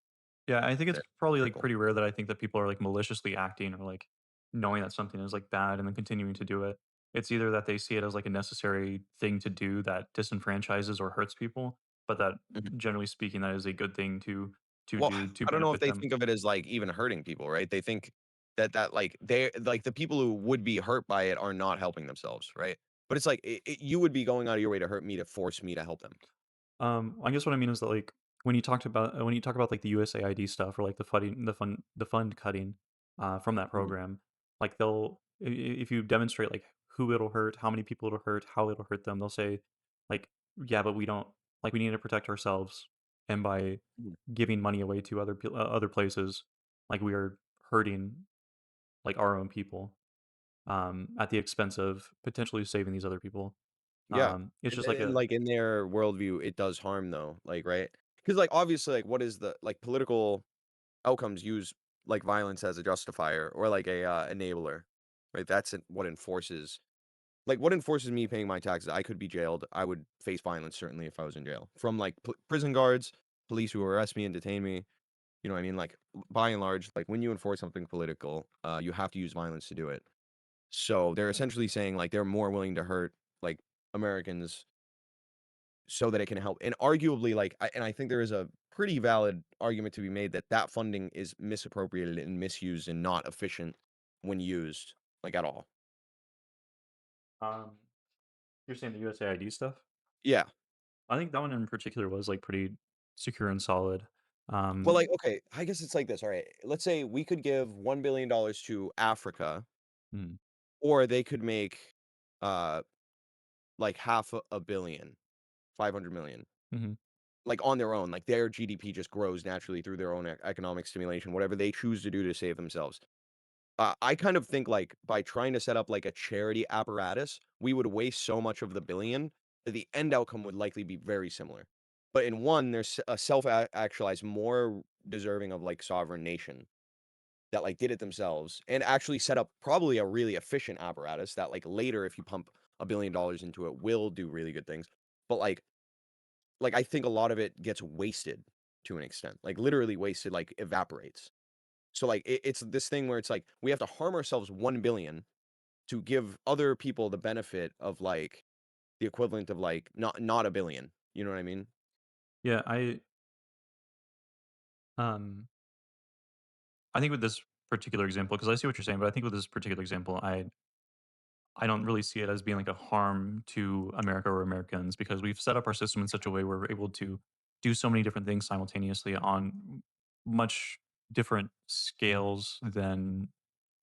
yeah, I think it's than probably like critical. pretty rare that I think that people are like maliciously acting or like knowing that something is like bad and then continuing to do it. It's either that they see it as like a necessary thing to do that disenfranchises or hurts people, but that Mhm. generally speaking, that is a good thing to Well, do to I don't know if benefit they them. think of it as like even hurting people, right? They think that like they like the people who would be hurt by it are not helping themselves, right? But it's like you would be going out of your way to hurt me to force me to help them. I guess what I mean is that like when you talk about like the USAID stuff or like the fund cutting from that Mhm. program, like if you demonstrate like who it'll hurt, how many people it'll hurt, how it'll hurt them, they'll say like yeah, but we don't like we need to protect ourselves, and by Mhm. giving money away to other places, like we are hurting like our own people at the expense of potentially saving these other people. Yeah. It's And just like and, a like, in their worldview, it does harm though, like, right? Because like, obviously, like, what is the like, political outcomes use, like, violence as a justifier or, like, a, enabler, right? That's what enforces what enforces me paying my taxes? I could be jailed. I would face violence certainly if I was in jail from, like, prison guards, police who arrest me and detain me, you know what I mean? Like, by and large, like, when you enforce something political, you have to use violence to do it. So, they're essentially saying, like, they're more willing to hurt, like, Americans so that it can help. And arguably, like, I think there is a pretty valid argument to be made that that funding is misappropriated and misused and not efficient when used, like at all. um, you're saying the USAID stuff. Yeah. I think that one in particular was, like, pretty secure and solid. But Um like, okay, I guess it's like this. All right. Let's say we could give $1 billion to Africa, mm, or they could make uh like half a billion, 500 million, mhm. like on their own. Like their GDP just grows naturally through their own economic stimulation, whatever they choose to do to save themselves. I kind of think like by trying to set up like a charity apparatus, we would waste so much of the billion that the end outcome would likely be very similar. But in one, there's a self-actualized, more deserving of like sovereign nation that like did it themselves and actually set up probably a really efficient apparatus that like later, if you pump $1 billion into it, will do really good things. But like I think a lot of it gets wasted to an extent, like literally wasted, like evaporates. So like it's this thing where it's like we have to harm ourselves 1 billion to give other people the benefit of like the equivalent of like not a billion. You know what I mean? Yeah, I think with this particular example, because I see what you're saying, but I think with this particular example, I don't really see it as being like a harm to America or Americans because we've set up our system in such a way where we're able to do so many different things simultaneously on much different scales than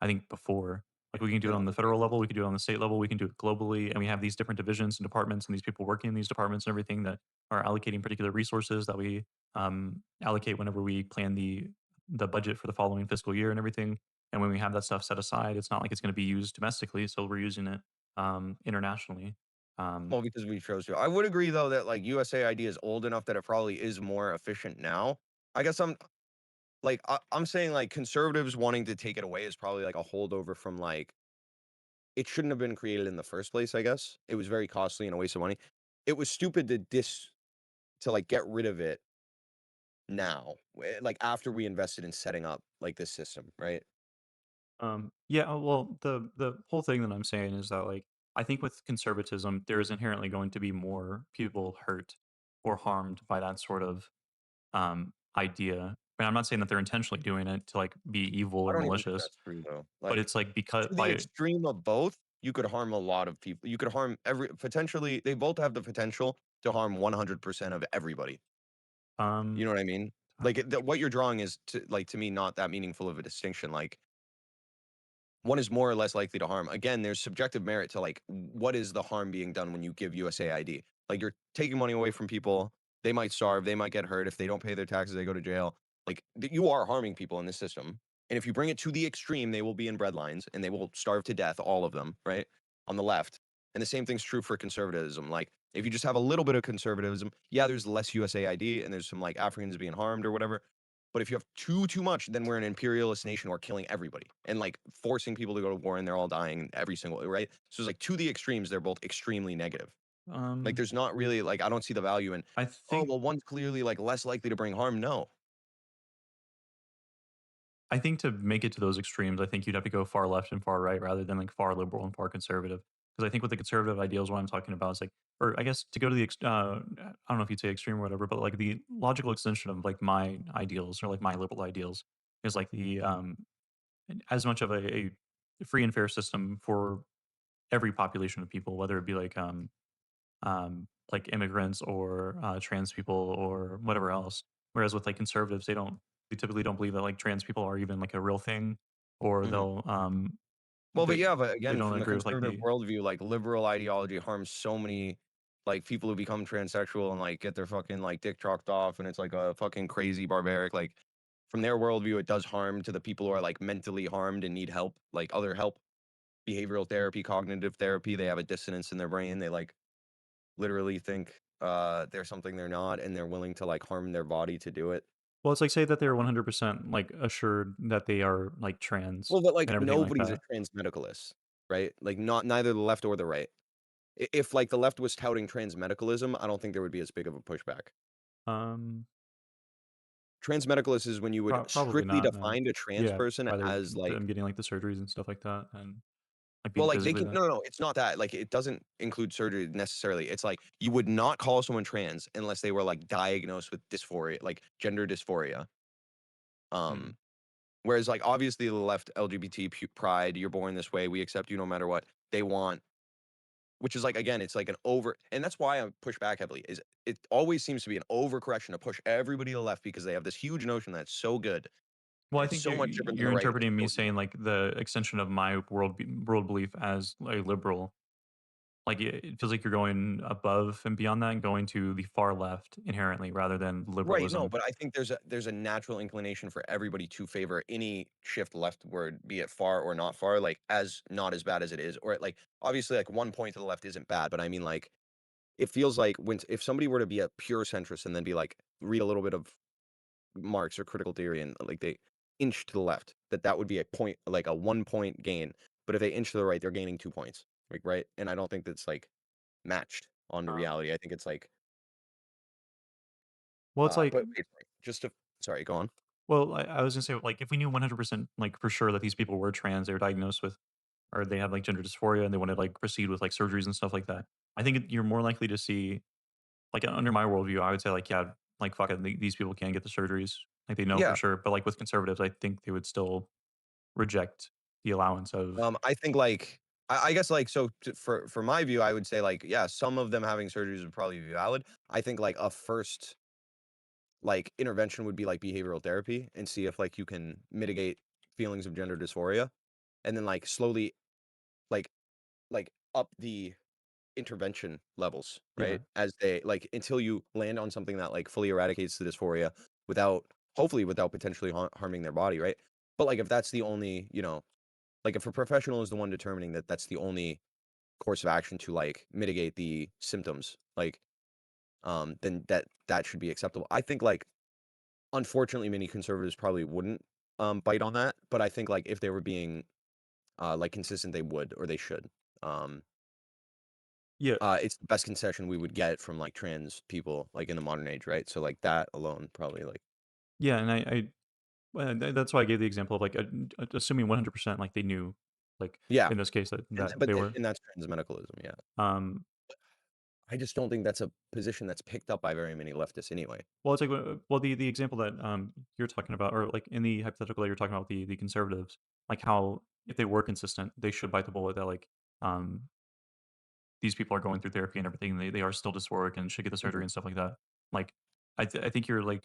I think before. Like we can do it No, on the that makes federal level, sense. we can do it on the state level, we can do it globally, and we have these different divisions and departments and these people working in these departments and everything that are allocating particular resources that we allocate whenever we plan the budget for the following fiscal year and everything. And when we have that stuff set aside, it's not like it's going to be used domestically, so we're using it internationally. Um, Well, because we chose to. I would agree though that like USAID is old enough that it probably is more efficient now. I guess I'm saying like conservatives wanting to take it away is probably like a holdover from like it shouldn't have been created in the first place, I guess. It was very costly and a waste of money. It was stupid to like get rid of it now, like after we invested in setting up like this system, right? yeah, well, the whole thing that I'm saying is that like I think with conservatism, there is inherently going to be more people hurt or harmed by that sort of idea. And I'm not saying that they're intentionally doing it to like be evil I or don't even think malicious, that's true though. but Like it's like because to the by extreme of both, you could harm a lot of people. You could harm every potentially they both have the potential to harm 100% of everybody. You um know what I mean? Like what you're drawing is to me not that meaningful of a distinction. Like one is more or less likely to harm. Again, there's subjective merit to like what is the harm being done when you give USAID? Like you're taking money away from people. They might starve. They might get hurt if they don't pay their taxes. They go to jail. Like you are harming people in this system. And if you bring it to the extreme, they will be in breadlines and they will starve to death. All of them, right? On the left. And the same thing's true for conservatism. Like if you just have a little bit of conservatism, yeah, there's less USAID and there's some like Africans being harmed or whatever. But if you have too much, then we're an imperialist nation. We're killing everybody and like forcing people to go to war, and they're all dying every single right. So it's like to the extremes, they're both extremely negative. Like um there's not really like I don't see the value in. I Oh think well, one's clearly like less likely to bring harm. No, I think to make it to those extremes, I think you'd have to go far left and far right rather than like far liberal and far conservative. Because I think with the conservative ideals, what I'm talking about is like, or I guess to go to I don't know if you'd say extreme or whatever, but like the logical extension of like my ideals or like my liberal ideals is like the as much of a free and fair system for every population of people, whether it be like immigrants or trans people or whatever else. Whereas with like conservatives, they typically don't believe that like trans people are even like a real thing, or Mhm. they'll Well, but they yeah, but they again, don't from the agree with like conservative the worldview, like liberal ideology harms so many like people who become transsexual and like get their fucking like dick chalked off, and it's like a fucking crazy barbaric. Like from their worldview, it does harm to the people who are like mentally harmed and need help, like other help, behavioral therapy, cognitive therapy. They have a dissonance in their brain. They like literally think they're something they're not, and they're willing to like harm their body to do it. well, it's like say that they're 100% like assured that they are like trans Well, but like and everything like nobody's a that. trans medicalist, right? Like not neither the left or the right. If like the left was touting trans medicalism, I don't think there would be as big of a pushback. Um, Trans medicalist is when you would Probably strictly not. And define a trans yeah, person by as them like getting like the surgeries and stuff like that, and like well, being like they physically can that. no, it's not that. Like it doesn't include surgery necessarily. It's like you would not call someone trans unless they were like diagnosed with dysphoria, like gender dysphoria. Hmm. Um, Whereas like obviously the left LGBT pride, you're born this way, we accept you no matter what. They want which is like again, it's like an over and that's why I push back heavily, is it always seems to be an overcorrection to push everybody to the left because they have this huge notion that's so good Well, and I it's think so much different than you're the right and it's interpreting me so evil. saying like the extension of my world belief as a liberal. Like it feels like you're going above and beyond that and going to the far left inherently rather than Right, no, liberalism. but I think there's a natural inclination for everybody to favor any shift leftward, be it far or not far, like as not as bad as it is, or like obviously like one point to the left isn't bad, but I mean like it feels like when if somebody were to be a pure centrist and then be like read a little bit of Marx or critical theory and like they inch to the left, that would be a point, like a 1 point gain. But if they inch to the right, they're gaining 2 points, like right. And I don't think that's like matched on the Um, reality. I think it's like, well, it's like, but wait, just to sorry, go on. well, I was gonna say like if we knew 100% like for sure that these people were trans, they were diagnosed with, or they have like gender dysphoria and they want to like proceed with like surgeries and stuff like that. I think you're more likely to see like under my worldview, I would say like yeah, like fuck it, these people can't get the surgeries, like they know for Yeah, sure. But like with conservatives, I think they would still reject the allowance of. I think like I guess like so for my view, I would say like yeah, some of them having surgeries would probably be valid. I think like a first like intervention would be like behavioral therapy, and see if like you can mitigate feelings of gender dysphoria, and then like slowly like up the intervention levels, Yeah. right? As they like until you land on something that like fully eradicates the dysphoria without hopefully without potentially harming their body, right? But like if that's the only, like if a professional is the one determining that that's the only course of action to like mitigate the symptoms, like then that should be acceptable. I think like unfortunately many conservatives probably wouldn't bite on that, but I think like if they were being like consistent, they would or they should. Um Yeah. it's the best concession we would get from like trans people like in the modern age, right? So like that alone probably like Yeah, and that's why I gave the example of like assuming 100% like they knew, like yeah. in this case that And that but they were. and that's trans medicalism, yeah. Um, I just don't think that's a position that's picked up by very many leftists anyway. well, it's like well the example that you're talking about, or like in the hypothetical that you're talking about the conservatives, like how if they were consistent, they should bite the bullet that like um these people are going through therapy and everything. They are still dysphoric and should get the surgery Mhm. and stuff like that. Like, I think you're like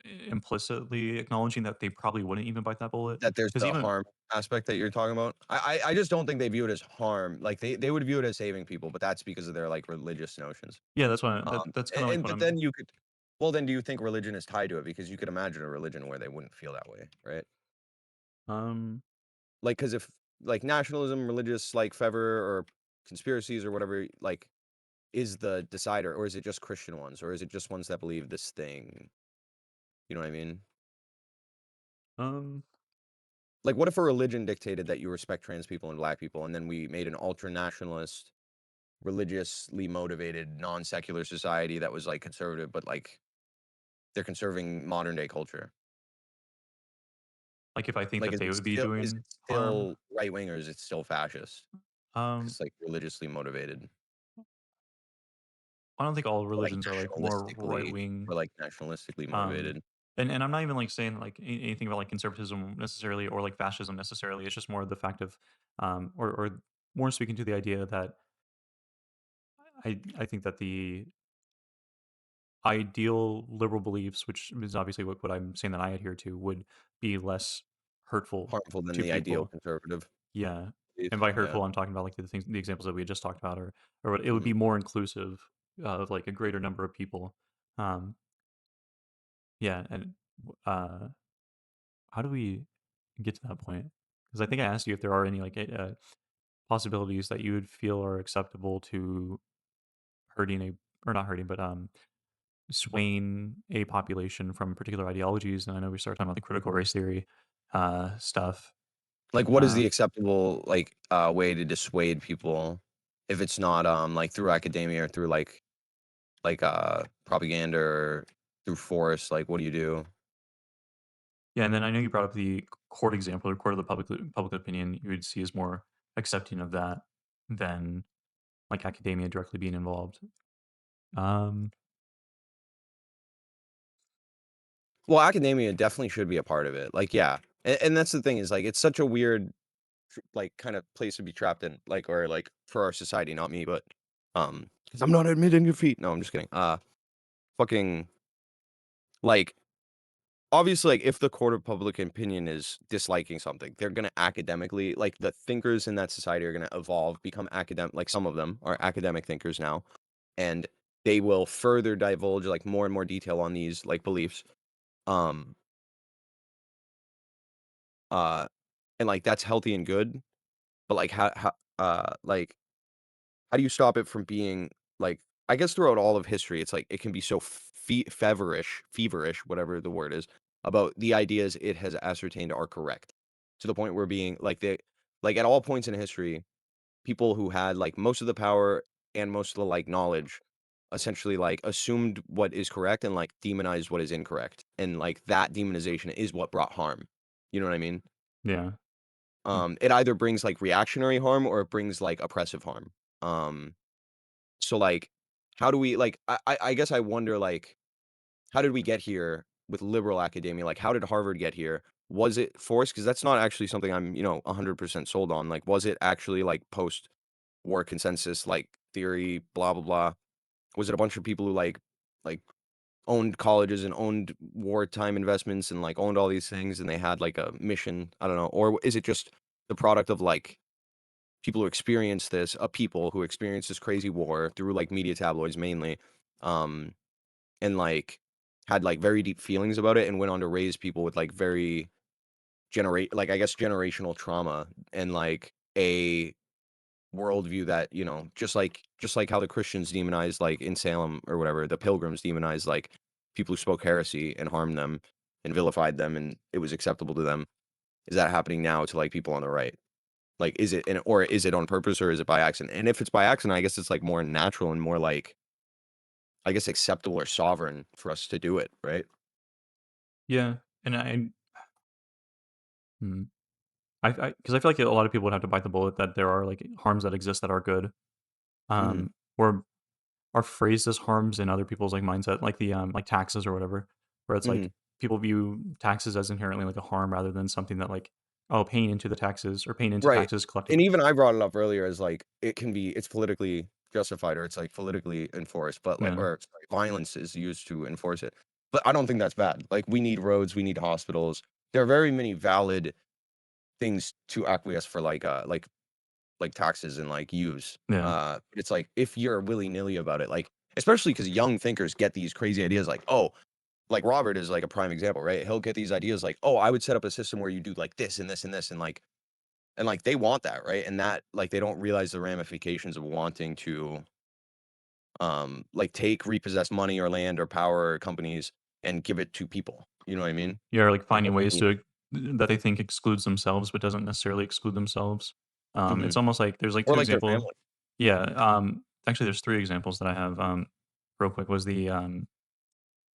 implicitly acknowledging that they probably wouldn't even bite that bullet That there's because the even harm aspect that you're talking about. I just don't think they view it as harm. Like they would view it as saving people, but that's because of their like religious notions. yeah, that's what that's kind of like And what but I'm. then you could well then do you think religion is tied to it? Because you could imagine a religion where they wouldn't feel that way, right? Um, Like because if like nationalism, religious like fervor or conspiracies or whatever, like is the decider, or is it just Christian ones, or is it just ones that believe this thing? You know what I mean? um, Like, what if a religion dictated that you respect trans people and black people, and then we made an ultra nationalist, religiously motivated, non secular society that was like conservative, but like they're conserving modern day culture? like if I think Like, that they would be is it doing harm, still right wing or is it still fascist? um, Because like religiously motivated, I don't think all or like religions are like more right wing. nationalistically Um, motivated. and I'm not even like saying like anything about like conservatism necessarily or like fascism necessarily. It's just more the fact of or more speaking to the idea that I think that the ideal liberal beliefs, which is obviously what I'm saying that I adhere to, would be less hurtful Harmful than to the ideal people. conservative Yeah, belief. and by Yeah. hurtful, I'm talking about like the examples that we had just talked about, or it would Mhm. be more inclusive of like a greater number of people. Um, yeah, and uh, how do we get to that point? Because I think I asked you if there are any like possibilities that you would feel are acceptable to hurting a or not hurting, but swaying a population from particular ideologies. And I know we started talking about the critical race theory stuff. Like, what is Uh, the acceptable like way to dissuade people if it's not like through academia or through propaganda or through force? Like, what do you do? yeah, and then I know you brought up the court example or court of the public opinion. You would see as more accepting of that than like academia directly being involved. Um, Well, academia definitely should be a part of it. Like, yeah, and that's the thing is like it's such a weird like kind of place to be trapped in, like or like for our society, not me, but because I'm not admitting defeat. No, I'm just kidding. Fucking like obviously like if the court of public opinion is disliking something, they're going to academically like the thinkers in that society are going to evolve, become academic, like some of them are academic thinkers now, and they will further divulge like more and more detail on these like beliefs, um uh and like that's healthy and good, but like like how do you stop it from being like I guess throughout all of history, it's like it can be so feverish, whatever the word is, about the ideas it has ascertained are correct, to the point where being like like at all points in history, people who had like most of the power and most of the like knowledge essentially like assumed what is correct and like demonized what is incorrect, and like that demonization is what brought harm. You know what I mean? yeah, It either brings like reactionary harm or it brings like oppressive harm. Um, so like, how do we like? I guess I wonder like, how did we get here with liberal academia? Like, how did Harvard get here? Was it forced? Because that's not actually something I'm 100% sold on. Like, was it actually like post war consensus like theory? Blah blah blah. Was it a bunch of people who like owned colleges and owned wartime investments and like owned all these things and they had like a mission. I don't know. Or is it just the product of like people who experience this, people who experience this crazy war through like media tabloids mainly, um, and like had like very deep feelings about it and went on to raise people with like very like I guess generational trauma and like a worldview that, you know, just like how the Christians demonized like in Salem or whatever, the pilgrims demonized like people who spoke heresy and harmed them and vilified them and it was acceptable to them. Is that happening now to like people on the right? Like, is it, or is it on purpose or is it by accident? And if it's by accident, I guess it's like more natural and more like, I guess, acceptable or sovereign for us to do it, right? Yeah, and hmm, because I feel like a lot of people would have to bite the bullet that there are like harms that exist that are good, Mhm. or are phrased as harms in other people's like mindset, like the like taxes or whatever, where it's like Mhm. people view taxes as inherently like a harm rather than something that like, oh, paying into the taxes or paying into Right. taxes And collectively. even I brought it up earlier as like it's politically justified or it's like politically enforced, but like Yeah, or sorry, violence is used to enforce it. But I don't think that's bad. Like we need roads, we need hospitals. There are very many valid things to acquiesce for like taxes and like use. yeah, But it's like if you're willy-nilly about it, like especially because young thinkers get these crazy ideas like, oh, like Robert is like a prime example, right? He'll get these ideas like, oh, I would set up a system where you do like this and this and this and like they want that, right? And that like they don't realize the ramifications of wanting to like take repossessed money or land or power or companies and give it to people. You know what I mean? yeah, or like And finding like, ways to that they think excludes themselves but doesn't necessarily exclude themselves. mhm. It's almost like there's like Or two like their examples. family. Yeah, actually, there's three examples that I have. Real quick was the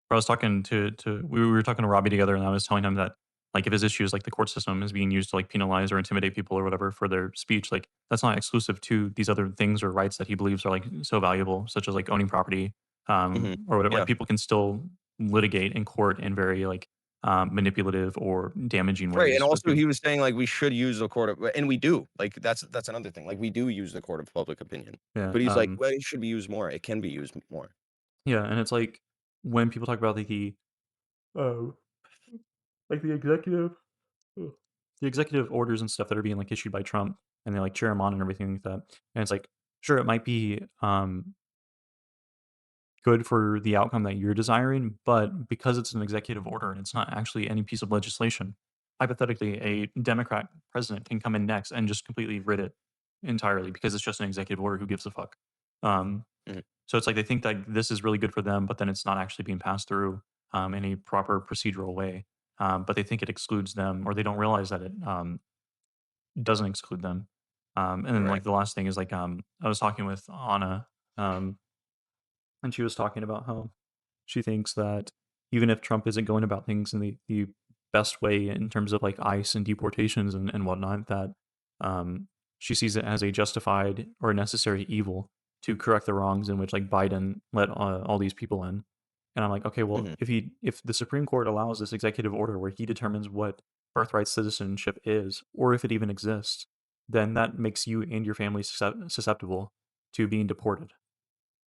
I was talking to we were talking to Robbie together, and I was telling him that like if his issue is like the court system is being used to like penalize or intimidate people or whatever for their speech, like that's not exclusive to these other things or rights that he believes are like so valuable, such as like owning property, Mhm. or whatever. Like Yeah. people can still litigate in court in very like manipulative or damaging Right. And ways with also people. he was saying like we should use the court of and we do. Like that's another thing. Like we do use the court of public opinion. Yeah, But he's like, well, it should be used more. It can be used more. yeah, and it's like when people talk about uh, like the executive Ugh. The executive orders and stuff that are being like issued by Trump and they like cheer him on and everything like that. And it's like, sure, it might be good for the outcome that you're desiring, but because it's an executive order and it's not actually any piece of legislation, hypothetically, a Democrat president can come in next and just completely rid it entirely because it's just an executive order. Who gives a fuck? Um, Mhm. so it's like they think that this is really good for them, but then it's not actually being passed through in a proper procedural way. But they think it excludes them, or they don't realize that it doesn't exclude them. And then Right. like the last thing is like I was talking with Anna, um, and she was talking about how she thinks that even if Trump isn't going about things in the best way in terms of like ICE and deportations and whatnot, that um, she sees it as a justified or necessary evil to correct the wrongs in which like Biden let all these people in. And I'm like, okay, well, Mhm. if the Supreme Court allows this executive order where he determines what birthright citizenship is, or if it even exists, then that makes you and your family susceptible to being deported.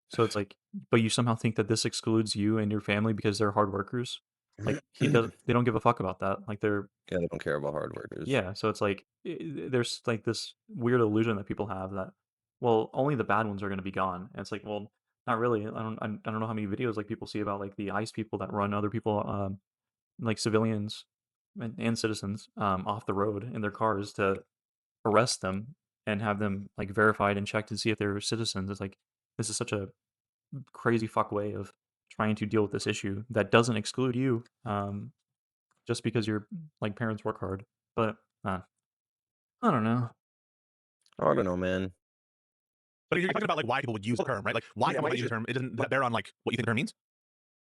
So it's like, but you somehow think that this excludes you and your family because they're hard workers. Like he does, they don't give a fuck about that. Like they're Yeah, they don't care about hard workers. yeah. So it's like there's like this weird illusion that people have that well only the bad ones are going to be gone. And it's like well not really. I don't know how many videos like people see about like the ICE people that run other people like civilians and citizens off the road in their cars to arrest them and have them like verified and checked to see if they're citizens. It's like this is such a crazy fuck way of trying to deal with this issue that doesn't exclude you just because your like parents work hard. But I don't know. I don't know, man. But you're talking about like why people would use the term, right? Like why Yeah, people my might use the issue- term. It doesn't does that bear on like what you think the term means.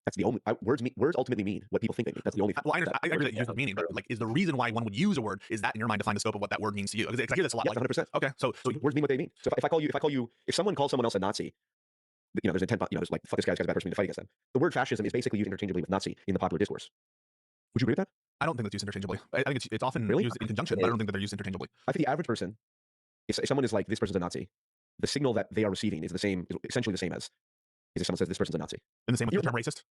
That's the only words ultimately mean what people think they mean. That's the only. Well, I understand. I agree that it uses meaning, but like, is the reason why one would use a word is that in your mind define the scope of what that word means to you? Because I hear this a lot. Yeah, Like, 100%. okay, so Words mean what they mean. So if someone calls someone else a Nazi, there's intent. There's like fuck this guy's a bad person. We need to fight against them. The word fascism is basically used interchangeably with Nazi in the popular discourse. Would you agree with that? I don't think that's used interchangeably. I think it's often Really? used in conjunction, but I don't think that they're used interchangeably. I think the average person, if someone is like this person's a Nazi, the signal that they are receiving is essentially the same as if someone says this person's a Nazi. And the same with the term racist.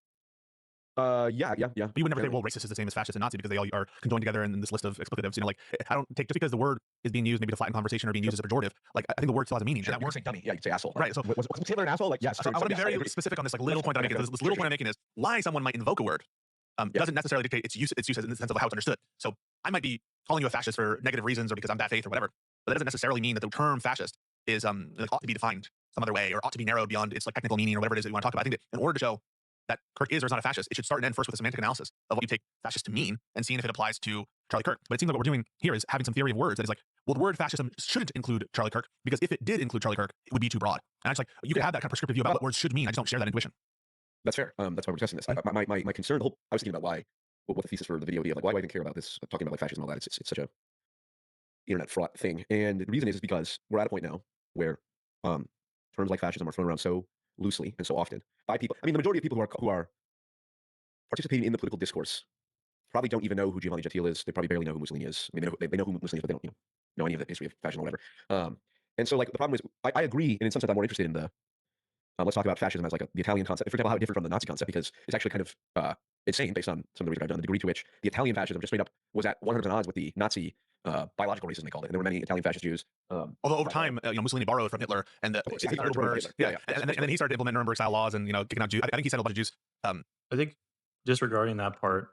Yeah. But you would never say, Apparently. well, racist is the same as fascist and Nazi because they all are conjoined together in this list of explicatives. Like, I don't take just because the word is being used maybe to flatten conversation or being used as a pejorative. Like, I think the word still has a meaning. Sure, And that you word, could say dummy. Yeah, you could say asshole. right? So, Was Hitler an asshole? Like, yes. so I want to be yes, I very agree. specific on this like little point that I'm making. Because this little point I'm making is why someone might invoke a word doesn't necessarily dictate its use in the sense of how it's understood. So I might be calling you a fascist for negative reasons or because I'm bad faith or whatever, but that doesn't necessarily mean that the term fascist is like, ought to be defined some other way or ought to be narrowed beyond its like technical meaning or whatever it is that you want to talk about. I think that in order to show that Kirk is or is not a fascist, it should start and end first with a semantic analysis of what you take fascist to mean and seeing if it applies to Charlie Kirk. But it seems like what we're doing here is having some theory of words that is like, well, the word fascism shouldn't include Charlie Kirk because if it did include Charlie Kirk, it would be too broad. And I just like, you could have that kind of prescriptive view about what words should mean. I just don't share that intuition. That's fair. That's why we're discussing this. My concern, I was thinking about why, what the thesis for the video idea, like why do I even care about this, talking about like fascism and all that. It's such a internet fraught thing. And the reason is because we're at a point now where terms like fascism are thrown around so loosely and so often by people. I mean, the majority of people who are participating in the political discourse probably don't even know who Giovanni Gentile is. They probably barely know who Mussolini is. I mean, they know who Mussolini is, but they don't know any of the history of fascism or whatever. And so, like, the problem is, I agree, and in some sense, I'm more interested in the let's talk about fascism as like the Italian concept. For example, how it differed from the Nazi concept because it's actually kind of insane based on some of the research I've done. The degree to which the Italian fascism just straight up was at 100% odds with the Nazi biological racism they called it, and there were many Italian fascist Jews. Although over time, Mussolini borrowed from Hitler and the he started to borrowed merge. from Hitler. Yeah. And then he started to implement Nuremberg style laws and kicking out Jews. I think he sent a bunch of Jews. I think disregarding that part,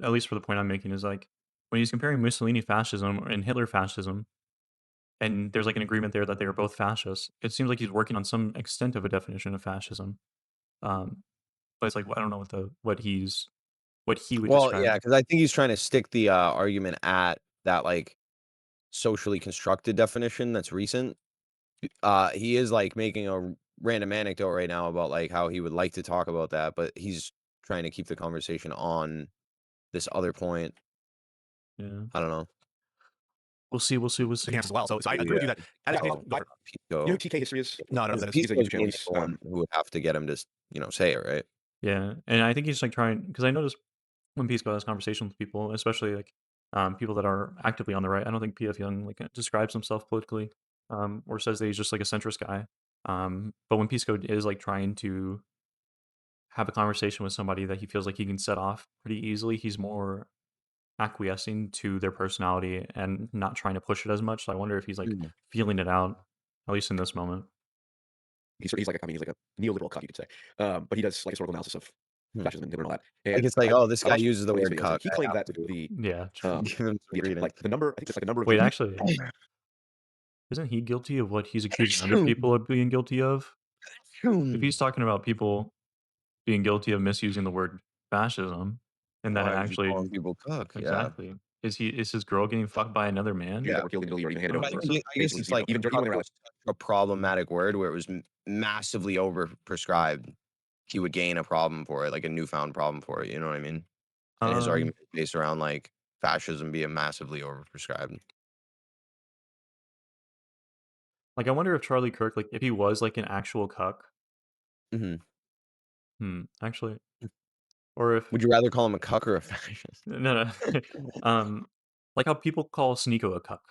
at least for the point I'm making, is like when he's comparing Mussolini fascism and Hitler fascism, and there's like an agreement there that they are both fascists. It seems like he's working on some extent of a definition of fascism. But it's like I don't know what he would Well, describe. yeah, because I think he's trying to stick the argument at that like socially constructed definition that's recent. He is like making a random anecdote right now about like how he would like to talk about that, but he's trying to keep the conversation on this other point. Yeah, I don't know. we'll see. The camps as well. So I agree with you that as Yeah, go for it. You know who TK history is? No, I don't know who that is. He's a Pico's YouTube channel. being the one who would have to get him to say it, right? Yeah, and I think he's like trying because I noticed when Pisco has conversations with people, especially like people that are actively on the right. I don't think PF Young like describes himself politically or says that he's just like a centrist guy. But when Pisco is like trying to have a conversation with somebody that he feels like he can set off pretty easily, he's more acquiescing to their personality and not trying to push it as much. So I wonder if he's like feeling it out, at least in this moment. He's like he's like a neoliberal cut, you could say. But he does like historical analysis of fascism and Hitler and all that. And Like it's like, oh, this guy uses the one of word his videos, cuck. he I claimed have that to the Yeah. give him some credence. like the number, I think it's like the number of Wait, actually, isn't he guilty of what he's accusing other people of being guilty of? If he's talking about people being guilty of misusing the word fascism, and that it Why would you actually calling people cuck? Yeah. exactly is his girl getting fucked by another man? Jews that were killed in Italy or even handed But over. I guess it's like even cuck when they're was such a problematic word where it was massively overprescribed. He would gain a problem for it, like a newfound problem for it. You know what I mean? And his argument is based around like fascism being massively overprescribed. Like, I wonder if Charlie Kirk, like, if he was like an actual cuck. Actually, or if Would you rather call him a cuck or a fascist? no, like how people call Sneeko a cuck.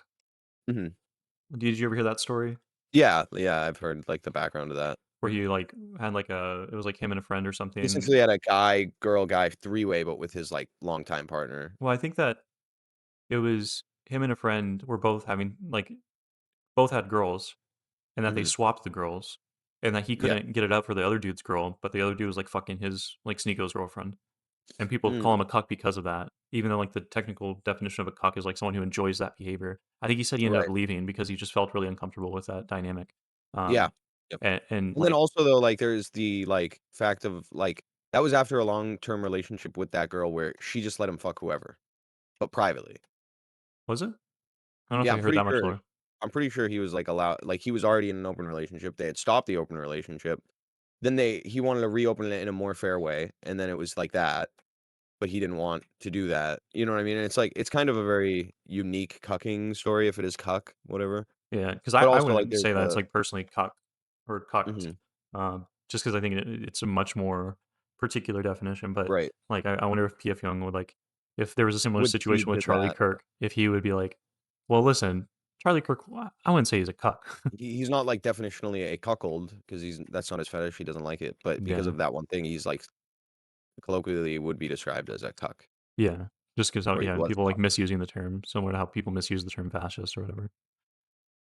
Did you ever hear that story Yeah, I've heard like the background of that. where he like had like it was like him and a friend or something? He essentially had a guy three-way, but with his like longtime partner. Well, I think that it was him and a friend were both having like both had girls, and that they swapped the girls, and that he couldn't get it up for the other dude's girl, but the other dude was like fucking his like Sneeko's girlfriend. And people call him a cuck because of that, even though like the technical definition of a cuck is like someone who enjoys that behavior. I think he said he ended up leaving because he just felt really uncomfortable with that dynamic. Yeah. And then also though, like there's the like fact of like that was after a long-term relationship with that girl where she just let him fuck whoever, but privately. Was it? I don't Yeah, think I heard that much more. I'm pretty sure he was like allowed, like he was already in an open relationship. They had stopped the open relationship. Then he wanted to reopen it in a more fair way, and then it was like that. But he didn't want to do that. You know what I mean? And it's like it's kind of a very unique cucking story if it is cuck, whatever. Yeah, because But I also, like, wouldn't there's say that it's the like personally cuck or cucked, just because I think it's a much more particular definition. But right. like, I wonder if PF Young would like, if there was a similar Would situation plead with to Charlie that. Kirk, if he would be like, well, listen, Charlie Kirk, I wouldn't say he's a cuck. He's not like definitionally a cuckold because that's not his fetish. He doesn't like it. But because Yeah. of that one thing, he's like colloquially would be described as a cuck, Yeah, just because or he yeah, was. people like misusing the term, similar to how people misuse the term fascist or whatever.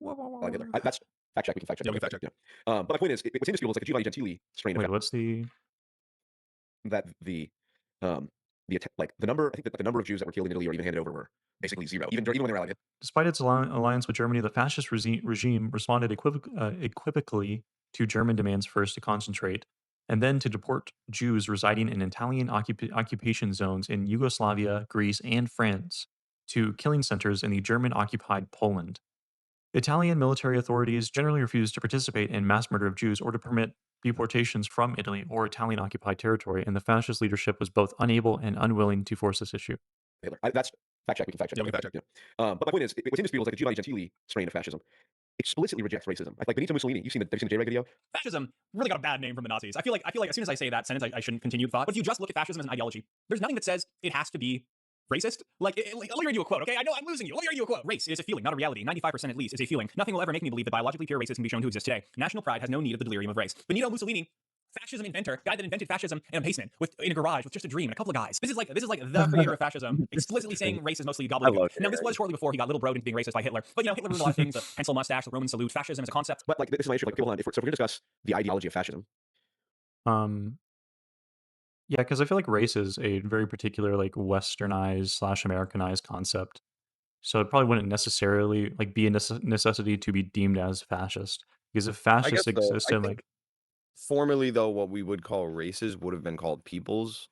Like Hitler. That's fact check. We can fact check. Yeah, we can fact check. Yeah. But my point is, what's indisputable is like the Giovanni Gentili strain of Wait, what's the? that um like the number. I think that the number of Jews that were killed in Italy or even handed over were basically zero, even when they were allowed. Despite its alliance with Germany, the fascist regime responded equivocally to German demands first to concentrate and then to deport Jews residing in Italian occupation zones in Yugoslavia, Greece, and France to killing centers in the German occupied Poland. Italian military authorities generally refused to participate in mass murder of Jews or to permit deportations from Italy or Italian occupied territory, and the fascist leadership was both unable and unwilling to force this issue. Hitler. That's fact check. We can fact check. Yeah, we can fact check. Yeah. But my point is, what's indisputable is like the Giovanni Gentili strain of fascism explicitly rejects racism. Like Benito Mussolini. Have you seen the J-Reg video? Fascism really got a bad name from the Nazis. I feel like as soon as I say that sentence, I shouldn't continue thought. But if you just look at fascism as an ideology, there's nothing that says it has to be racist. Like, let me read you a quote, okay? I know I'm losing you. Let me read you a quote. Race is a feeling, not a reality. 95% at least is a feeling. Nothing will ever make me believe that biologically pure races can be shown to exist today. National pride has no need of the delirium of race. Benito Mussolini, fascism inventor, guy that invented fascism in a basement in a garage with just a dream and a couple of guys. This is like the creator of fascism, explicitly saying race is mostly gobbledygook. Now, this was shortly before he got little broed into being racist by Hitler. But Hitler ruined a lot of things: the pencil mustache, the Roman salute, fascism as a concept. But like this is my issue. Like, okay, hold on. So if we're gonna discuss the ideology of fascism, Yeah, because I feel like race is a very particular like westernized / Americanized concept. So it probably wouldn't necessarily like be a necessity to be deemed as fascist. Because if I guess fascists though, I existed, think like formerly though, what we would call races would have been called peoples.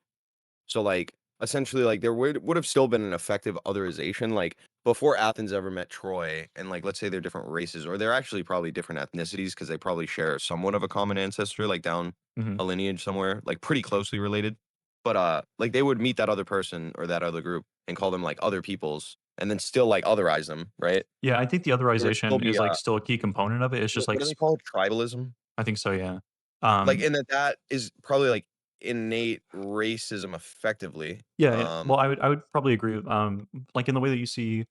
So like essentially like there would have still been an effective otherization. Like before Athens ever met Troy, and like let's say they're different races, or they're actually probably different ethnicities because they probably share somewhat of a common ancestor, like down mhm. a lineage somewhere, like pretty closely related. But like they would meet that other person or that other group and call them like other peoples and then still like otherize them, right? Yeah, I think the There would still otherization be is like still a key component of it. It's just what like do they call it? Tribalism? I think so, yeah. Like, Um, and that is probably like innate racism effectively. yeah, well, I would probably agree. Like in the way that you see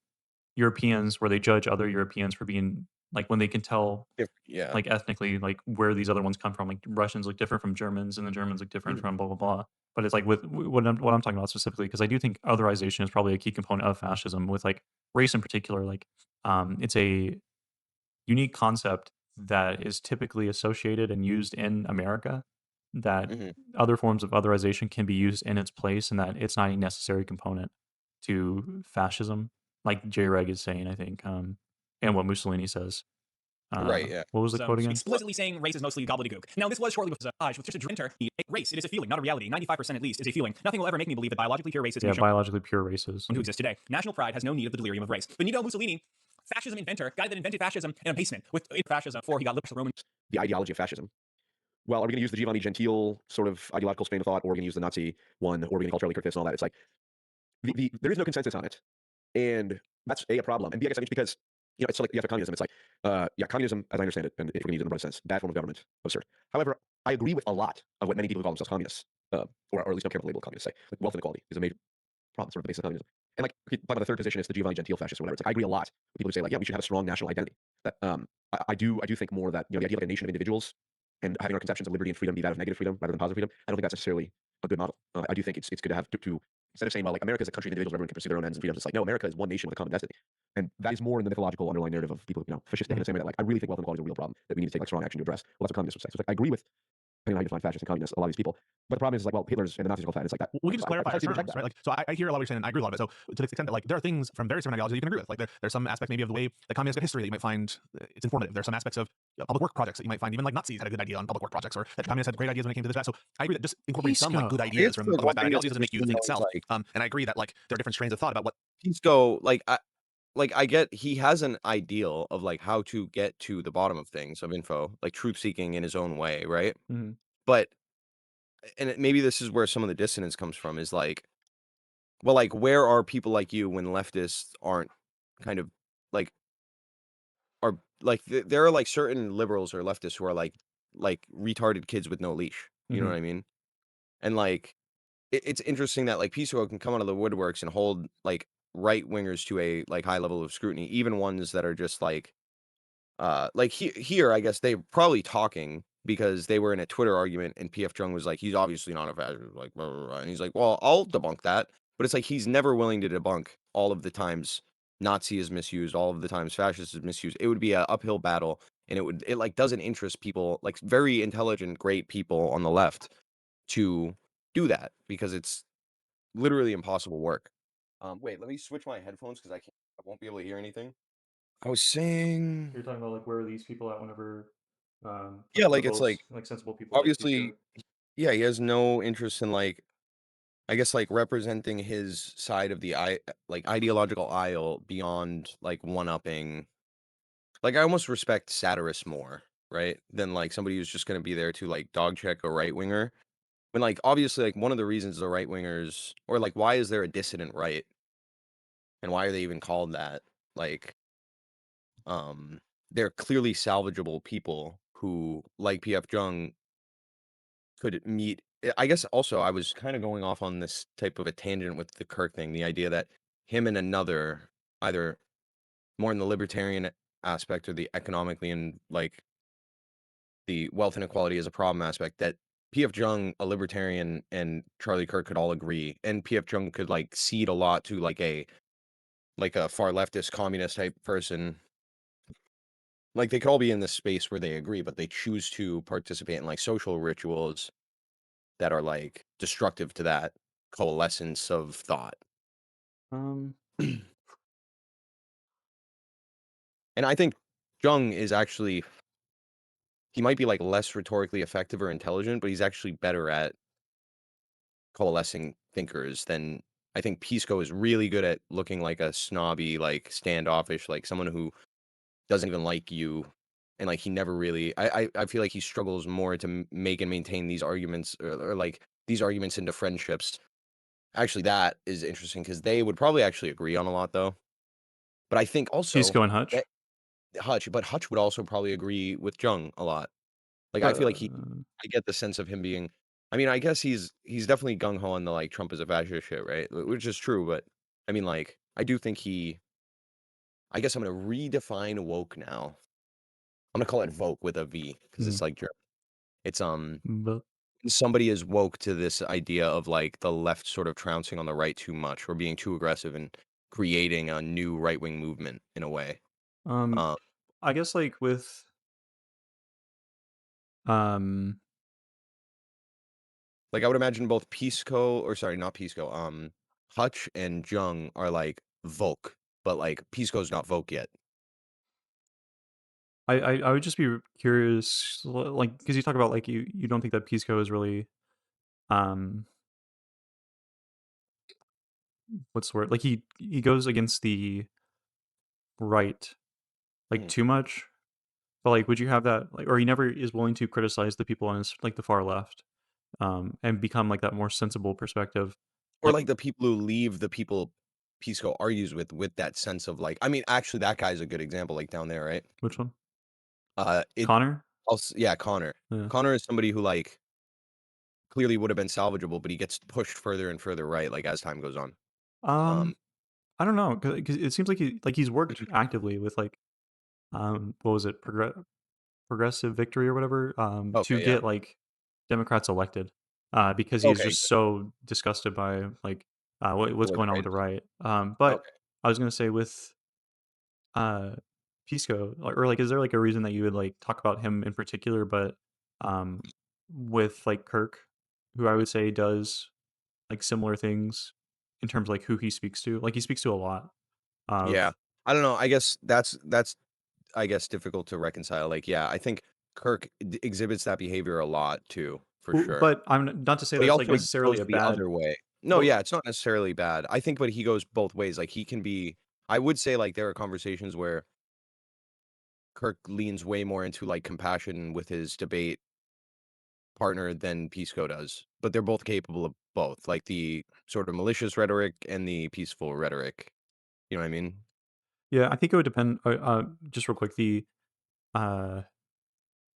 Europeans, where they judge other Europeans for being like when they can tell Yeah. like ethnically like where these other ones come from. Like Russians look different from Germans, and the Germans look different from blah blah blah. But it's like with what I'm talking about specifically, because I do think otherization is probably a key component of fascism, with like race in particular. Like, it's a unique concept that is typically associated and used in America. That Mhm. other forms of otherization can be used in its place, and that it's not a necessary component to fascism, like J-Reg is saying, I think, and what Mussolini says. Right, yeah. What was the quote again? Explicitly saying race is mostly gobbledygook. Now, this was shortly with just a drinker. Race, it is a feeling, not a reality. 95% at least is a feeling. Nothing will ever make me believe that biologically pure races can Yeah, be shown biologically pure races. to exist today. National pride has no need of the delirium of race. Benito Mussolini, fascism inventor, guy that invented fascism in a basement with fascism before he got liberal Roman. the ideology of fascism. Well, are we going to use the Giovanni Gentile sort of ideological strain of thought, or are we going to use the Nazi one, or are we going to call Charlie Kirk this and all that? It's like there is no consensus on it, and that's a problem. And B, I guess I think because it's like communism. It's like yeah, communism, as I understand it, and if we're going to use it in the broad sense, bad form of government, absurd. However, I agree with a lot of what many people who call themselves communists, or at least don't care what the label of communists say. Like wealth inequality is a major problem, sort of the basis of communism. And like talking about the third position is the Giovanni Gentile fascist or whatever. It's like I agree a lot with people who say like, yeah, we should have a strong national identity. That I do think more that the idea of like a nation of individuals and having our conceptions of liberty and freedom be that of negative freedom rather than positive freedom. I don't think that's necessarily a good model. I do think it's good to have to instead of saying, well, like America is a country of individuals where everyone can pursue their own ends and freedoms. It's like, no, America is one nation with a common destiny. And that is more in the mythological underlying narrative of people, fascistic in the same way that like I really think wealth inequality is a real problem that we need to take like strong action to address. Well, that's what communists would say. So it's like I agree with depending on how you define fascists and communists, a lot of these people. But the problem is like, well, Hitler's and the Nazis all that. It's like that. We can just clarify our precisely terms, reject that. right? Like, so I hear a lot of what you're saying, and I agree with a lot of it. So to the extent that like there are things from various different ideologies that you can agree with. Like there's some aspects maybe of the way that communists got history that you might find it's informative. There's some aspects of public work projects that you might find even like Nazis had a good idea on public work projects, or that communists had great ideas when it came to this. That. So I agree that just incorporating some like good ideas from otherwise bad ideologies doesn't make you the thing itself. And I agree that like there are different strains of thought about what Pisco, I get he has an ideal of like how to get to the bottom of things, of info, like truth seeking in his own way, right? Mhm. But maybe this is where some of the dissonance comes from is like, well, like where are people like you when leftists aren't kind of like are like there are like certain liberals or leftists who are like retarded kids with no leash. You know Mhm. what I mean? And like it's interesting that like Pisco can come out of the woodworks and hold like right wingers to a like high level of scrutiny, even ones that are just like here I guess they're probably talking because they were in a Twitter argument and PF Chung was like, he's obviously not a fascist, like, blah, blah, blah. And he's like, well, I'll debunk that. But it's like he's never willing to debunk all of the times Nazi is misused, all of the times fascist is misused. It would be an uphill battle, and it like doesn't interest people, like very intelligent, great people on the left, to do that because it's literally impossible work. Wait, let me switch my headphones because I won't be able to hear anything. I was saying, You're talking about like where are these people at whenever yeah, like it's liberals, like like sensible people like Pisco. obviously, yeah, he has no interest in like I guess like representing his side of the like ideological aisle beyond like one upping. Like I almost respect satirists more, right? Than like somebody who's just gonna be there to like dog check a right winger. When like obviously like one of the reasons the right wingers or like why is there a dissident right? And why are they even called that? Like, um, they're clearly salvageable people who, like PF Jung, could meet. I guess also I was kind of going off on this type of a tangent with the Kirk thing, the idea that him and another, either more in the libertarian aspect or the economically and like the wealth inequality as a problem aspect, that PF Jung, a libertarian, and Charlie Kirk could all agree, and PF Jung could like cede a lot to like a far leftist communist type person. Like they could all be in this space where they agree, but they choose to participate in like social rituals that are like destructive to that coalescence of thought. Um, And I think Jung is actually he might be like less rhetorically effective or intelligent, but he's actually better at coalescing thinkers than I think Pisco is really good at looking like a snobby, like standoffish, like someone who doesn't even like you. And like he never really I feel like he struggles more to make and maintain these arguments or like these arguments into friendships. Actually, that is interesting because they would probably actually agree on a lot though. But I think also Pisco and Hutch. that Hutch would also probably agree with Jung a lot. Like I feel Uh, like I get the sense of him being I mean, I guess he's definitely gung ho on the like Trump is a fascist shit, right? Which is true, but I mean like I do think I guess I'm gonna redefine woke now. I'm gonna call it Vogue with a V because mm, it's like German. It's but somebody is woke to this idea of like the left sort of trouncing on the right too much or being too aggressive and creating a new right wing movement in a way. um, Um, I guess like with um, like I would imagine both Pisco or sorry, not Pisco, Hutch and Jung are like Vogue, but like Pisco's not Vogue yet. I would just be curious, like because you talk about like you don't think that Pisco is really um what's the word, like he goes against the right like Mhm. too much. But, like, would you have that like or he never is willing to criticize the people on his like, the far left, and become, like, that more sensible perspective? Or Like like the people who leave the people Pisco argues with that sense of like I mean actually that guy's a good example like down there, right? which one? It Connor? yeah, Connor. Yeah. Connor is somebody who like clearly would have been salvageable, but he gets pushed further and further right, like, as time goes on. Um, Um, I don't know, because it seems like he's worked actively with, like, what was it? Progressive Victory or whatever, to okay, yeah. get, like, Democrats elected, because he's Okay, just so disgusted by, like, what's like, going on with right? the right. But Okay. I was gonna say with uh Pisco, or like is there like a reason that you would like talk about him in particular, but um with like Kirk, who I would say does like similar things in terms of like who he speaks to. Like he speaks to a lot Yeah. of I don't know, I guess that's, I guess, difficult to reconcile, like, yeah, I think Kirk d exhibits that behavior a lot too, for sure. but I'm not to say But he that's like also necessarily goes a the bad other way. No, well yeah, it's not necessarily bad. I think but he goes both ways, like, he can be I would say, like, there are conversations where Kirk leans way more into, like, compassion with his debate partner than Pisco does, but they're both capable of both, like the sort of malicious rhetoric and the peaceful rhetoric. You know what I mean? yeah, I think it would depend just real quick, the uh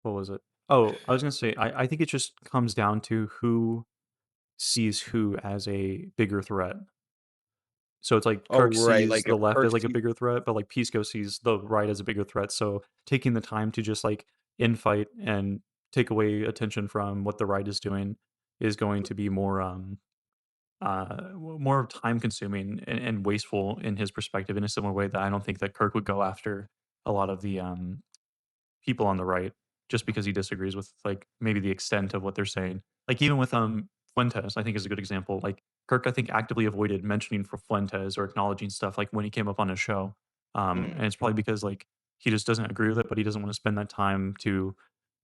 what was it? Oh, I was gonna say I think it just comes down to who sees who as a bigger threat. So it's like Oh, Kirk right. sees Like the if left Kirk as like a sees, bigger threat, but like Pisco sees the right as a bigger threat. So taking the time to just like infight and take away attention from what the right is doing is going to be more time consuming and wasteful in his perspective in a similar way that I don't think that Kirk would go after a lot of the people on the right just because he disagrees with like maybe the extent of what they're saying. Like even with Fuentes, I think is a good example. Like Kirk, I think actively avoided mentioning for Fuentes or acknowledging stuff like when he came up on his show. And it's probably because like he just doesn't agree with it, but he doesn't want to spend that time to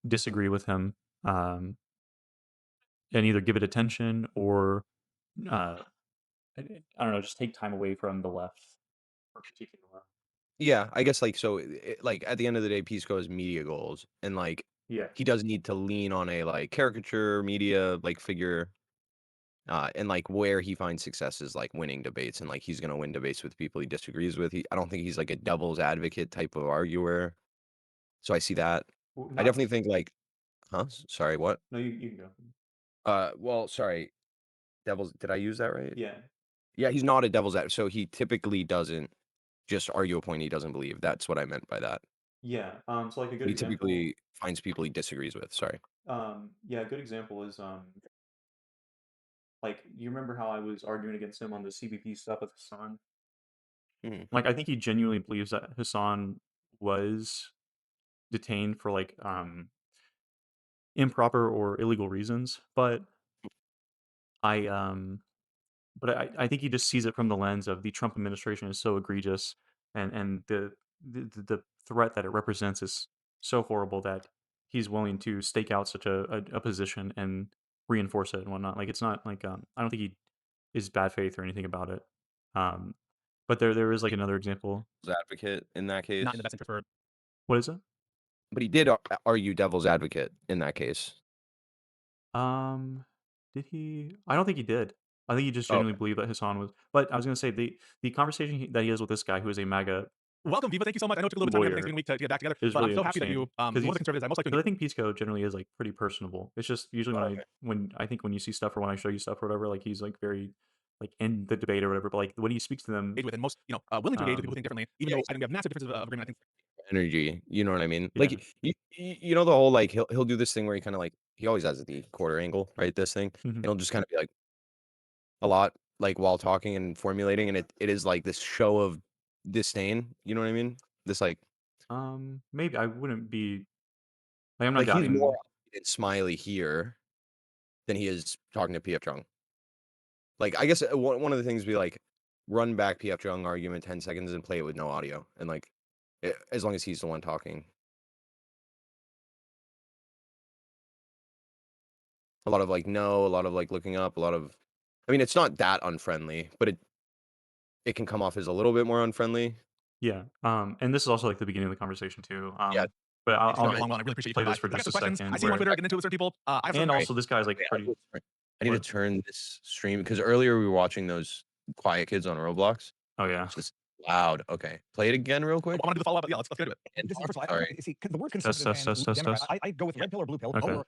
disagree with him um, and either give it attention or uh, I don't know, just take time away from the left or critiquing the left. Yeah, I guess like so like at the end of the day, Pisco has media goals, and like Yeah. he does need to lean on a like caricature media like figure, and like where he finds success is like winning debates, and like he's gonna win debates with people he disagrees with. I don't think he's like a devil's advocate type of arguer. So I see that. Well, I not, definitely think like, Sorry, what? no, you can go. Well, sorry, devil's. Did I use that right? Yeah. Yeah, he's not a devil's advocate. So he typically doesn't just argue a point he doesn't believe. That's what I meant by that. Yeah. So like a good He example. typically finds people he disagrees with. Sorry. Yeah, a good example is like you remember how I was arguing against him on the CBP stuff with Hassan? Mhm. Like I think he genuinely believes that Hassan was detained for like improper or illegal reasons, I um I think he just sees it from the lens of the Trump administration is so egregious and the threat that it represents is so horrible that he's willing to stake out such a position and reinforce it and whatnot. Like it's not like I don't think he is bad faith or anything about it. Um, but there is like another example. Advocate in that case. Not in the best interest for. What is it? But he did argue devil's advocate in that case. Um, did he? I don't think he did. I think he just Oh, genuinely believed that Hassan was. But I was gonna say the conversation that he has with this guy who is a MAGA Welcome, Viva. Thank you so much. I know it took a little bit of time lawyer Thanksgiving week to get back together, is but I'm really so happy that interesting you, because one of the conservatives I most like because I doing. think Pisco generally is like pretty personable. It's just usually when I think when you see stuff or when I show you stuff or whatever, like he's like very like in the debate or whatever. But like when he speaks to them, Engage with, and most, willing to engage with people who um, think differently, even yeah, though I think we have massive differences of agreement. I think energy. You know what I mean? yeah, Like you know the whole like he'll do this thing where he kind of like he always has the quarter angle, right? This thing. mhm. And he'll just kind of be like a lot like while talking and formulating, and it is like this show of disdain. You know what I mean? This like Maybe I wouldn't be like I'm not like he's doubting. more upbeat and smiley here than he is talking to PF Chung. Like I guess one of the things we like run back PF Chung argument 10 seconds and play it with no audio, and like as long as he's the one talking. A lot of like no, a lot of like looking up, a lot of. I mean, it's not that unfriendly, but it can come off as a little bit more unfriendly. Yeah. And this is also like the beginning of the conversation too. Yeah. But it's been a I'll long one. I really appreciate you play coming this by. for I got just some a questions. second. I see you on Where, Twitter getting into it with certain people. I have and some. also this guy's like Wait, pretty. I need to What? turn this stream because earlier we were watching those quiet kids on Roblox. Oh yeah. It's just loud. Okay, play it again real quick. I want to do the follow up, but yeah, let's get into it. And This is first of all, sorry, see, the word Test, conservative test, and test, Democrat, test. I go with red pill or blue pill. Okay. Or a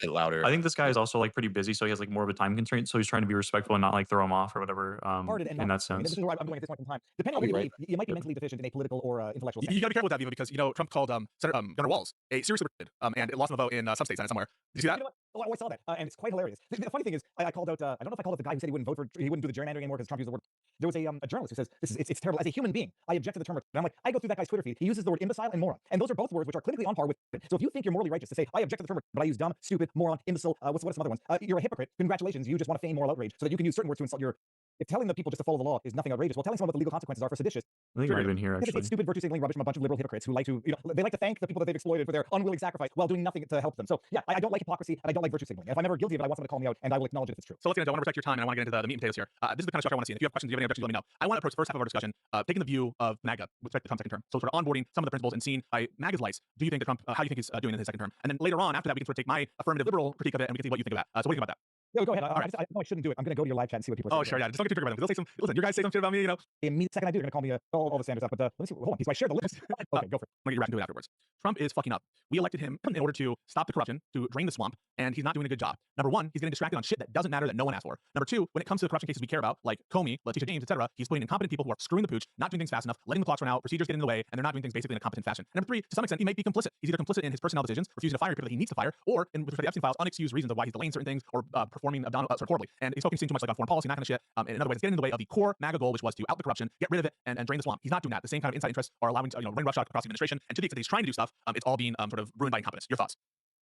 bit louder. I think this guy is also like pretty busy, so he has like more of a time constraint. So he's trying to be respectful and not like throw him off or whatever. parted and In not. that I mean, this sense. is where I'm going at this point in time. Depending on I'll what be you believe, you might be mentally deficient in a political or intellectual sense. You got to be careful with that, Viva, because Trump called Senator Governor Walz a serious libertarian, and it lost him a vote in some state senate somewhere. Did you see that? You know what? Oh, I saw that, and it's quite hilarious. The funny thing is, I called out. I don't know if I called out the guy who said he wouldn't vote for, he wouldn't do the gerrymandering anymore because Trump used the word. There was a journalist who says it's terrible. As a human being, I object to the term. And I'm like, I go through that guy's Twitter feed. He uses the word imbecile and moron, and those are both words which are clinically on par with. So if you think you're morally righteous to say I object to the term, but I use dumb, stupid, moron, imbecile, what's some other ones? You're a hypocrite. Congratulations, you just want to feign moral outrage so that you can use certain words to insult your. If telling the people just to follow the law is nothing outrageous, well, telling someone what the legal consequences are for seditious. I think it might have been here Because actually. it's stupid virtue signaling rubbish from a bunch of liberal hypocrites who like to, they like to thank the people that they've exploited for their unwilling sacrifice while doing nothing to help them. So yeah, I don't like hypocrisy and I don't like virtue signaling. And if I'm ever guilty of it, I want someone to call me out and I will acknowledge it if it's true. So let's get into it. I want to respect your time, and I want to get into the meat and potatoes here. This is the kind of structure I want to see. And if you have questions, if you have any objections, let me know. I want to approach the first half of our discussion, taking the view of MAGA with respect to Trump's second term. So sort of onboarding some of the principles and seeing by MAGA's lights, do you think that Trump, how do you think he's doing in his second term? And then later on, after that, we can sort of take my affirmative liberal critique of it, and we can see what you think of that. So what do you think about that? Yo, go ahead. All right. I know I shouldn't do it. I'm gonna go to your live chat and see what people are Oh, saying. sure, yeah. Just don't get too triggered by them. They'll say some. Listen, you guys say some shit about me, you know. The immediate second I do, they're gonna call me all the Sanders stuff. But let me see. Hold on, so I share the list. Okay, go for it. I'm gonna get back into it afterwards. Trump is fucking up. We elected him in order to stop the corruption, to drain the swamp, and he's not doing a good job. Number one, he's getting distracted on shit that doesn't matter, that no one asked for. Number two, when it comes to the corruption cases we care about, like Comey, Letitia James, etc., he's putting incompetent people who are screwing the pooch, not doing things fast enough, letting the clocks run out, procedures get in the way, and they're not doing things basically in a competent fashion. Number three, to some extent, he may be complicit. He's either complicit in his personnel decisions, refusing to fire people that he needs to fire, or in with the Epstein files, unexcused reasons of why he's delaying certain things or performing sort of horribly. And he's focusing too much like on foreign policy and that kind of shit. In other words, it's getting in the way of the core MAGA goal, which was to out the corruption, get rid of it, and drain the swamp. He's not doing that. The same kind of inside interests are allowing running roughshod across the administration, and to the extent that he's trying to do stuff, it's all being sort of ruined by incompetence. Your thoughts?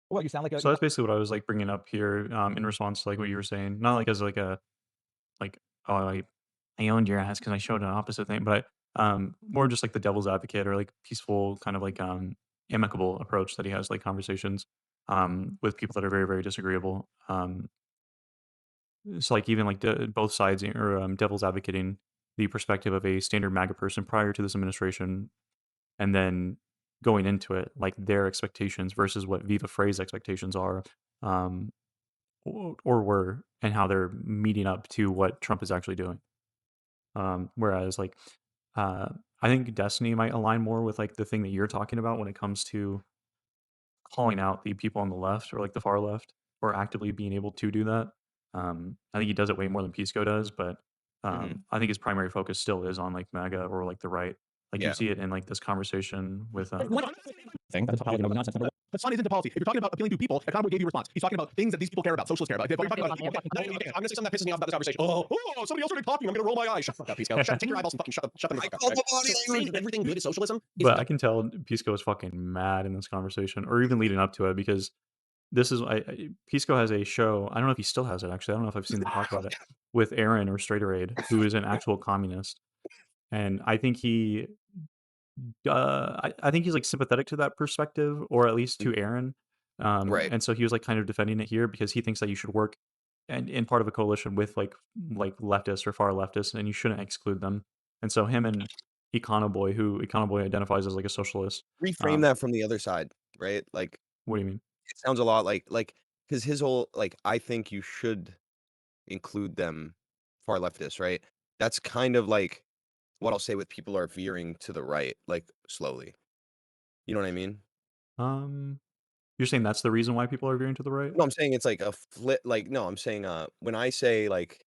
Well, you sound like a. So that's basically what I was like bringing up here in response to like what you were saying. Not like as like a like oh I owned your ass because I showed an opposite thing, but more just like the devil's advocate or like peaceful kind of like amicable approach that he has like conversations with people that are very very disagreeable. It's like even like both sides or devil's advocating the perspective of a standard MAGA person prior to this administration, and then going into it like their expectations versus what Viva Frey's expectations are, um, or were, and how they're meeting up to what Trump is actually doing. Whereas like I think Destiny might align more with like the thing that you're talking about when it comes to calling out the people on the left or like the far left or actively being able to do that. I think he does it way more than Pisco does, but I think his primary focus still is on like MAGA or like the right. Like you Yeah. see it in like this conversation with Thing. That's how nonsense. But Son isn't policy. If you're talking about appealing to people, Economist gave you a response. He's talking about things that these people care about, socialists care about. If you're talking about, I'm gonna say something that pisses me off about this conversation. Somebody else started talking. I'm gonna roll my eyes. Shut the fuck up, Pisco. Take your eyeballs and fucking shut them. I fuck up, called right? the body So language. saying that everything good is socialism. But I can tell Pisco is fucking mad in this conversation, or even leading up to it, because this is Pisco has a show. I don't know if he still has it. Actually, I don't know if I've seen them talk about it with Aaron or Straighterade, who is an actual communist, and I think he, I think he's like sympathetic to that perspective, or at least to Aaron, Right. and so he was like kind of defending it here because he thinks that you should work and in part of a coalition with like leftists or far leftists, and you shouldn't exclude them. And so him and Econoboy, who Econoboy identifies as like a socialist. Reframe that from the other side, right? Like What do you mean? it sounds a lot like because his whole like I think you should include them far leftists, right? That's kind of like what I'll say with people are veering to the right, like slowly. You know what I mean? You're saying that's the reason why people are veering to the right? No, I'm saying it's like a flip. Like no, I'm saying when I say like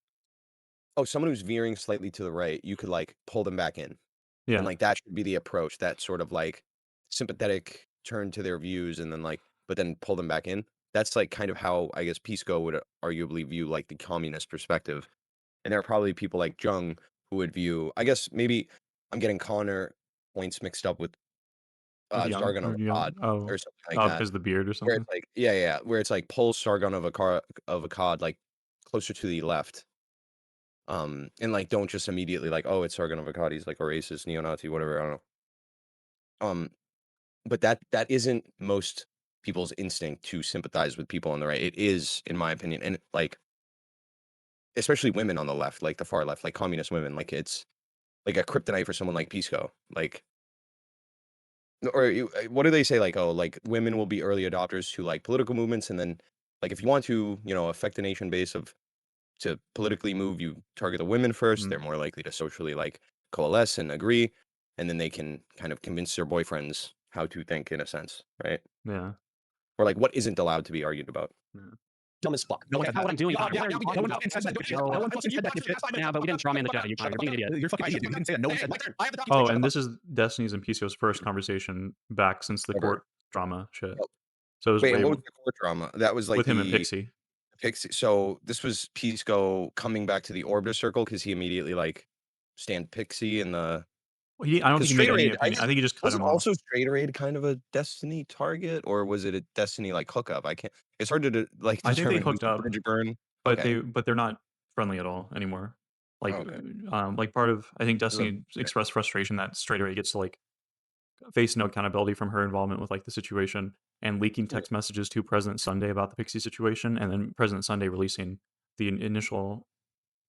oh someone who's veering slightly to the right, you could like pull them back in. Yeah. And like that should be the approach, that sort of like sympathetic turn to their views and then like but then pull them back in. That's like kind of how I guess Pisco would arguably view like the communist perspective. And there are probably people like Jung who would view I guess maybe I'm getting Connor points mixed up with Sargon of Akkad or something like that. Because the beard or Where something. it's like yeah, where it's like pull Sargon of Akkad like closer to the left. And like don't just immediately like, oh, it's Sargon of Akkad, he's like a racist, neo-Nazi, whatever, I don't know. But that isn't most people's instinct to sympathize with people on the right. It is, in my opinion, and like especially women on the left, like the far left, like communist women, like it's like a kryptonite for someone like Pisco. Like or what do they say? Like, oh, like women will be early adopters to like political movements, and then like if you want to, affect the nation base of to politically move, you target the women first. They're more likely to socially like coalesce and agree, and then they can kind of convince their boyfriends how to think in a sense, right? Yeah. Or like what isn't allowed to be argued about. Dumb as fuck. No one That's said what I'm doing. Yeah, Connor. yeah, no one fucking said that. No one fucking said that shit. Yeah, but we didn't draw me in the chat. You're being an idiot. You're fucking idiot. You didn't say that. No one said that. I have the Oh, and this is Destiny's and Pisco's first conversation back since the Ever. court drama shit. Yep. So it was Wait, and way what was the court drama? That was like with him and the Pixie. Pixie. So this was Pisco coming back to the Orbiter Circle because he immediately like stand Pixie in the. Well, I don't think he made any Straight Raid, opinion. I think he just cut was him it off. also Straight Raid kind of a Destiny target, or was it a Destiny like hookup? I can't. It's hard to like. I think they determine who's hooked the up, bridge burn. but Okay. they're not friendly at all anymore. Like Okay. like part of I think Destiny expressed frustration that Straight Away gets to like face no accountability from her involvement with like the situation and leaking text messages to President Sunday about the Pixie situation, and then President Sunday releasing the initial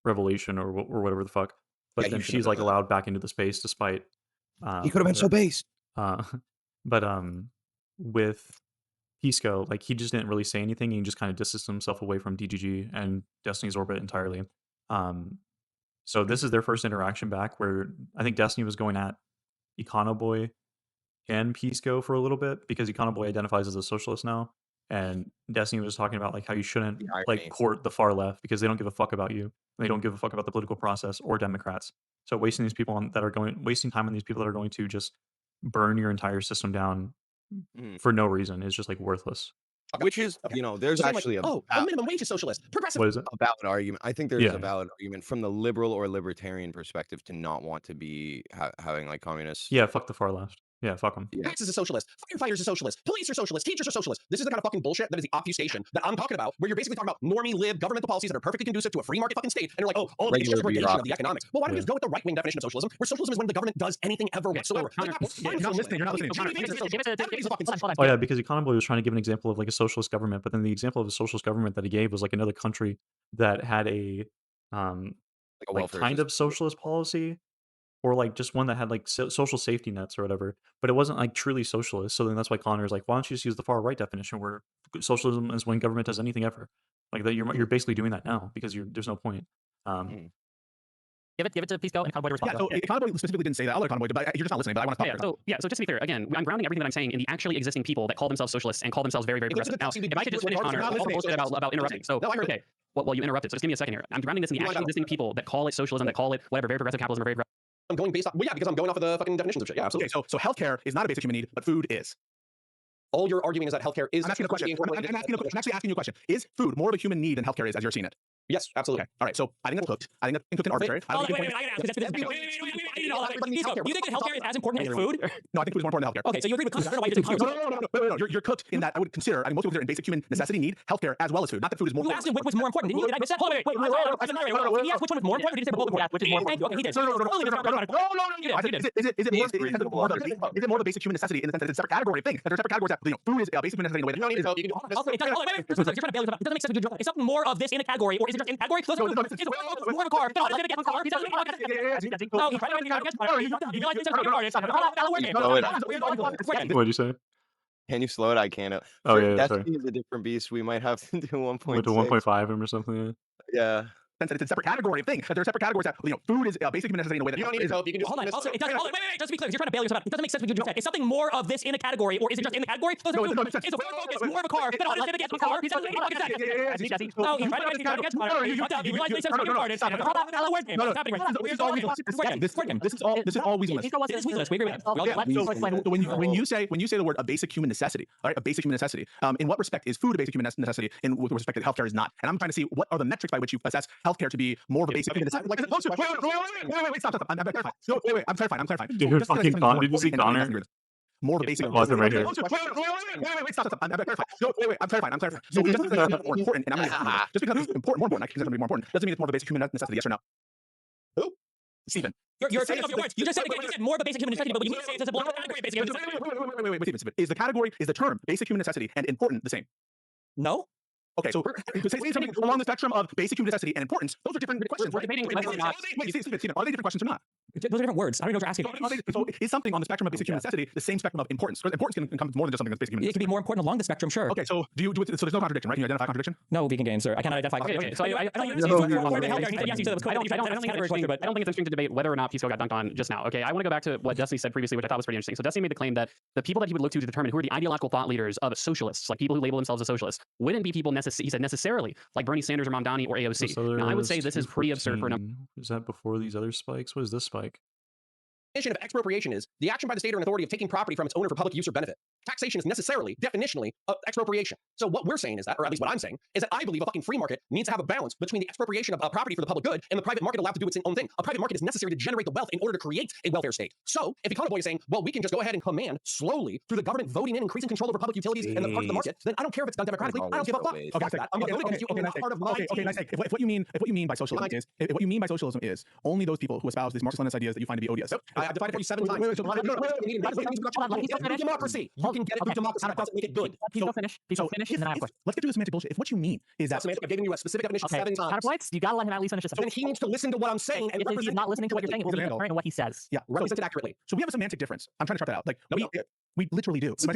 revelation or whatever the fuck. But Yeah, then you should she's have like done that. allowed back into the space despite He could have been so based. but with Pisco, like he just didn't really say anything. He just kind of distanced himself away from DGG and Destiny's orbit entirely. So this is their first interaction back, where I think Destiny was going at Econoboy and Pisco for a little bit, because Econoboy identifies as a socialist now, and Destiny was talking about like how you shouldn't The irony. like court the far left because they don't give a fuck about you. They don't give a fuck about the political process or Democrats. So wasting these people wasting time on these people that are going to just burn your entire system down for no reason is just like worthless. Which is, you know, there's actually a minimum wage is socialist. Progressive. What is it? valid argument. I think there's Yeah. a valid argument from the liberal or libertarian perspective to not want to be having like communists. Yeah, fuck the far left. Yeah, fuck them. Taxes is socialist. Firefighters are socialist. Police are socialist. Teachers are socialist. This is the kind of fucking bullshit that is the obfuscation that I'm talking about, where you're basically talking about normie lib governmental policies that are perfectly conducive to a free market fucking state, and you're like, oh, it's just Regular gradation of the bureaucracy. economics. Well, why don't you just go with the right wing definition of socialism, where socialism is when the government does anything ever whatsoever? You're not listening. Oh yeah, because Econoboy was trying to give an example of like a socialist government, but then the example of a socialist government that he gave was like another country that had a Like a like welfare kind of system. socialist policy, or like just one that had like social safety nets or whatever, but it wasn't like truly socialist. So then that's why Connor is like, why don't you just use the far right definition, where socialism is when government does anything ever? Like that, you're basically doing that now because there's no point. Give it to Pisco and Econoboy to respond. Yeah, so Econoboy specifically didn't say that. I'll let Econoboy, but you're just not listening. But I want to talk. So just to be clear, again, I'm grounding everything that I'm saying in the actually existing people that call themselves socialists and call themselves very, very progressive. Now, if I could just finish, Connor, all the bullshit about interrupting. So, okay. Well, you interrupted, so just give me a second here. I'm grounding this in the actually existing people that call it socialism, that call it whatever, very progressive capitalism, or very I'm going based off, well, yeah, because I'm going off of the fucking definitions of shit. Yeah, absolutely. Okay, so healthcare is not a basic human need, but food is. All you're arguing is that healthcare is. I'm asking a question. I'm actually asking you a question. Is food more of a human need than healthcare is, as you're seeing it? Yes, absolutely. Okay. All right. So I think that's cooked. I think that's cooked and arbitrary. Wait, I gotta ask. You think that healthcare is as important as food? No, I think food is more important than healthcare. Okay, so you agree with Connor? I don't know why you're doing Connor. No. You're cooked in that I would consider. I mean, most people consider in basic human necessity need healthcare as well as food. Not that food is more. You asked him which was more important. Did I miss that? Hold on, wait. He asked which one was more important. Did he say both important? Which is more important? Okay, he did. Is it more of a basic human necessity in the sense that it's a separate category of thing? That there's separate categories that food is a basic human necessity in a way that You don't need to. You're trying to bail yourself out. It doesn't make sense. Is something more of this in a category, or is it just in a category? Is it more of a car? No, let's get a car. What'd you say? Can you slow it? I can't. Oh yeah, sorry. Destiny is a different beast. We might have to do 1.6. Went to 1.5 or something. Yeah. That it's a separate category of thing. That there are separate categories that food is a basic human necessity in a way that You don't need to help. You can just. Hold on. Also, it doesn't. Wait. Just to be clear, you're trying to bail yourself out. It doesn't make sense what you just said. Is something more of this in a category, or is it just in the category? Is a more of a car? Then I'll get a car. He's Jesse. Oh, he's trying to get Connor. You realize they said you're retarded. It's not a word game. What's happening right now? This is all weaselness. It is weaseless. We agree with that. So when you say the word a basic human necessity, all right, a basic human necessity, in what respect is food a basic human necessity, and with respect to healthcare is not? And I'm trying to see what are the metrics by which you assess healthcare to be more of a basic human necessity. Like, wait, stop. I'm clarifying. No, wait, I'm clarifying. Dude, fucking Connor. Did you see Connor? More of a basic. Pause it right here. Wait, stop. I'm clarifying. No, wait, I'm clarifying. So just because it's more important, and just because it's more important, I consider it to be more important, doesn't mean it's more of a basic human necessity. Yes or no? Who? Stephen. You're taking off your words. You just said more of a basic human necessity, but when you say it's a category basic human necessity. Wait, Stephen. Is the term basic human necessity and important the same? No. Okay, so say something along the spectrum of basic human necessity and importance. Those are different questions. We're debating whether or not. Wait, Stephen, are they different questions or not? Those are different words. I don't even know what you're asking. So is something on the spectrum of basic human necessity the same spectrum of importance? Because importance can encompass more than just something that's basic human It necessity. can be more important along the spectrum, sure. Okay, so so there's no contradiction, right? Can you identify contradiction? No, vegan games, sir. I cannot identify. Okay. So I don't think it's interesting to debate whether or not Pisco got dunked on just now. Okay, I want to go back to what Destiny said previously, which I thought was pretty interesting. So Destiny made the claim that the people that he would look to determine who are the ideological thought leaders of socialists, like people who label themselves as socialists, wouldn't be people he said necessarily like Bernie Sanders or Mamdani or AOC. Now I would say this is pretty absurd for a number. Is that before these other spikes? What is this spike? Definition of expropriation is the action by the state or an authority of taking property from its owner for public use or benefit. Taxation is necessarily, definitionally, expropriation. So what we're saying is that, or at least what I'm saying, is that I believe a fucking free market needs to have a balance between the expropriation of property for the public good and the private market allowed to do its own thing. A private market is necessary to generate the wealth in order to create a welfare state. So if Econoboy is saying, well, we can just go ahead and command slowly through the government voting in, increasing control over public utilities and the parts of the market, then I don't care if it's done democratically. I don't give a fuck. Okay, nice. If what you mean by socialism is only those people who espouse these Marxist-Leninist ideas that you find to be odious. So I've defined it for you 7 times. Democracy. You can get it through democracy. That doesn't make it good. People finish, and then I have a question. Let's get to the semantic bullshit. If what you mean is that semantic, I've given you a specific definition 7 times. Counterpoints? You gotta let him at least finish this. Then he needs to listen to what I'm saying and if he's not listening to what you're saying, it will be apparent in what he says. Yeah, represent it accurately. So we have a semantic difference. I'm trying to chart that out. Like We literally do. So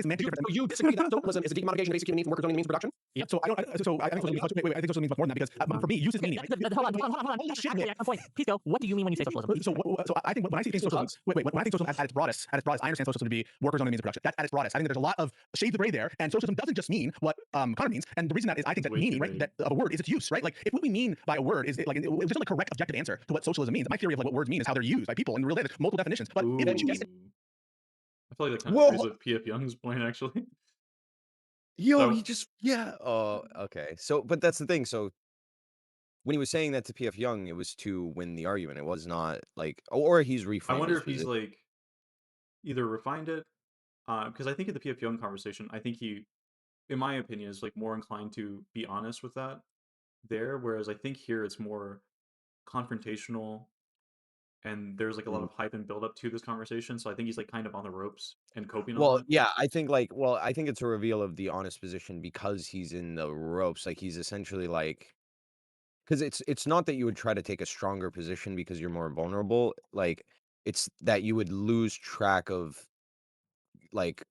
you disagree that socialism is a decommodification of basic human needs and workers' only means of production? Yep. So I don't. So I think socialism means much, wait, I think socialism means much more than that because for me, use is meaning. Right? Hold on. Holy shit. Yeah, point. Pisco, what do you mean when you say socialism? So I think when I see socialism, when I think socialism at its broadest, I understand socialism to be workers' only means of production. That's at its broadest. I think there's a lot of shades of gray there, and socialism doesn't just mean what Connor means. And the reason that is, I think that Way meaning, too right, vague. that of a word is its use, right? Like if what we mean by a word is like there's not a correct objective answer to what socialism means. My theory of like what words mean is how they're used by people, and really there's multiple definitions. But Ooh. if I feel like that kind Whoa. of agrees with P.F. Young's point, actually. Yo, So- he just Oh, okay. So, but that's the thing. So, when he was saying that to P.F. Young, it was to win the argument. It was not like, or he's reframed. I wonder his if he's position. like either refined it, because I think in the P.F. Young conversation, I think he, in my opinion, is like more inclined to be honest with that there, whereas I think here it's more confrontational, and there's like a lot of hype and build up to this conversation. So I think he's like kind of on the ropes and coping on Well, it. yeah, I think I think it's a reveal of the honest position because he's in the ropes. Like he's essentially like, because it's not that you would try to take a stronger position because you're more vulnerable. Like it's that you would lose track of like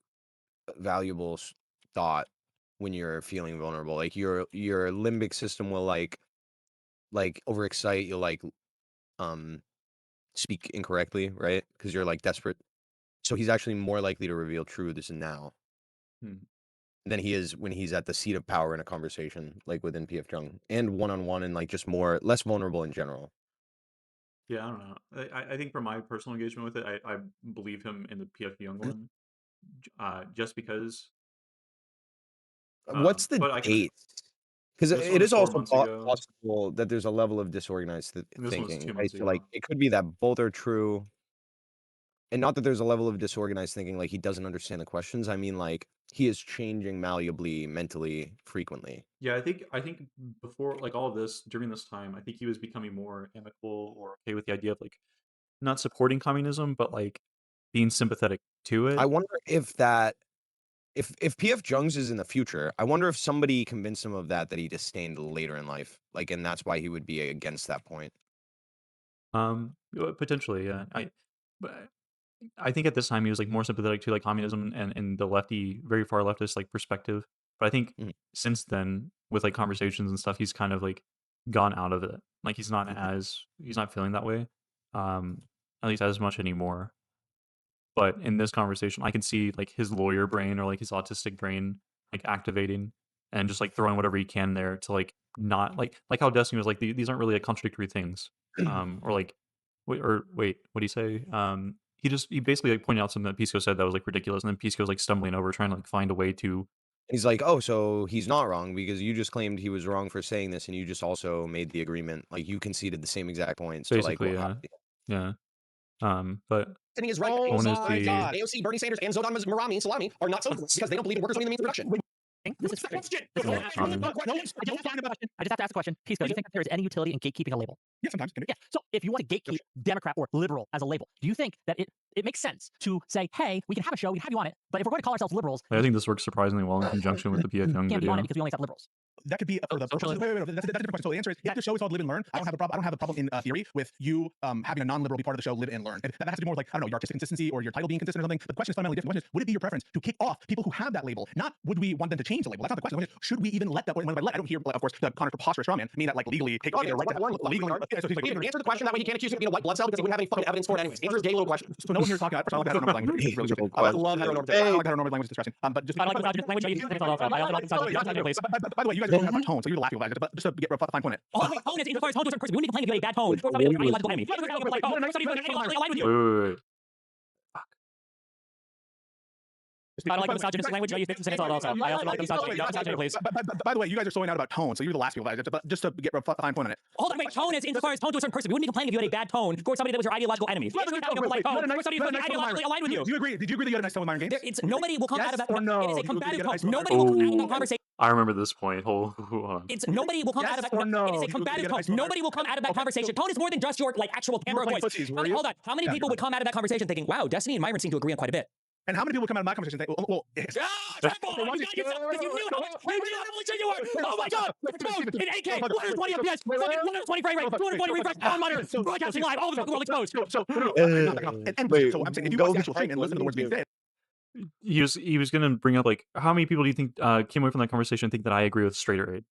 valuable thought when you're feeling vulnerable. Like your limbic system will like overexcite. You'll like speak incorrectly, right? Because you're like desperate. So he's actually more likely to reveal truths now than he is when he's at the seat of power in a conversation, like within P.F. Jung, and one-on-one, and like just less vulnerable in general. Yeah, I don't know. I think from my personal engagement with it, I believe him in the P.F. Young one, just because. What's the but I can- date? Because This it one is was 4 also months ago. possible that there's a level of disorganized This one was thinking. 2 Right? months So like ago. it could be that both are true. And not that there's a level of disorganized thinking, like he doesn't understand the questions. I mean, like he is changing malleably, mentally, frequently. Yeah, I think before like all of this, during this time, I think he was becoming more amicable or okay with the idea of like not supporting communism, but like being sympathetic to it. I wonder if if P.F. Jung's is in the future, I wonder if somebody convinced him of that he disdained later in life, like, and that's why he would be against that point. Potentially, yeah. But I think at this time he was like more sympathetic to like communism and the lefty, very far leftist like perspective. But I think since then, with like conversations and stuff, he's kind of like gone out of it. Like he's not feeling that way, at least as much anymore. But in this conversation, I can see like his lawyer brain or like his autistic brain like activating and just like throwing whatever he can there to like not like how Destiny was like these aren't really like contradictory things, or like wait, what do you say? He basically like pointed out something that Pisco said that was like ridiculous, and then Pisco's like stumbling over trying to like find a way to. He's like, oh, so he's not wrong because you just claimed he was wrong for saying this, and you just also made the agreement, like you conceded the same exact points. Basically, to, like, yeah. But Anthony is right. Oh One is my the- God. AOC, Bernie Sanders, and Zodan Marami and Salami are not socialists because they don't believe in workers only the means of production. This is question. This is No a one's question. talking about. I just have to ask a question. Pisco, do you think that there is any utility in gatekeeping a label? Yeah, sometimes. Can Yeah. So if you want to gatekeep Democrat or liberal as a label, do you think that it makes sense to say, hey, we can have a show, we can have you on it, but if we're going to call ourselves liberals, I think this works surprisingly well in conjunction with the P.F. Young we can't be on video. it because we only accept liberals. That could be for the socialist. wait, that's a different question. So the answer is, if the show is called Live and Learn, I don't have a problem. I don't have a problem in theory with you having a non-liberal be part of the show, Live and Learn. And that has to do more with like, I don't know, your artistic consistency or your title being consistent or something. But the question is fundamentally different. The question is, would it be your preference to kick off people who have that label? Not would we want them to change the label? That's not the question. The question is, should we even let that? When I don't hear, of course, the Connor's preposterous strawman mean that like legally take away their right to legally. Yeah, so he's like, Answer the question that way you can't accuse him of being a white blood cell because he wouldn't have any fucking evidence for it anyways. Answer his gay little question. So no one here is talking about. First, I like heteronormative language. It's really distressing. I love heteronormative. I like heteronormative language. It's distressing. But just I like misogynist language. I use it all the time. I also like misogynist language, please. by the way, you guys don't have a tone, so you're the last people. But just to get a fine point in. Oh, wait, tone is in regards to a certain person. We wouldn't be playing if you had a bad tone. Or somebody that's an ideological enemy. If you have a like, oh, somebody that's aligned with you. Wait. I don't like the misogynistic language. I use 15 seconds all also. I also like the misogyny, please. By the way, you guys are throwing out about tone, so you're the last people. But just to get a fine point on it. Hold on, wait. Tone is in regards tone to a certain person. We wouldn't be complaining if you had a bad tone towards somebody that was your ideological enemy. If you have a polite tone towards somebody that's ideologically aligned with you. Do you agree? Did you agree that you had a nice tone with Myron Gaines? It's nobody will come out of that. Yes or no? It is a You agree combative to get a nice tone. tone? Nobody will come out of that conversation. I remember this point. Hold on. It's nobody will come out of that. Yes or no? It is You a agree combative to get a tone. nice tone? Nobody will come out of that conversation. Tone is more than just your like actual timbre of playing voice. footsies, were you? Hold on. How many people would come out of that conversation thinking, "Wow, Destiny and Myron seem to agree on quite a bit"? And how many people come out of my conversation and think, well, Because you knew how intelligent you were. Oh my God! Exposed in 8K, 120 FPS, fucking 120 frame rate, 240 refresh on monitor, broadcasting live, all of the world exposed. so I'm saying if you watch the actual thing and listen to the words being said, he was gonna bring up like how many people do you think came away from that conversation and think that I agree with straighter aid?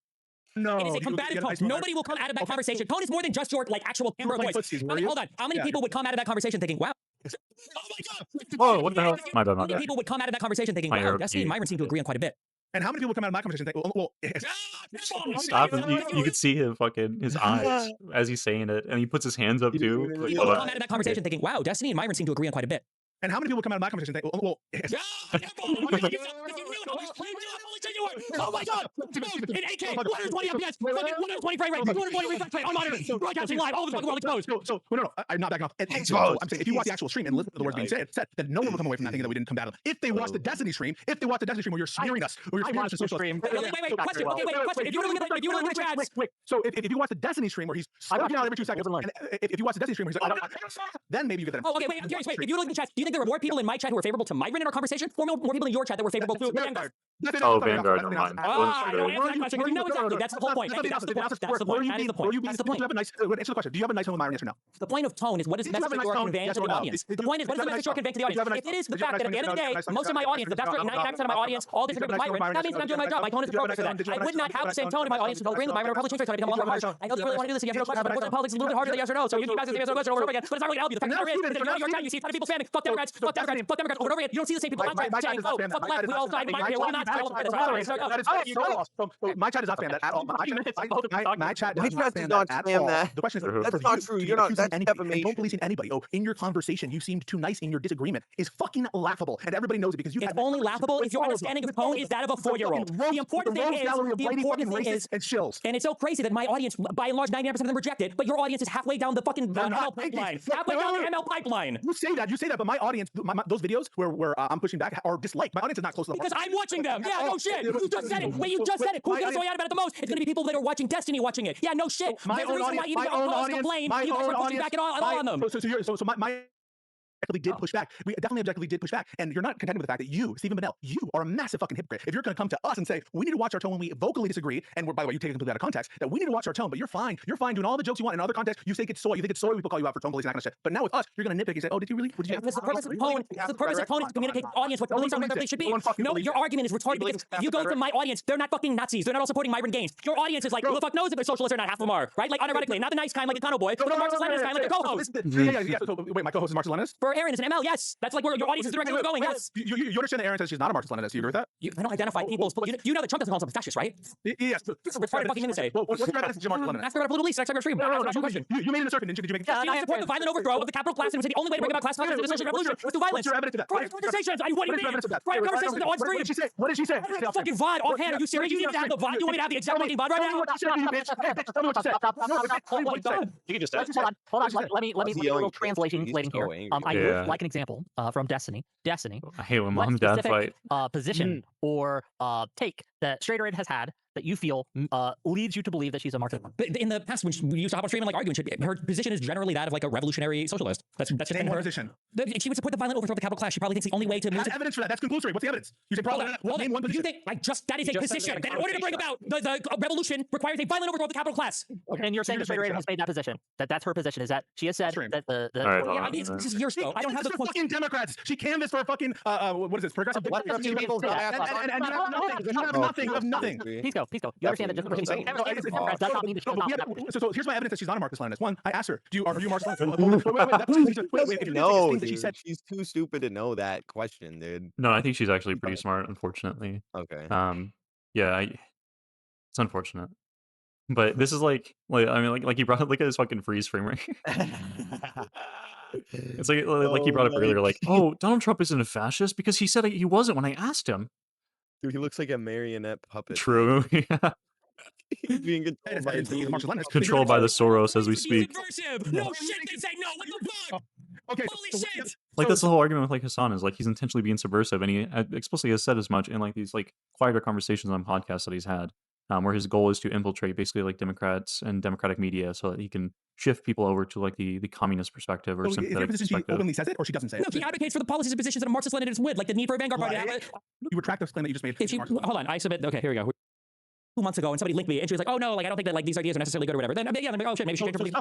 No, It is a combative tone. Nobody will come out of that conversation. Tone is more than just your like actual timbre of voice. Hold on. How many people would come out of that conversation thinking, "Wow"? Oh my god! Whoa, what the hell? My bad, How many people would come out of that conversation thinking, "Wow, Destiny and Myron seem to agree on quite a bit"? And how many people would come out of my conversation and think, well, Stop him. You could see him fucking his eyes as he's saying it, and he puts his hands up too. Like, People would come out of that conversation thinking, "Wow, Destiny and Myron seem to agree on quite a bit." and how many people would come out of my conversation and think, well, oh my god! In 8K, 120 FPS, fucking 120 frame rate, 240 refresh rate on monitor, broadcasting live, all the fucking world exposed. No, I'm not backing off. So I'm saying if you watch the actual stream and listen to the words being said, then no one will come away from that thinking that we didn't combat them. If they watch the Destiny stream, where you're smearing us, where you're smearing us in social Wait, question. Okay, wait, question. If you were to look at the chats, so if you watch the Destiny stream where he's talking out every 2 seconds, and if you watch the Destiny stream where he's like, then maybe you get that. oh, okay, wait, I'm curious. Wait, if you look at the chat, do you think there were more people in my chat who were favorable to Myron in our conversation, or more people in your chat that were favorable to Vanguard? Oh, Vanguard, never mind. I don't answer that question because you know exactly. That's the whole point. That's the point. That's the point. That is the point. That's the point. Answer the question. Do you have a nice tone with Myron? Yes or no? The point of tone is what is the message that you are conveying to the audience. The point is what is the message you are conveying to the audience. If it is the fact that at the end of the day, most of my audience, the vast majority, 99% of my audience, all disagree with Myron, that means that I'm doing my job. My tone is appropriate for that. I would not have the same tone in my audience until agreeing with Myron. I'll probably change it. I become a lot more harsh. I know you really want to do this. You have no question. But politics is a little bit harder than yes or no. So you guys are the yes or no question over and over again. But it's not really going to help you. The fact of the matter is that your time you see a ton of people spamming fuck Democrats over and over again. You don't see the same people on Twitter saying, oh, fuck the left. We all side with Myron here. We're not. My chat does not spam that at all. My chat does not spam that at all. The question is, That's not true. You're not. That's defamation. Don't policing anybody. Oh, in your conversation, you seemed too nice in your disagreement is fucking laughable, and everybody knows it because you. It's only laughable if your understanding of tone is that of a 4-year-old. The important thing is, and shills. And it's so crazy that my audience, by and large, 99% of them reject it, but your audience is halfway down the fucking ML pipeline. Halfway down the ML pipeline. You say that, but my audience, those videos where I'm pushing back are disliked. My audience is not close to the because I'm watching them. Yeah, no shit. You just said it. Wait, you just said it. Who's gonna go out about it the most? It's gonna be people that are watching Destiny watching it. Yeah, no shit. My own audience. Complain. You guys are pushing back on them. So my did push back. We definitely objectively did push back. And you're not content with the fact that you, Stephen Bennell, you are a massive fucking hypocrite. If you're going to come to us and say, we need to watch our tone when we vocally disagree, and by the way, you take it completely out of context, that we need to watch our tone, but you're fine doing all the jokes you want in other contexts. You think it's soy, people call you out for tone policing, that kind of shit. But now with us, you're going to nitpick and say, oh, did you really? What did you the purpose of tone is to communicate to the audience what the beliefs on should be. No, your argument is retarded because if you go to my audience, they're not fucking Nazis. They're not all supporting Myron Gaines. Your audience is like, who the fuck knows if they're socialists or not? Half of them are, right? Like, unironically, not the nice kind like a Kano boy, but the Marxist-Leninist kind like a co-host. Yeah. So wait, my co-host is Marxist-Leninist? For Aaron, it's an ML, yes. That's like where your audience is directly going, yes. You understand that Aaron says she's not a Marxist-Leninist. Do you agree with that? I don't identify people. You know that Trump doesn't call himself a fascist, right? Yes. Retarded fucking thing to say. What's your definition of Marxist-Leninist? Ask her about a political lease next time you're stream. You made an assertion, didn't you? Did you make I support the violent overthrow of the capital class and say the only way to bring about class conflict in the social revolution was through violence. Prior conversations. What do you mean? Prior conversations on stream. What did she say? Fucking VOD offhand. Are you serious? You need to have the VOD. You want me to have the exact fucking VOD right now? Tell me what you said. Oh my god. You can just Hold on. Let me do a little translation here. I would like an example from Destiny. I hate when mom and dad fight. Position or take that Straighter Ed has had that you feel leads you to believe that she's a Marxist. But in the past, when we used to hop on stream and like arguing, her position is generally that of like a revolutionary socialist. That's just her position. She would support the violent overthrow of the capital class. She probably thinks the only way to move. There's evidence for that. That's conclusory. What's the evidence? You say probably. Name one position. You think that is a position? That in order to bring about the revolution requires a violent overthrow of the capital class. Okay. And you're saying that Straighter Ed has made that position. That's her position. Is that she has said that the right, this is years ago. I don't have the fucking Democrats. She canvassed for a fucking what is this? Progressive. And you have nothing. You have nothing. Please go. You understand that just because she's does not mean that she's not. So here's my evidence that she's not a Marxist-Leninist. One, I asked her, are you Marxist-Leninist? Wait, she's too stupid to know that question, dude. No, I think she's actually pretty smart, unfortunately. Okay. Yeah, it's unfortunate. But this is like you brought up, look at this fucking freeze frame right here. It's like you brought up earlier, like, oh, Donald Trump isn't a fascist because he said he wasn't when I asked him. Dude, he looks like a marionette puppet. True. Yeah. He's being controlled by the Soros as we speak. No shit, they say no. What the fuck? Okay. Holy shit. Like that's the whole argument with like Hassan is like he's intentionally being subversive, and he explicitly has said as much in like these like quieter conversations on podcasts that he's had, where his goal is to infiltrate basically like Democrats and Democratic media so that he can shift people over to like the communist perspective or sympathetic perspective. She openly says it or she doesn't say it? No, she advocates for the policies and positions that a Marxist-Leninist would, like the need for a vanguard party. You retract this claim that you just made. Hold on, I submit. Okay, here we go. 2 months ago and somebody linked me and she was like, oh no, like I don't think that like these ideas are necessarily good or whatever. Then yeah, I'm like, oh shit, maybe she changed her belief.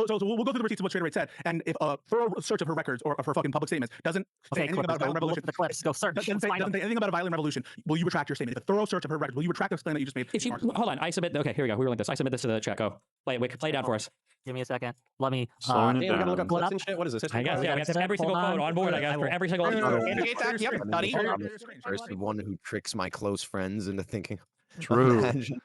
So we'll go through the receipts of what Trader Rate said, and if a thorough search of her records or of her fucking public statements doesn't say anything about a violent revolution, the clips, go search. doesn't say anything about a violent revolution, will you retract your statement? If a thorough search of her records, will you retract the statement that you just made? If she, hold on, I submit. Okay, here we go. We were like this. I submit this to the chat. Go play it down for us. Give me a second. Let me. Slowing it Damn, we gotta look up down. clips and shit. What is this? I guess, yeah, we have to have every single code on board, I guess, for every single. Buddy. First, the one who tricks my close friends into thinking. True. Imagine.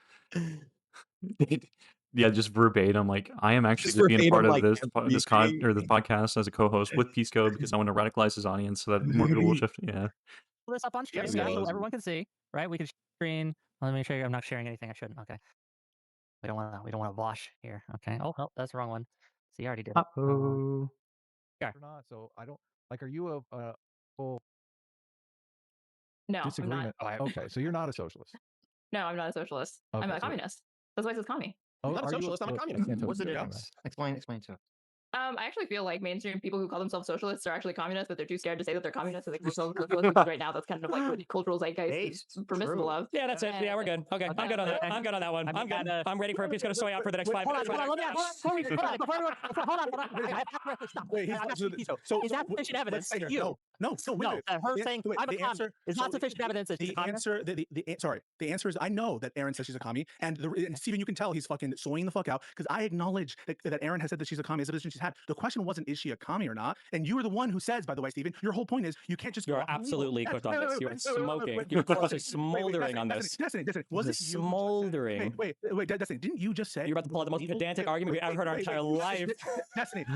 Yeah, just verbatim. Like I am actually Just being a part verbatim, of like, this podcast as a co-host with Peace Code because I want to radicalize his audience so that more people will shift. Yeah. Pull this up on stream, Yeah, so everyone can see. Right? We can screen. Let me show you. I'm not sharing anything. I shouldn't. Okay. We don't want to wash here. Okay. Oh, no, that's the wrong one. See, I already did it. Uh-oh. Yeah. Or not, so I don't like. Are you a full No, I'm disagreement? not. Okay, so you're not a socialist. No, I'm not a socialist. I'm Okay, a so- communist. That's why it says commie. Oh, I'm not a are you socialist, I'm a well, I communist. can't tell What's the you. difference? Explain to. I actually feel like mainstream people who call themselves socialists are actually communists, but they're too scared to say that they're communists. So they call themselves socialists because right now that's kind of like what cultural zeitgeist is permissible of. Yeah, that's it. Yeah, we're good. Okay, I'm good on that. I'm good on that one. I'm good. I'm ready for a piece to soy out for the next 5 minutes. Hold on, let me ask. Wait, Is that sufficient evidence to you? No, No, her saying I'm a commie is not sufficient evidence that she's a communist. The answer is I know that Aaron says she's a commie, and Steven, you can tell he's fucking soying the fuck out because I acknowledge that Aaron has said that she's a commie as a position she's had. The question wasn't is she a commie or not, and you were the one who says, by the way, Steven, your whole point is you can't just. You're absolutely cooked on this. You're smoking. You're smoldering on this. Destiny, was it Smoldering. Wait, Destiny, didn't you just say You're about to pull out the most pedantic argument we've ever heard in our entire life. Destiny.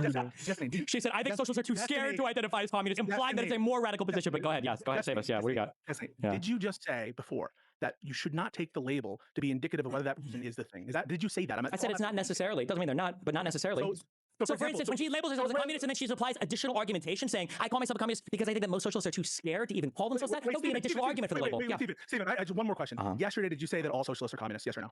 She said, I think socialists are too scared to identify as communists, implying that it's a more radical position. But go ahead, yes, go ahead, save us. Yeah, what do you got? Yeah. Did you just say before that you should not take the label to be indicative of whether that person is the thing? Did you say that? I said it's not necessarily. It doesn't mean they're not, but not necessarily. So for instance, when she labels herself as a communist and then she supplies additional argumentation saying, I call myself a communist because I think that most socialists are too scared to even call themselves that, that would be an additional argument for the label. Steven, I just one more question. Yesterday, did you say that all socialists are communists? Yes or no?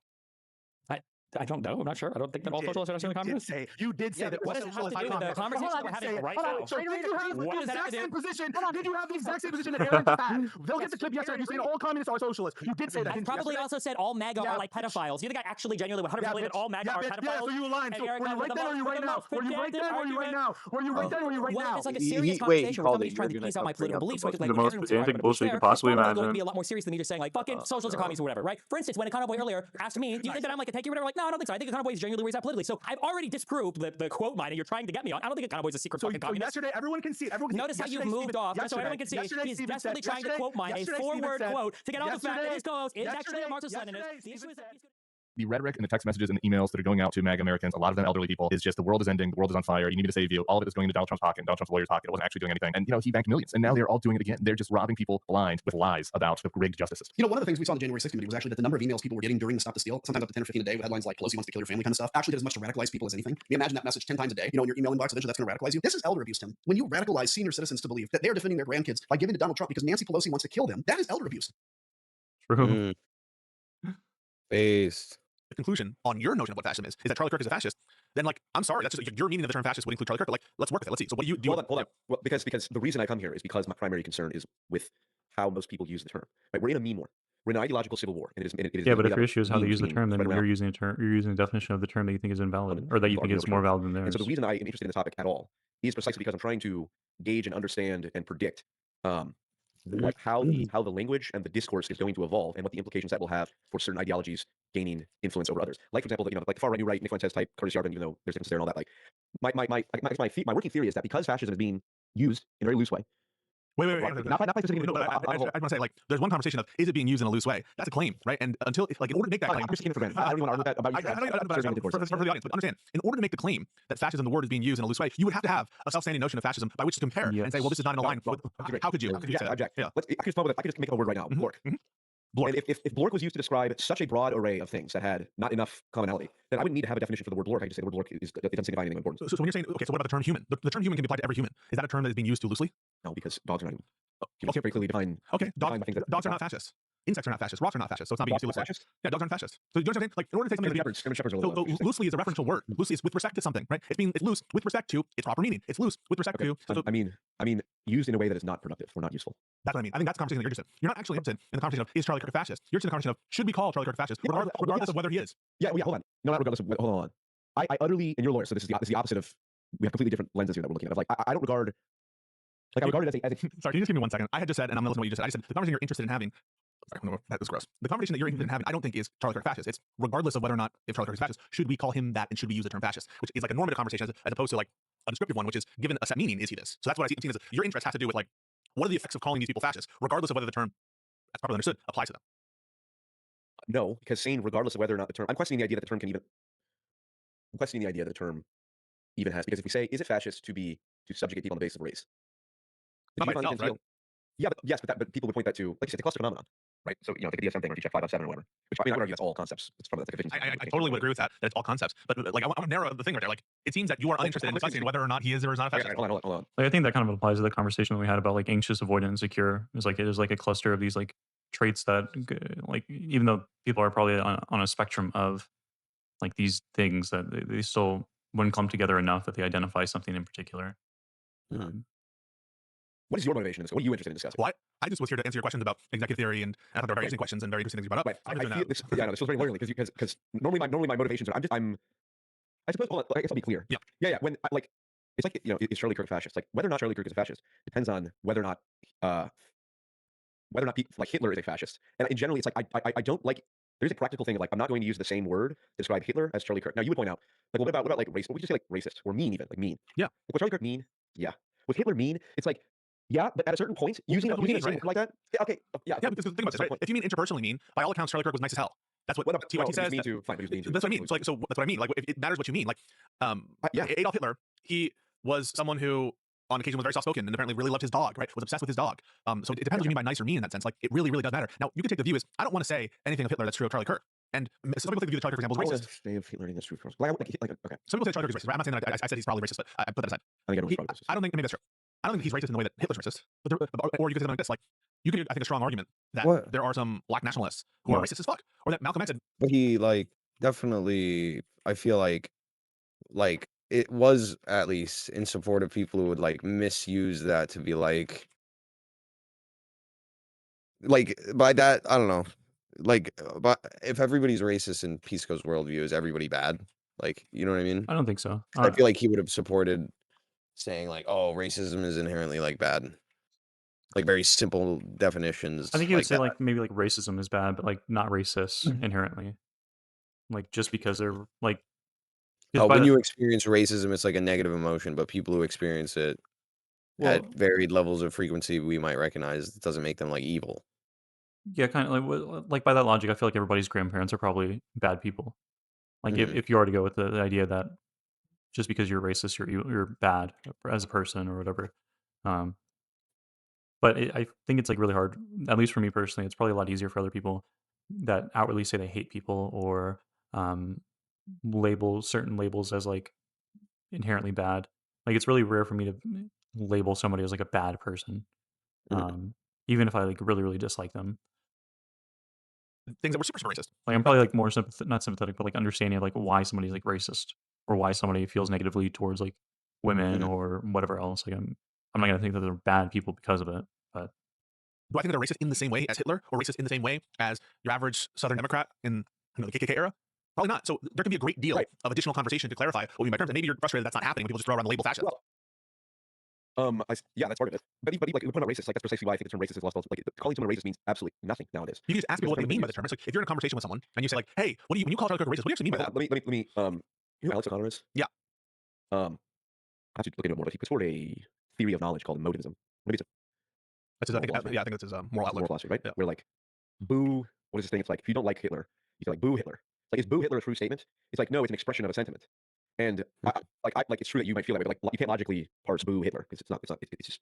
I don't know. I'm not sure. I don't think that all socialists are necessarily communists. You did say that. What does it have to do with the conversation we're having right now? So did you have What the does that have exact to do? same position? Did you have the exact same position that Aaron just had? They'll get the clip yesterday. You saying all communists are socialists. You did say that. I probably also said all MAGA are like pedophiles. You think I actually genuinely 100% believe that all MAGA are pedophiles? Yeah, so you aligned. So were you right then or are you right now? Were you right then or are you right now? Were you right then or are you right Well, now? it's like a serious conversation where somebody's trying to piece out my political beliefs. So The most pedantic bullshit you could possibly It's going to imagine. be a lot more serious than me just saying like fucking socialists or communists or whatever, right? For instance, when Econo Boy earlier asked me, do you think that I'm like a techie or whatever? Like, no, I don't think so. I think Econo Boy is genuinely where he's at politically. So I've already disproved the quote mining you're trying to get me on. I don't think Econo Boy is a secret fucking communist. Yesterday, everyone can see it. Notice how you've moved off, so everyone can see he's desperately trying to quote mine a 4-word quote to get out the fact that his co-host is actually a Marxist-Leninist. The issue is that The rhetoric and the text messages and the emails that are going out to MAGA Americans, a lot of them elderly people, is just the world is ending, the world is on fire, you need me to save you. All of it is going into Donald Trump's pocket, Donald Trump's lawyer's pocket. It wasn't actually doing anything. And, he banked millions. And now they're all doing it again. They're just robbing people blind with lies about the rigged justice system. One of the things we saw in the January 6th committee was actually that the number of emails people were getting during the Stop the Steal, sometimes up to 10 or 15 a day with headlines like Pelosi wants to kill your family kind of stuff, actually did as much to radicalize people as anything. Imagine that message 10 times a day, in your email inbox, eventually that's going to radicalize you. This is elder abuse, Tim. When you radicalize senior citizens to believe that they're defending their grandkids by giving to Donald Trump because Nancy Pelosi wants to kill them, that is elder abuse. True. Based. The conclusion on your notion of what fascism is that Charlie Kirk is a fascist, then I'm sorry, that's just your meaning of the term fascist would include Charlie Kirk. But let's work with it. Let's see. So what do you do? Hold on. Well, because the reason I come here is because my primary concern is with how most people use the term. Right? We're in a meme war. We're in an ideological civil war, and it is. Yeah, but if your issue is how they use the term, then you're using a definition of the term that you think is invalid, or that you think is more valid than theirs. And so the reason I am interested in the topic at all is precisely because I'm trying to gauge and understand and predict how the language and the discourse is going to evolve and what the implications that will have for certain ideologies gaining influence over others. Like, for example, like the far right, new right, Nick Fuentes type, Curtis Yarvin, even though there's differences there and all that. Like, my working theory is that because fascism is being used in a very loose way. Wait. Not by specific. No, I want to say, there's one conversation of is it being used in a loose way? That's a claim, right? And until, in order to make that claim, I'm just taking it for granted. I don't even want to argue that about for the audience. But understand, in order to make the claim that fascism, the word, is being used in a loose way, you would have to have a self-standing notion of fascism by which to compare and say, well, this is not in line. How could you? How could you say that? Yeah. I could just make up a word right now. Blork. And if Blork was used to describe such a broad array of things that had not enough commonality, then I wouldn't need to have a definition for the word Blork. I just say the word Blork it doesn't signify anything important. So when you're saying, okay, so what about the term human? The term human can be applied to every human. Is that a term that is being used too loosely? No, because dogs are not human. Humans very clearly define. Okay, dogs are not fascists. insects are not fascist, rocks are not fascist, so it's not being used too loosely. Fascist? Yeah, dogs aren't fascist. So do you understand? Like, in order to say something, German shepherds are a little so interesting. loosely is a referential word. Loosely is with respect to something, right? It's loose with respect to its proper meaning. It's loose with respect Okay. to. So I mean, used in a way that is not productive or not useful. that's what I mean. I think that's the conversation that you're interested in. You're not actually interested in the conversation of is Charlie Kirk a fascist. You're interested in the conversation of should we call Charlie Kirk a fascist, regardless of whether he is. Yeah, hold on. No, not regardless of hold on. I utterly, and you're a lawyer, so this is the opposite of, we have completely different lenses here that we're looking at. Of like, I don't regard, like I regard it as a Sorry, can you just give me 1 second? I had just said, and I'm going to listen to what you just said. I just said the conversation you're interested in having. Sorry, no, that was gross. The conversation that you're interested in having, I don't think is Charlie Kirk fascist. It's regardless of whether or not if Charlie Kirk is fascist, should we call him that and should we use the term fascist, which is like a normative conversation as opposed to like a descriptive one, which is given a set meaning, is he this? So that's what I'm seeing as your interest has to do with like what are the effects of calling these people fascists, regardless of whether the term, as properly understood, applies to them. no, because saying regardless of whether or not the term, I'm questioning the idea that the term even has, because if we say, is it fascist to subjugate people on the basis of race? Not by itself, right? Yeah, but people would point that to, like you said, the cluster phenomenon, right? So, like the DSM thing, or if you check 5 out of 7 or whatever, which I mean, I would argue that's all concepts. It's probably that's like efficiency. I totally would agree with that it's all concepts, but like I want to narrow the thing right there. Like it seems that you are uninterested in discussing whether or not he is or is not a fascist. Hold on. Like, I think that kind of applies to the conversation that we had about like anxious, avoidant, and secure. It is like a cluster of these like traits that like even though people are probably on a spectrum of like these things that they still wouldn't clump together enough that they identify something in particular. What is your motivation? What are you interested in discussing? Well, I just was here to answer your questions about executive theory, and I thought they were very interesting questions and very interesting things you brought up. Right. So I'm just doing I feel that. this, yeah, no, this feels very lawyerly because normally my motivations are I suppose, hold on, I guess I'll be clear. Yeah. When like it's like, is Charlie Kirk a fascist? Like whether or not Charlie Kirk is a fascist depends on whether or not people, like Hitler is a fascist. And generally, it's like I don't like. There's a practical thing of like I'm not going to use the same word to describe Hitler as Charlie Kirk. Now you would point out like what about like race? What would you say like racist or mean even like mean? Yeah. Like, was Charlie Kirk mean? Yeah. Was Hitler mean? It's like yeah, but at a certain point, using a right? word like that. Yeah. Okay. Yeah. Yeah, because think about this, right? If you mean interpersonally mean, by all accounts, Charlie Kirk was nice as hell. That's what TYT says. Mean to, fine, mean to, that's what I mean. So that's what I mean. Like, if it matters what you mean. Like, Adolf Hitler, he was someone who, on occasion, was very soft-spoken and apparently really loved his dog. Right? Was obsessed with his dog. So it depends what you mean by nice or mean in that sense. Like, it really, really does matter. Now, you can take the view as I don't want to say anything of Hitler that's true of Charlie Kirk. And some people take the view that Charlie Kirk, for example, is racist. Say of Hitler that's true. Okay. Some people say Charlie Kirk is racist. Right? I'm not saying that I said he's probably racist, but I put that aside. I think everyone's probably racist. I don't think maybe that's true. I don't think he's racist in the way that Hitler's racist. Or you could say something like this, like you can, I think, a strong argument that there are some black nationalists who are racist as fuck, or that Malcolm X said. But he like definitely, I feel like it was at least in support of people who would like misuse that to be like by that, I don't know, like, but if everybody's racist in Pisco's worldview, is everybody bad? Like, you know what I mean? I don't think so. I feel like he would have supported saying like, oh, racism is inherently like bad, like very simple definitions. I think he would say that. like maybe like racism is bad, but like not racist inherently. Like just because they're like. When you experience racism, it's like a negative emotion, but people who experience it at varied levels of frequency, we might recognize it doesn't make them like evil. Yeah, kind of like by that logic, I feel like everybody's grandparents are probably bad people. Like if you are to go with the idea that just because you're racist, you're bad as a person or whatever. But I think it's like really hard, at least for me personally. It's probably a lot easier for other people that outwardly say they hate people or label certain labels as like inherently bad. Like it's really rare for me to label somebody as like a bad person, even if I like really, really dislike them. Things that were super, super racist. Like I'm probably like more not sympathetic, but like understanding of like why somebody's like racist or why somebody feels negatively towards like women or whatever else. Like I'm not gonna think that they're bad people because of it. But do I think they're racist in the same way as Hitler or racist in the same way as your average Southern Democrat in the KKK era? Probably not. So there can be a great deal of additional conversation to clarify what we mean by terms. And maybe you're frustrated that's not happening when people just throw around the label fascist. Yeah, that's part of it. But like we put out racist, like that's precisely why I think the term racist is lost. Like calling someone racist means absolutely nothing nowadays. You can just ask people what they mean by the term. It's like if you're in a conversation with someone and you say like, "Hey, when you call Charlie Kirk a racist, what do you actually mean by that?" Let me. You know who Alex O'Connor is? Yeah. I have to look into it more, but he puts forward a theory of knowledge called motivism. Maybe that's his, I think that's his moral outlook. Moral philosophy, right? Yeah. We're like, boo. What is this thing? It's like if you don't like Hitler, you say like boo Hitler. It's like, is boo Hitler a true statement? It's like no, it's an expression of a sentiment. And it's true that you might feel that way, but like you can't logically parse boo Hitler because it's just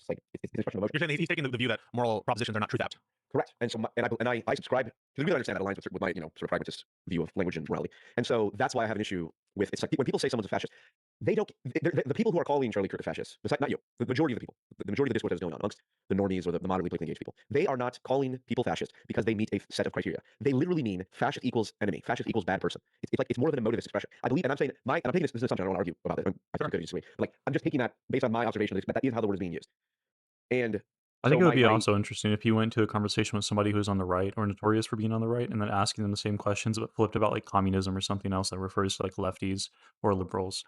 like it's an expression of emotion. You're saying he's taking the view that moral propositions are not truth out. Correct. And so I subscribe because we really understand that aligns with my sort of pragmatist view of language and morality. And so that's why I have an issue with it's like when people say someone's a fascist. they don't. The people who are calling Charlie Kirk a fascist, besides not you, the majority of the people, the majority of the discourse that is going on amongst the normies or the moderately politically engaged people, they are not calling people fascist because they meet a set of criteria. They literally mean fascist equals enemy, fascist equals bad person. It's like it's more of an emotivist expression. I believe, and I'm saying and I'm taking this assumption. I don't want to argue about it. I think it's good to disagree. But like I'm just taking that based on my observation that is how the word is being used. And I think so it would be my also interesting if you went to a conversation with somebody who's on the right or notorious for being on the right, and then asking them the same questions but flipped about like communism or something else that refers to like lefties or liberals,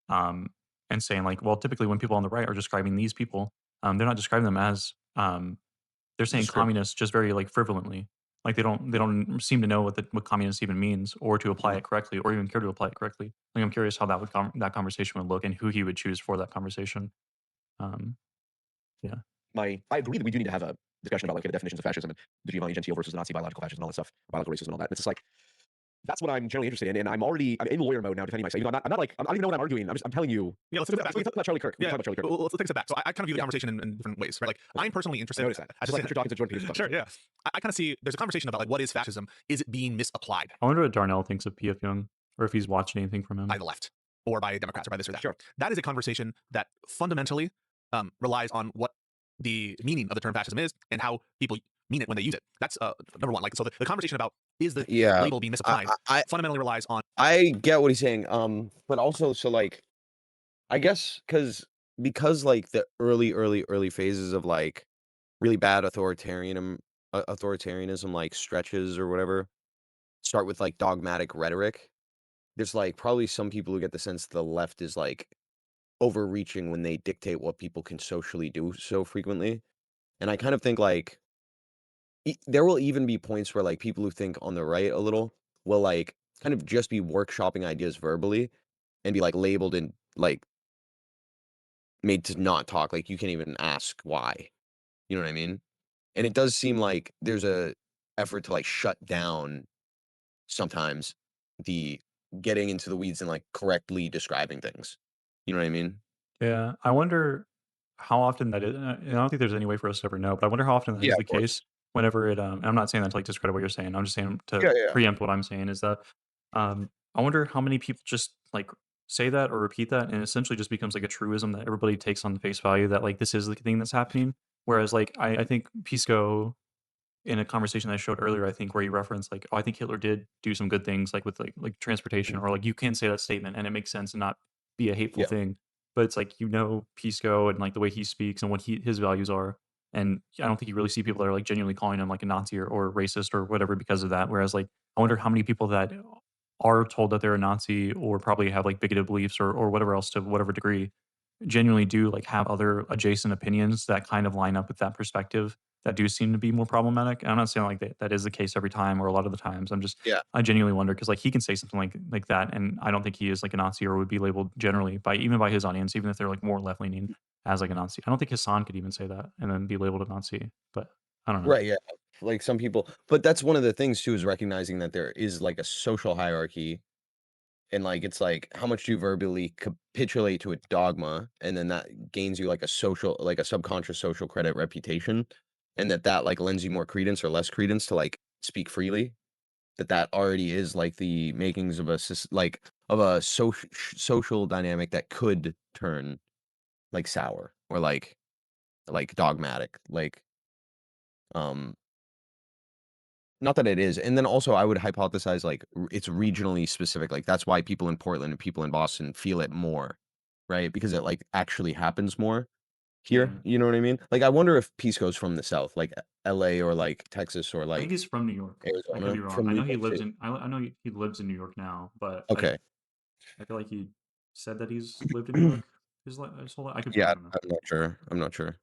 um, and saying like, well, typically when people on the right are describing these people, they're not describing them as they're saying That's true. communists just very like frivolently. Like they don't seem to know what communist even means or to apply it correctly or even care to apply it correctly. Like I'm curious how that conversation would look and who he would choose for that conversation. Um, yeah. I agree that we do need to have a discussion about like the definitions of fascism and the Giovanni Gentile versus the Nazi biological fascism and all that stuff, biological racism and all that. And it's just like that's what I'm generally interested in, and I'm in lawyer mode now defending myself. You know, I'm not like I don't even know what I'm arguing. I'm telling you. Yeah, let's take a step We back. talk about Charlie Kirk. We Yeah, talk about Charlie Kirk. well, let's take a step back. So I kind of view the conversation in different ways, right? Like I'm personally I interested. noticed that. Just like you're talking to Jordan Peterson. Sure, yeah. I kind of see there's a conversation about like what is fascism? Is it being misapplied I wonder what Darnell thinks of P.F. Young, or if he's watched anything from him. by the left or by Democrats or by this or that? Sure. That is a conversation that fundamentally relies on what the meaning of the term fascism is and how people mean it when they use it. That's number one. Like so, the conversation about is the Yeah, label being misapplied I fundamentally relies on. I get what he's saying. But also, so like, I guess because like the early phases of like really bad authoritarianism like stretches or whatever start with like dogmatic rhetoric. There's like probably some people who get the sense the left is like overreaching when they dictate what people can socially do so frequently. And I kind of think like there will even be points where like people who think on the right a little will like kind of just be workshopping ideas verbally and be like labeled and like made to not talk. Like you can't even ask why. You know what I mean? And it does seem like there's a effort to like shut down sometimes the getting into the weeds and like correctly describing things. You know what I mean? Yeah, I wonder how often that is. I don't think there's any way for us to ever know, but I wonder how often that Yeah, is the of course. case. Whenever it, and I'm not saying that to like discredit what you're saying. I'm just saying to Yeah. preempt what I'm saying is that I wonder how many people just like say that or repeat that, and it essentially just becomes like a truism that everybody takes on the face value that like this is the thing that's happening. Whereas like I think Pisco in a conversation that I showed earlier, I think where you referenced like, oh, I think Hitler did do some good things like with like transportation, or like you can say that statement and it makes sense and not be a hateful Yeah. thing. But it's like Pisco and like the way he speaks and what his values are. And I don't think you really see people that are like genuinely calling him like a Nazi or racist or whatever because of that. Whereas like I wonder how many people that are told that they're a Nazi or probably have like bigoted beliefs or whatever else to whatever degree genuinely do like have other adjacent opinions that kind of line up with that perspective that do seem to be more problematic. And I'm not saying like that is the case every time or a lot of the times. Yeah. I genuinely wonder because like he can say something like that, and I don't think he is like a Nazi or would be labeled generally by even by his audience, even if they're like more left leaning as like a Nazi. I don't think Hassan could even say that and then be labeled a Nazi. But I don't know. Right, yeah. Like some people, but that's one of the things too is recognizing that there is like a social hierarchy and like it's like how much do you verbally capitulate to a dogma and then that gains you like a social like a subconscious social credit reputation and that like lends you more credence or less credence to like speak freely that already is like the makings of like of a social dynamic that could turn like sour or like dogmatic um not that it is. And then also I would hypothesize like it's regionally specific. Like that's why people in Portland and people in Boston feel it more, right? Because it like actually happens more here. Yeah. You know what I mean? Like I wonder if Peace goes from the South, like LA or like Texas or I think like he's from New York. I could Arizona. be wrong. From I New know he York lives City. in. I know he lives in New York now, but Okay. I feel like he said that he's lived in New York his whole life. I could be Yeah, wrong. I'm not sure. I'm not sure.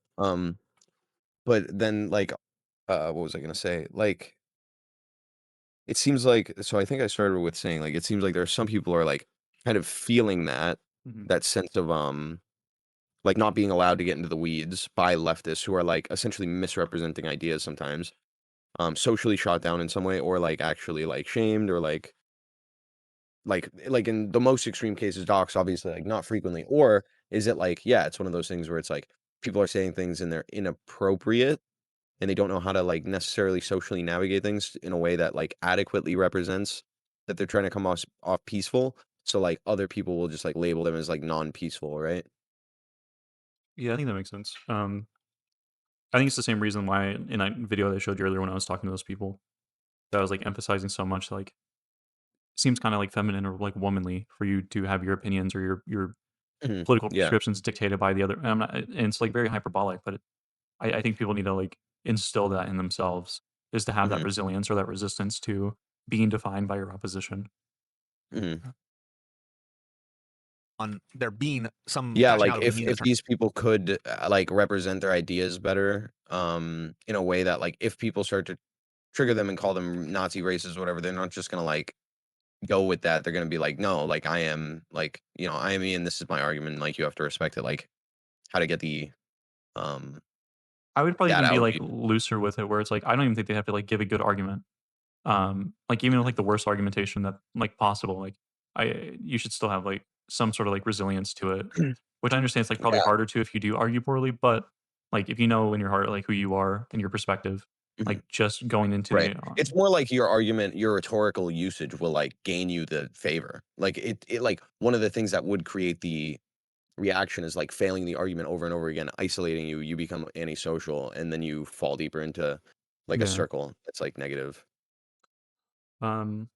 But then like what was I gonna say? Like it seems like so I think I started with saying like it seems like there are some people who are like kind of feeling Mhm. that sense of like not being allowed to get into the weeds by leftists who are like essentially misrepresenting ideas sometimes, socially shot down in some way, or like actually like shamed, or like in the most extreme cases, docs obviously like not frequently, or is it like yeah, it's one of those things where it's like people are saying things and they're inappropriate and they don't know how to like necessarily socially navigate things in a way that like adequately represents that they're trying to come off peaceful, So like other people will just like label them as like non-peaceful, right? Yeah, I think that makes sense. I think it's the same reason why in that video that I showed you earlier when I was talking to those people, that I was like emphasizing so much like seems kind of like feminine or like womanly for you to have your opinions or your Mhm. political Yeah. prescriptions dictated by the other. And, I'm not, and it's like very hyperbolic, but I think people need to like instill that in themselves is to have that Mhm. resilience or that resistance to being defined by your opposition. Mhm. On there being some Yeah, fashioned like out of what it means in if terms. these people could like represent their ideas better, in a way that like if people start to trigger them and call them Nazi racist or whatever, they're not just gonna like go with that. They're gonna be like, no, like I am like, I am me and this is my argument. Like you have to respect it. Like how to get the um I would probably that even be out of like you. looser with it, where it's like I don't even think they have to like give a good argument. Like even with like the worst argumentation that like possible, like you should still have like some sort of like resilience to it, which I understand it's like probably Yeah. harder to if you do argue poorly, but like if you know in your heart like who you are and your perspective, Mhm. like just going into Right. the It's more like your argument, your rhetorical usage will like gain you the favor. Like it like one of the things that would create the reaction is like failing the argument over and over again, isolating you, you become antisocial, and then you fall deeper into like a yeah, circle that's like negative. um,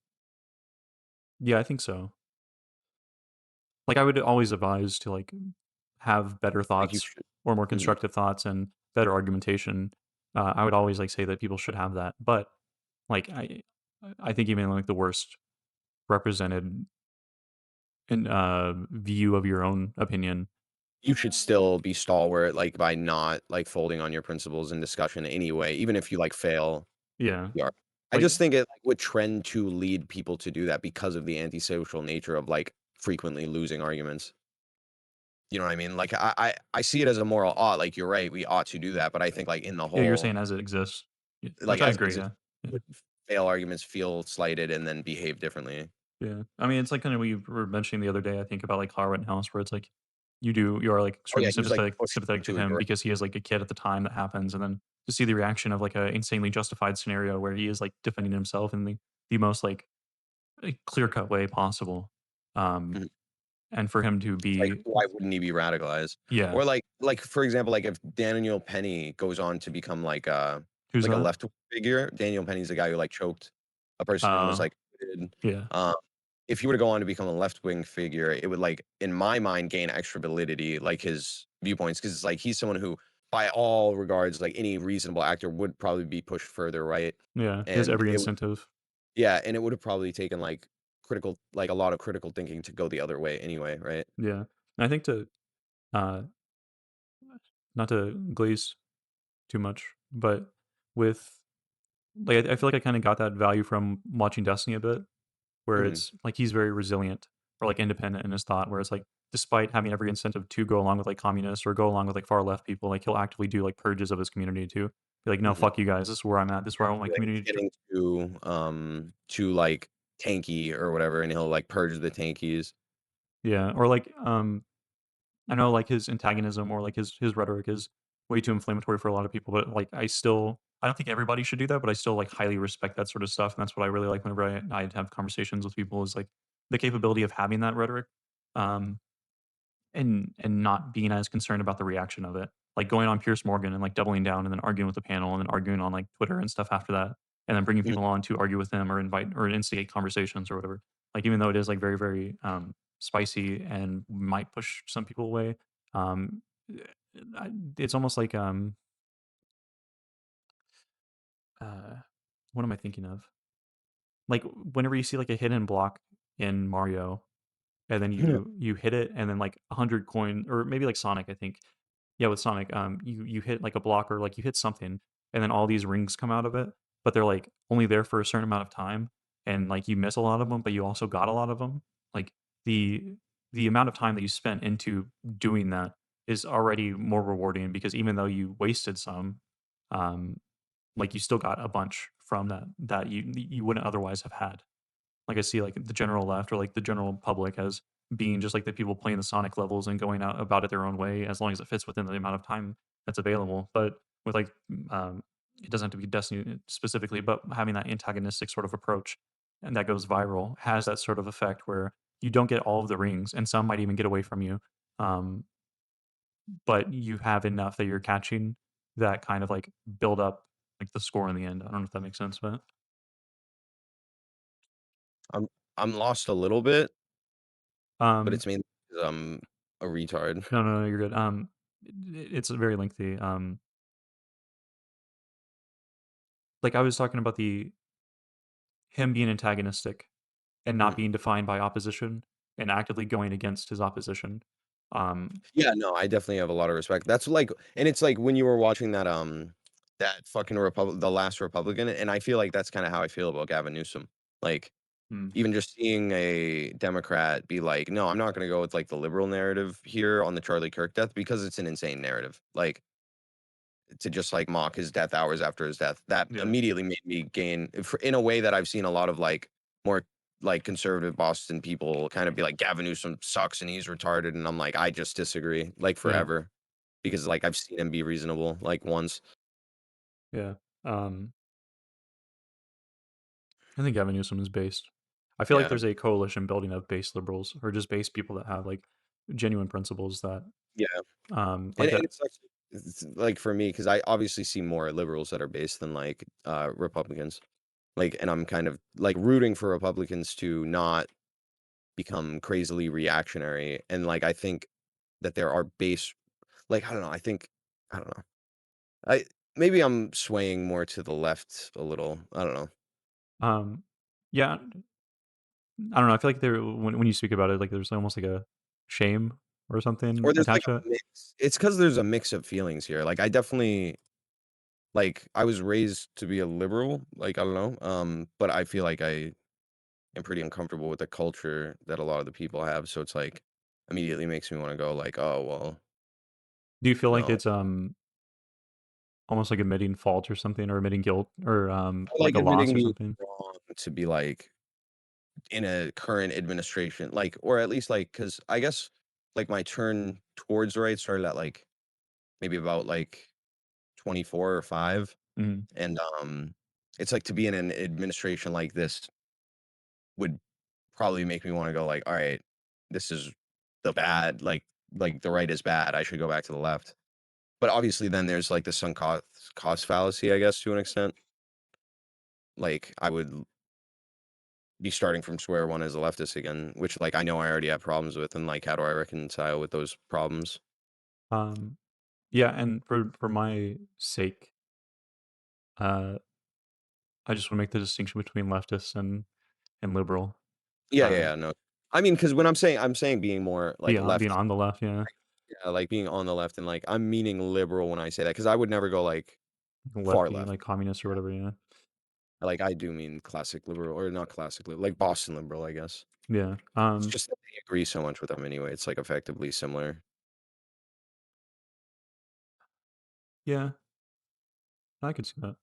yeah, I think so. Like I would always advise to like have better Like you thoughts should. or more Mhm. constructive thoughts and better argumentation. I would always like say that people should have that, but like I think even like the worst represented in view of your own opinion. You should still be stalwart, like by not like folding on your principles in discussion anyway, even if you like fail. Yeah, You are. I like just think it like, would trend to lead people to do that because of the antisocial nature of like frequently losing arguments. You know what I mean? Like I see it as a moral ought. Like you're right, we ought to do that. But I think like in the yeah, you're whole saying as it exists, like which I as it agree. exists, Yeah, yeah, would fail arguments feel slighted and then behave differently. yeah. I mean, it's like kind of we were mentioning the other day. I think about like Harwood House, where it's like you are like Oh yeah, extremely he was like sympathetic pushing to to a him direct. because he is like a kid at the time that happens, and then to see the reaction of like a insanely justified scenario where he is like defending himself in the most like clear cut way possible. Um, Mhm. and for him to It's like be, why wouldn't he be radicalized? yeah, Or like for example, like if Daniel Penny goes on to become who's like a that? left figure. Daniel Penny's the guy who like choked a person and was Uh, like acquitted. yeah, Um, if he were to go on to become a left wing figure, it would like in my mind gain extra validity, like his viewpoints, because it's like he's someone who, by all regards, like any reasonable actor would probably be pushed further right, yeah. He has and every it would incentive. yeah, and it would have probably taken like a lot of critical thinking to go the other way anyway, right? Yeah, and I think to uh, not to glaze too much, but with like I feel like I kind of got that value from watching Destiny a bit, where Mhm. it's like he's very resilient or like independent in his thought, where it's like despite having every incentive to go along with like communists or go along with like far left people, like he'll actively do like purges of his community too. Be like, no, Mhm. fuck you guys. This is where I'm at. This is where I want my Like community it's to. getting too like tanky or whatever, and he'll like purge the tankies. Yeah, or like I know like his antagonism or like his rhetoric is way too inflammatory for a lot of people, but like I don't think everybody should do that, but I still like highly respect that sort of stuff, and that's what I really like whenever I have conversations with people is like the capability of having that rhetoric, um, and not being as concerned about the reaction of it, like going on Pierce Morgan and like doubling down and then arguing with the panel and then arguing on like Twitter and stuff after that, and then bringing Mhm. people on to argue with them or invite or instigate conversations or whatever. Like even though it is like very very spicy and might push some people away, um, it's almost like uh, what am I thinking of? Like whenever you see like a hidden block in Mario, and then you hit it, and then like 100 coin or maybe like Sonic, I think. Yeah, with Sonic, you hit like a block or like you hit something, and then all these rings come out of it, but they're like only there for a certain amount of time, and like you miss a lot of them, but you also got a lot of them. Like the the amount of time that you spent into doing that is already more rewarding because even though you wasted some, um, like you still got a bunch from that you wouldn't otherwise have had. Like I see like the general left or like the general public as being just like the people playing the Sonic levels and going out about it their own way as long as it fits within the amount of time that's available. But with like it doesn't have to be Destiny specifically, but having that antagonistic sort of approach and that goes viral has that sort of effect where you don't get all of the rings, and some might even get away from you. Um, but you have enough that you're catching that kind of like build up like the score in the end. I don't know if that makes sense, but I'm lost a little bit, but um, it's mainly 'cause I'm a retard. no, you're good. It's very lengthy. Like I was talking about the him being antagonistic and not Mhm. being defined by opposition and actively going against his opposition. Yeah, no, I definitely have a lot of respect. That's like, and it's like when you were watching that fucking the last Republican, and I feel like that's kind of how I feel about Gavin Newsom. Like, Hmm. even just seeing a Democrat be like, no, I'm not going to go with like the liberal narrative here on the Charlie Kirk death because it's an insane narrative. Like, to just like mock his death hours after his death, that Yeah. immediately made me gain in a way that I've seen a lot of like more like conservative Boston people kind of be like Gavin Newsom sucks and he's retarded, and I'm like, I just disagree like Yeah. forever because like I've seen him be reasonable like once. Yeah. I think Gavin Newsom is based. I feel like Yeah, there's a coalition building of base liberals or just base people that have like genuine principles that yeah, like and that. it's like for me because I obviously see more liberals that are based than like Republicans. Like, and I'm kind of like rooting for Republicans to not become crazily reactionary, and like I think that there are base like I don't know, I don't know. I maybe I'm swaying more to the left a little. I don't know. Um yeah, I don't know. I feel like there when you speak about it, like there's almost like a shame or something Or there's like attached a to it. mix. It's because there's a mix of feelings here. Like I definitely like I was raised to be a liberal, like I don't know. But I feel like I am pretty uncomfortable with the culture that a lot of the people have. So it's like immediately makes me want to go like, oh well, Do you feel like no. it's almost like admitting fault or something, or admitting guilt, or I like like a loss admitting or being something? wrong to be like in a current administration, like, or at least like, because I guess like my turn towards the right started at like maybe about like 24 or 5, Mhm. and it's like to be in an administration like this would probably make me want to go like, all right, this is the bad, like the right is bad. I should go back to the left. But obviously, then there's like the sunk cost fallacy, I guess, to an extent. Like I would be starting from square one as a leftist again, which like I know I already have problems with, and like how do I reconcile with those problems? Um, yeah, and for my sake, uh, I just want to make the distinction between leftists and liberal. Yeah, yeah, Uh, yeah, no. I mean, because when I'm saying being more like being left, on the left, yeah, yeah, like being on the left, and like I'm meaning liberal when I say that, because I would never go like far lefty, left. like communist or whatever, yeah, Like I do mean classic liberal, or not classic liberal, like Boston liberal, I guess. yeah, It's just that they agree so much with them anyway. It's like effectively similar. yeah. I could see that.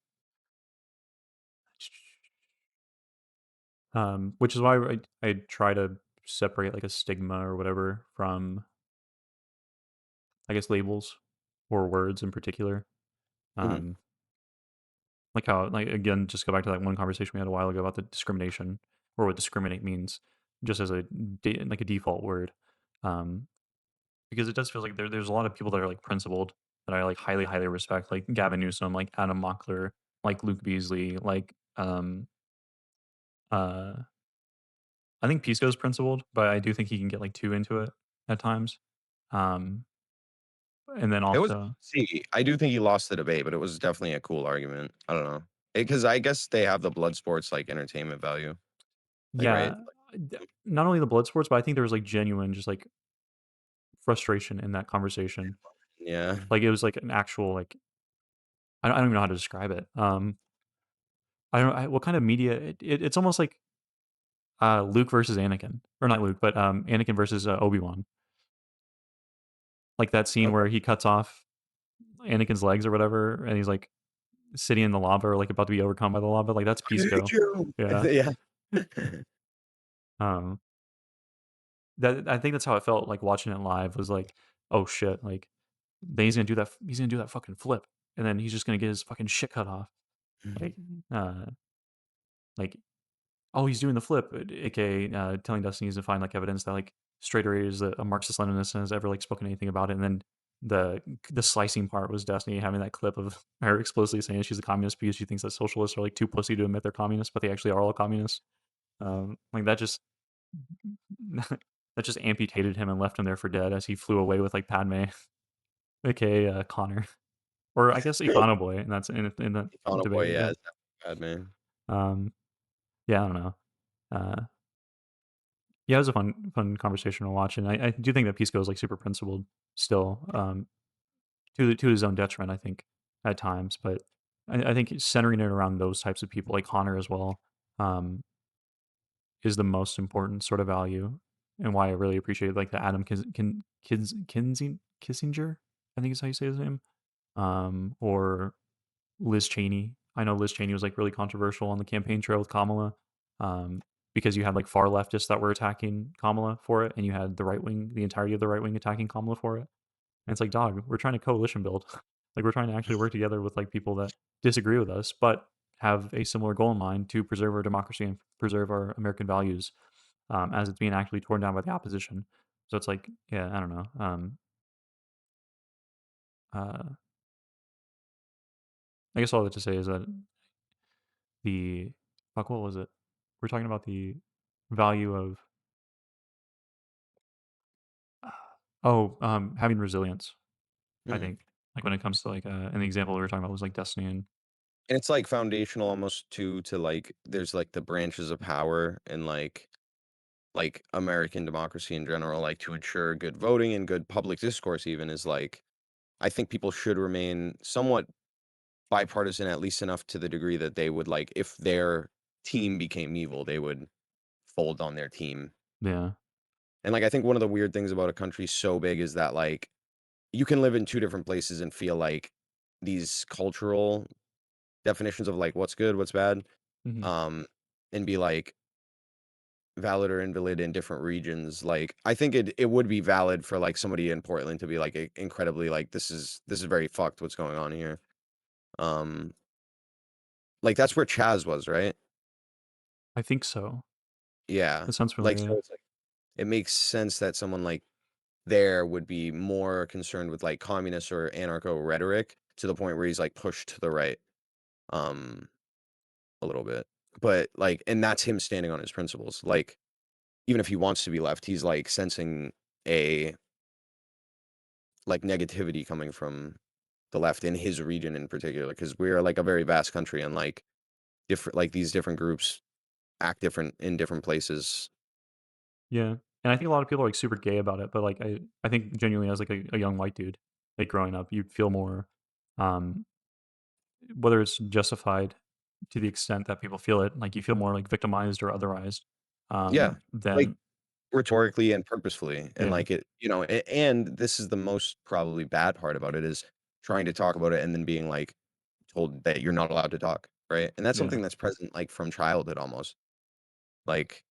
Which is why I try to separate like a stigma or whatever from I guess labels or words in particular. Mhm. Um, like how like again, just go back to that one conversation we had a while ago about the discrimination or what discriminate means, just as a like a default word. Um, because it does feel like there's a lot of people that are like principled that I like highly respect, like Gavin Newsom, like Adam Mockler, like Luke Beasley, like uh I think Pisco's principled, but I do think he can get like too into it at times. Um, and then It was also, see, I do think he lost the debate, but it was definitely a cool argument. I don't know. Because I guess they have the blood sports like entertainment value. Like, right? yeah, not only the blood sports, but I think there was like genuine, just like frustration in that conversation. Yeah. Like it was like an actual like I don't even know how to describe it. I don't what kind of media. It's almost like Luke versus Anakin, or not Luke, but Anakin versus Obi-Wan. Like that scene Okay. where he cuts off Anakin's legs or whatever, and he's like sitting in the lava or like about to be overcome by the lava. Like that's I hate Pisco. you. Yeah. Yeah. Um, that I think that's how it felt like watching it live was like, oh shit, like then he's gonna do that fucking flip, and then he's just gonna get his fucking shit cut off. Like, uh, like oh, he's doing the flip, aka telling Destiny to find like evidence that like Strader is a Marxist Leninist and has ever like spoken anything about it. And then the slicing part was Destiny having that clip of her explicitly saying she's a communist because she thinks that socialists are like too pussy to admit they're communists, but they actually are all communists. Like that just that just amputated him and left him there for dead as he flew away with like Padme, aka Connor, or I guess Econoboy, and that's in that Oh boy, debate. yeah, it's bad, man. Yeah, I don't know. Yeah, it was a fun conversation to watch, and I do think that Pisco is like super principled still, to his own detriment, I think, at times. But I think centering it around those types of people, like Connor as well, um, is the most important sort of value, and why I really appreciate like the Adam Kissinger, I think is how you say his name, or Liz Cheney. I know Liz Cheney was like really controversial on the campaign trail with Kamala, because you had like far leftists that were attacking Kamala for it, and you had the entirety of the right wing attacking Kamala for it. And it's like, dog, we're trying to coalition build. Like we're trying to actually work together with like people that disagree with us, but have a similar goal in mind to preserve our democracy and preserve our American values, as it's being actually torn down by the opposition. So it's like, yeah, I don't know. Uh, I guess all that to say is that the fuck, what was it? We're talking about the value of having resilience. I Mhm. think like when it comes to like and the example we were talking about was like Destiny and And it's like foundational almost to like there's like the branches of power and like American democracy in general, like to ensure good voting and good public discourse even is like I think people should remain somewhat bipartisan at least enough to the degree that they would like if their team became evil, they would fold on their team. yeah, And like I think one of the weird things about a country so big is that like you can live in two different places and feel like these cultural definitions of like what's good, what's bad, hmm um, and be like valid or invalid in different regions. Like I think it would be valid for like somebody in Portland to be like incredibly like this is very fucked what's going on here. Um, like that's where Chaz was, right? I think so. Yeah. That sounds Like familiar. so it's like it makes sense that someone like there would be more concerned with like communist or anarcho rhetoric to the point where he's like pushed to the right um a little bit. But like and that's him standing on his principles. Like even if he wants to be left, he's like sensing a like negativity coming from the left in his region in particular because we're like a very vast country and like different like these different groups act different in different places. Yeah, and I think a lot of people are like super gay about it, but like I think genuinely as like a young white dude, like growing up, you'd feel more, um, whether it's justified to the extent that people feel it, like you feel more like victimized or otherized, Yeah. Like than rhetorically and purposefully and yeah, like it and this is the most probably bad part about it is trying to talk about it and then being like told that you're not allowed to talk, right? And that's yeah, something that's present like from childhood almost. Like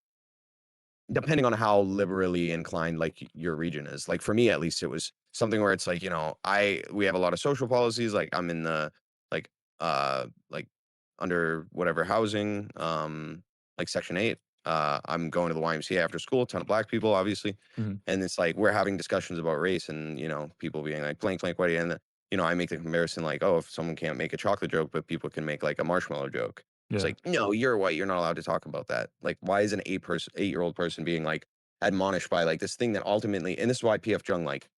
depending on how liberally inclined like your region is. Like for me at least it was something where it's like, we have a lot of social policies, like I'm in the like like under whatever housing, like section 8. I'm going to the YMCA after school, a ton of black people, obviously. mhm, And it's like we're having discussions about race and people being like blank blank white and I make the comparison like, oh, if someone can't make a chocolate joke, but people can make like a marshmallow joke. It's yeah, like, no, you're white. You're not allowed to talk about that. Like, why is an 8-year-old person being like admonished by like this thing that ultimately, and this is why PF Jung like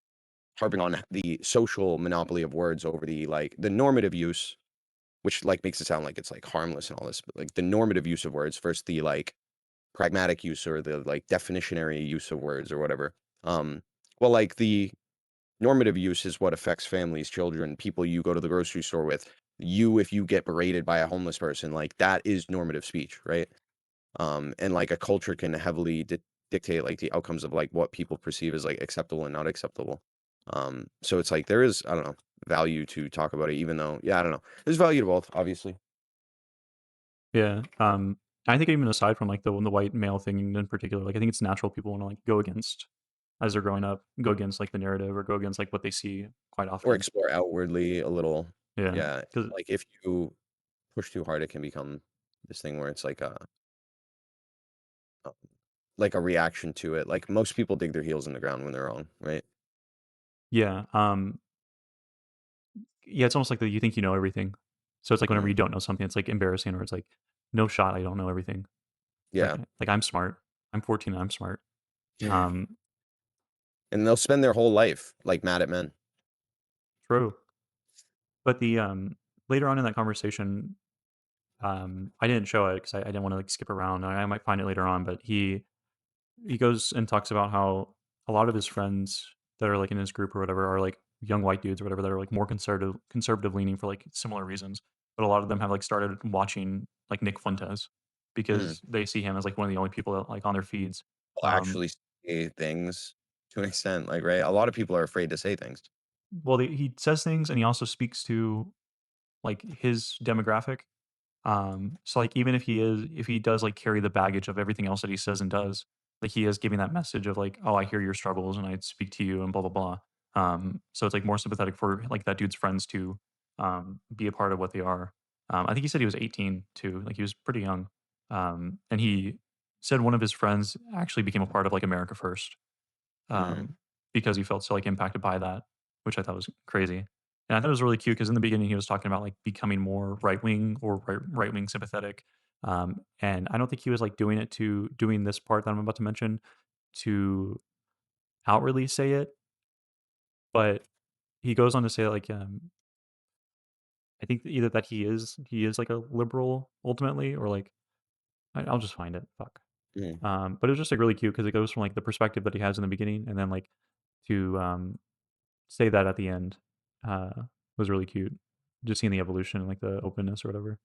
harping on the social monopoly of words over the like the normative use, which like makes it sound like it's like harmless and all this, but like the normative use of words versus the like pragmatic use or the like definitionary use of words or whatever. Well, like the normative use is what affects families, children, people you go to the grocery store with. You, if you get berated by a homeless person, like that is normative speech, right? And like a culture can heavily dictate like the outcomes of like what people perceive as like acceptable and not acceptable. So it's like there is, I don't know, value to talk about it, even though, yeah, I don't know. There's value to both, obviously. yeah. I think even aside from like the white male thing in particular, like I think it's natural people want to like go against as they're growing up, go against like the narrative or go against like what they see quite Or often. explore outwardly a little. Yeah, Yeah. because Like if you push too hard, it can become this thing where it's like like a reaction to it. Like most people dig their heels in the ground when they're wrong, right? Yeah. Yeah, it's almost like that you think you know everything. So it's like whenever you don't know something, it's like embarrassing, or it's like, no shot, I don't know everything. Yeah. Like I'm smart. I'm 14 and I'm smart. And they'll spend their whole life like mad at men. True. But the later on in that conversation, I didn't show it because I didn't want to like skip around. I might find it later on, but he goes and talks about how a lot of his friends that are like in his group or whatever are like young white dudes or whatever that are like more conservative leaning for like similar reasons. But a lot of them have like started watching like Nick Fuentes because they see him as like one of the only people that like on their feeds. Actually say things to an extent, like, right? A lot of people are afraid to say things. Well, he says things and he also speaks to like his demographic. So like even if he does like carry the baggage of everything else that he says and does, like he is giving that message of like, oh, I hear your struggles and I speak to you and blah blah blah. So it's like more sympathetic for like that dude's friends to be a part of what they are. I think he said he was 18 too, like he was pretty young. And he said one of his friends actually became a part of like America First, because he felt so like impacted by that, which I thought was crazy. And I thought it was really cute because in the beginning he was talking about like becoming more right wing or right wing sympathetic. And I don't think he was like doing this part that I'm about to mention to outwardly say it, but he goes on to say like I think either that he is like a liberal ultimately, or like I'll just find it. Fuck. But it was just like really cute because it goes from like the perspective that he has in the beginning and then like to say that at the end was really cute. Just seeing the evolution and like the openness or whatever.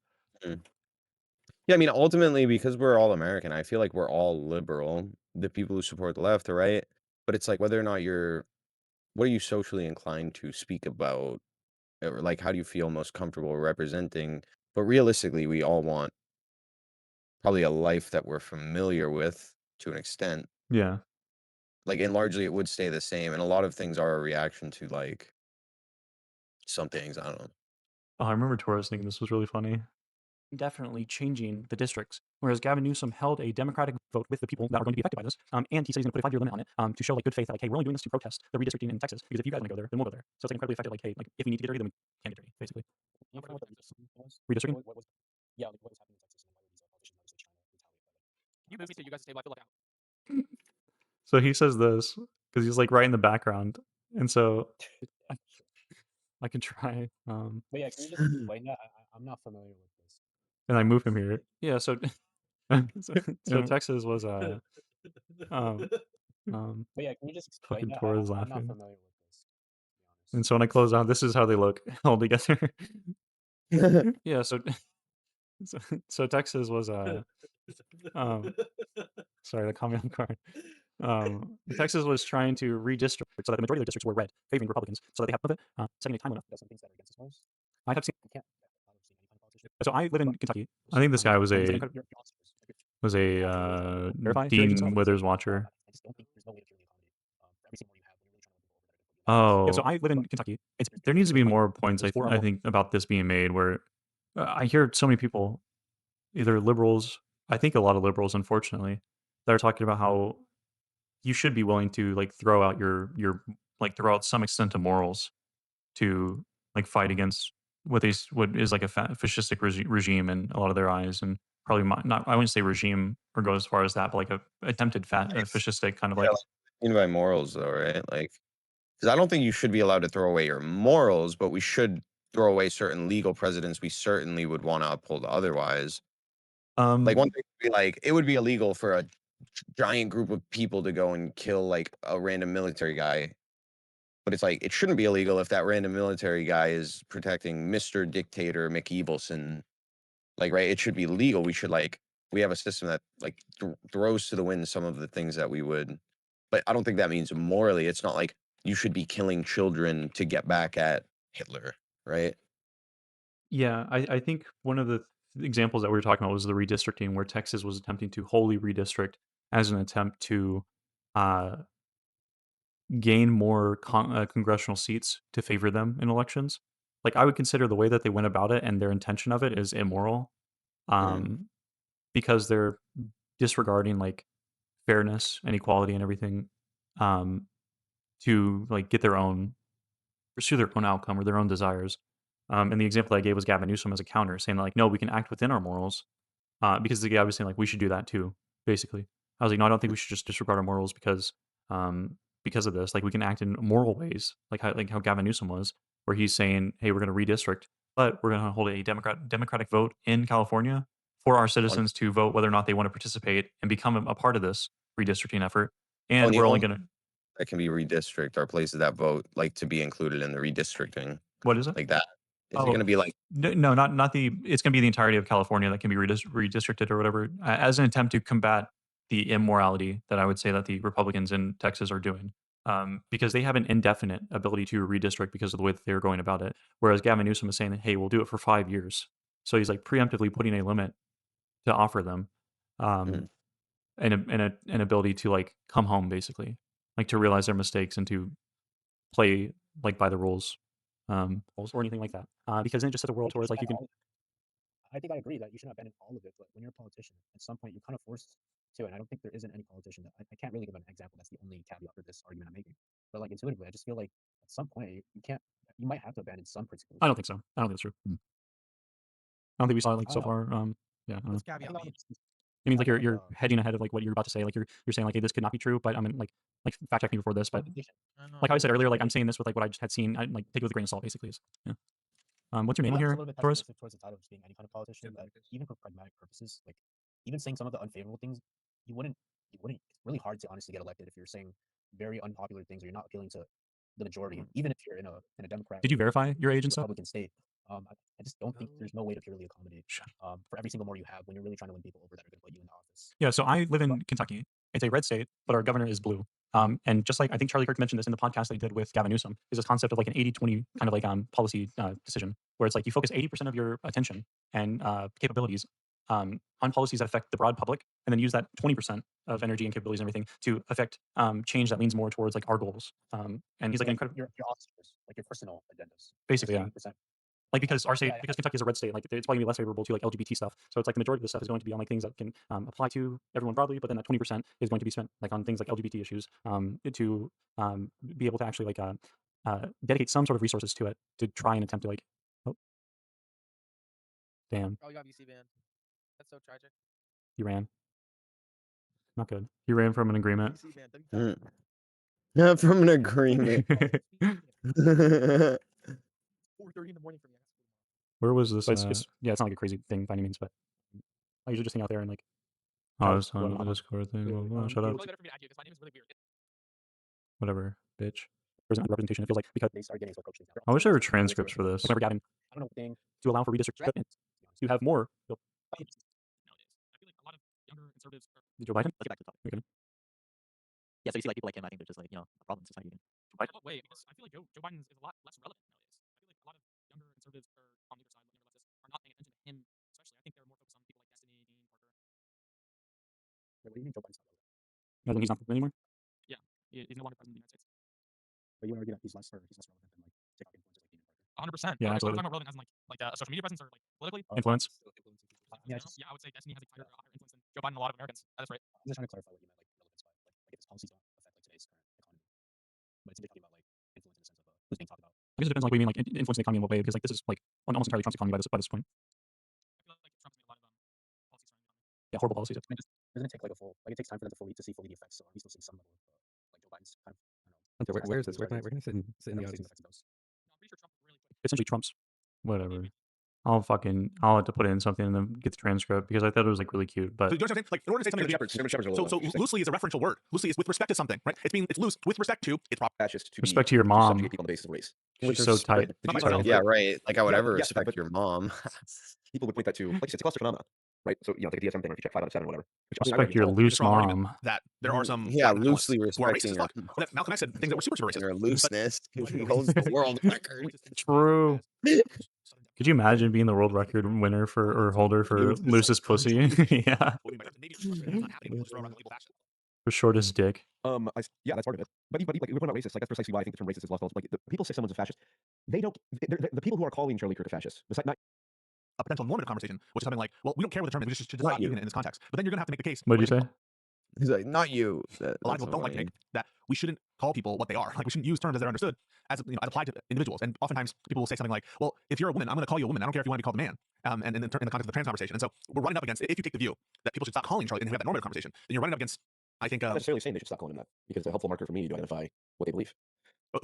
Yeah, I mean, ultimately, because we're all American, I feel like we're all liberal, the people who support the left, or right? But it's like whether or not what are you socially inclined to speak about, or like how do you feel most comfortable representing? But realistically, we all want probably a life that we're familiar with to an extent. Yeah. Like, and largely it would stay the same. And a lot of things are a reaction to like some things. I don't know. Oh, I remember Torres thinking this was really funny. Definitely changing the districts. Whereas Gavin Newsom held a Democratic vote with the people that are going to be affected by this, and he said he's going to put a 5-year limit on it to show like good faith that like, hey, we're only doing this to protest the redistricting in Texas because if you guys want to go there, then we'll go there. So it's like incredibly effective. Like, hey, like if we need to get dirty, then we can get dirty, basically. Redistricting. Yeah, like what is happening in Texas and why these politicians obviously trying to retaliate. You moved me to you guys' table. I feel like out. So he says this because he's like right in the background, and so I can try. But yeah, can you just explain that? I'm not familiar with this. And I move him here. Yeah, so so Texas was But yeah, can you just explain fucking that? Torres I'm not laughing. familiar with this. And so when I close out, this is how they look all together. Yeah, so Texas was sorry, the comment card. Texas was trying to redistrict so that the majority of their districts were red, favoring Republicans, so that they have of it, setting a time limit. Some things that are against us. I have seen. You can't. So I live in Kentucky. I think this guy was a Dean Withers watcher. Oh, yeah, so I live in Kentucky. There needs to be more points, I think, about this being made where I hear so many people, either liberals, I think a lot of liberals, unfortunately, that are talking about how you should be willing to like throw out like throw out some extent of morals to like fight against what is like a fascistic regime in a lot of their eyes, and probably not. I wouldn't say regime or go as far as that, but like a attempted fascistic kind of like. Mean by morals, though, right? Like, because I don't think you should be allowed to throw away your morals, but we should throw away certain legal precedents we certainly would want to uphold otherwise. Like one thing would be like it would be illegal for a giant group of people to go and kill like a random military guy. But it's like it shouldn't be illegal if that random military guy is protecting Mr. Dictator McEvilson. Like, right? It should be legal. We have a system that like throws to the wind some of the things that we would. But I don't think that means morally. It's not like you should be killing children to get back at Hitler, right? Yeah, I think one of the examples that we were talking about was the redistricting, where Texas was attempting to wholly redistrict as an attempt to gain more congressional seats to favor them in elections. Like I would consider the way that they went about it and their intention of it is immoral, because they're disregarding like fairness and equality and everything, to like get their own pursue their own outcome or their own desires. And the example I gave was Gavin Newsom as a counter, saying like, no, we can act within our morals, because the guy was saying like we should do that too. Basically, I was like, no, I don't think we should just disregard our morals because of this. Like we can act in moral ways, like how Gavin Newsom was, where he's saying, hey, we're going to redistrict, but we're going to hold a democratic vote in California for our citizens to vote whether or not they want to participate and become a part of this redistricting effort. And we're only going to that can be redistrict are places that vote like to be included in the redistricting. What is it? Like that. Is it going to be like no, not the. It's going to be the entirety of California that can be redistricted or whatever, as an attempt to combat the immorality that I would say that the Republicans in Texas are doing, because they have an indefinite ability to redistrict because of the way that they're going about it. Whereas Gavin Newsom is saying, "Hey, we'll do it for 5 years." So he's like preemptively putting a limit to offer them, and an ability to like come home, basically, like to realize their mistakes and to play like by the rules, or anything like that. Because then it just set the world towards like you can. I think I agree that you should not ban all of it, but when you're a politician, at some point you're kind of forced to, and I don't think there isn't any politician that I can't really give an example that's the only caveat for this argument I'm making. But like intuitively, I just feel like at some point you can't, you might have to abandon some principles. I don't think so. I don't think that's true. I don't think we saw it like so far. Yeah. I don't know. Caveat It means like you're hedging ahead of like what you're about to say. Like you're saying like, hey, this could not be true, but I mean like fact check me before this. But like how I said earlier, like I'm saying this with like what I just had seen. I like take it with a grain of salt, basically. Yeah. What's your name here, a little bit Torres? pessimistic towards the title of just being any kind of politician, but even for pragmatic purposes, like even saying some of the unfavorable things, you wouldn't. It's really hard to honestly get elected if you're saying very unpopular things or you're not appealing to the majority, even if you're in a Democrat. Did you verify your age and stuff? Republican state. I just don't think there's no way to purely accommodate for every single more you have when you're really trying to win people over that are going to put you in the office. Yeah, so I live in Kentucky. It's a red state, but our governor is blue. And just like I think Charlie Kirk mentioned this in the podcast that he did with Gavin Newsom, is this concept of like an 80-20 kind of like policy decision, where it's like you focus 80% of your attention and capabilities on policies that affect the broad public, and then use that 20% of energy and capabilities and everything to affect change that leans more towards like our goals. And he's like incredible. Your officers, like your personal agendas. Basically, yeah. 80%. Like because our state, because Kentucky is a red state, like it's probably gonna be less favorable to like LGBT stuff. So it's like the majority of the stuff is going to be on like things that can apply to everyone broadly, but then that 20% is going to be spent like on things like LGBT issues to be able to actually like dedicate some sort of resources to it to try and attempt to like. Oh, damn! Oh, you got VC banned. That's so tragic. He ran. Not good. He ran from an agreement. Not from an agreement. 4:30 in the morning for me. Where was this? Yeah, it's not like a crazy thing by any means, but I usually just hang out there and like. Oh, I was telling you the Discord thing. Shut up. Whatever, bitch. There's not representation. It feels like because they start getting so coaches. I wish there were transcripts for this. I don't know thing To allow for redistricting, you have more. I feel like a lot of younger conservatives are. Joe Biden? Let's get back to the topic. Okay. Yeah, so you see like people like him, I think there's just like, a problem in society. Joe Biden? Wait, because I feel like Joe Biden is a lot less relevant nowadays. I feel like a lot of younger conservatives are on either side, younger leftists, are not paying attention to him, especially. I think they're more focused on people like Destiny, Dean, Parker. What do you mean Joe Biden's not relevant? As in he's not president anymore? Yeah, he's no longer president of the United States. But you would argue that he's less relevant than like TikTok influencers like Dean and Parker. 100%. Yeah, I'm absolutely. talking about relevant as in like social media presence or like politically. Influence. Yeah, I would say Destiny has a higher influence than Joe Biden and a lot of Americans. That is right. I'm just trying to clarify what you meant, like relevance by like if his policies don't affect like today's current economy. But it's talking about like influence in the sense of who's being talked about. I guess it depends on like what you mean like influencing the economy in what way, because like this is like almost entirely Trump's economy by this point. I feel like Trump's made a lot of policies surrounding the economy. Yeah, horrible policies. Doesn't it take like it takes time for them to see fully the effects? So I'm still seeing some level of like Joe Biden's kind of. I don't know. Where is this? Where can I sit in the audience? No, I'm pretty sure Trump really quick. Essentially Trump's. Whatever. I'll have to put in something and then get the transcript because I thought it was like really cute. But So, you know what I'm saying? Like, in order to say something, so loosely is a referential word. Loosely is with respect to something, right? It's loose with respect to its proper. Fascist to respect be to your mom. subjugate people on the basis of race. She's so tight. Yeah, right. Like I would ever yeah, respect but- your mom. People would point that to, like you said, it's a cluster phenomenon, right? So, like a DSM thing, or if you check 5 out of 7 or whatever. Which, I mean, I Respect your reckon loose strong argument mom. that there are some Yeah, black loosely nationalists who are respecting racist as your fuck. But Malcolm X said things that were super racist. your looseness. He holds the world record. True. Could you imagine being the world record winner or holder for loosest pussy? Yeah. For shortest dick. Yeah, that's part of it. But like, we're not racist. Like, that's precisely why I think the term racist is lost. Like, the people say someone's a fascist. They don't. The people who are calling Charlie Kirk a fascist, besides not a potential normative conversation, which is something like, well, we don't care what the term is, we just should not use it in this context. But then you're going to have to make the case. What did you say? He's like, not you. A lot of people don't like to make that we shouldn't call people what they are. Like we shouldn't use terms as they're understood as as applied to individuals. And oftentimes people will say something like, "Well, if you're a woman, I'm going to call you a woman. I don't care if you want to be called a man." And in the context of the trans conversation. And so we're running up against, if you take the view that people should stop calling Charlie and have that normative conversation, then you're running up against, I think, I'm not necessarily saying they should stop calling him that because it's a helpful marker for me to identify what they believe.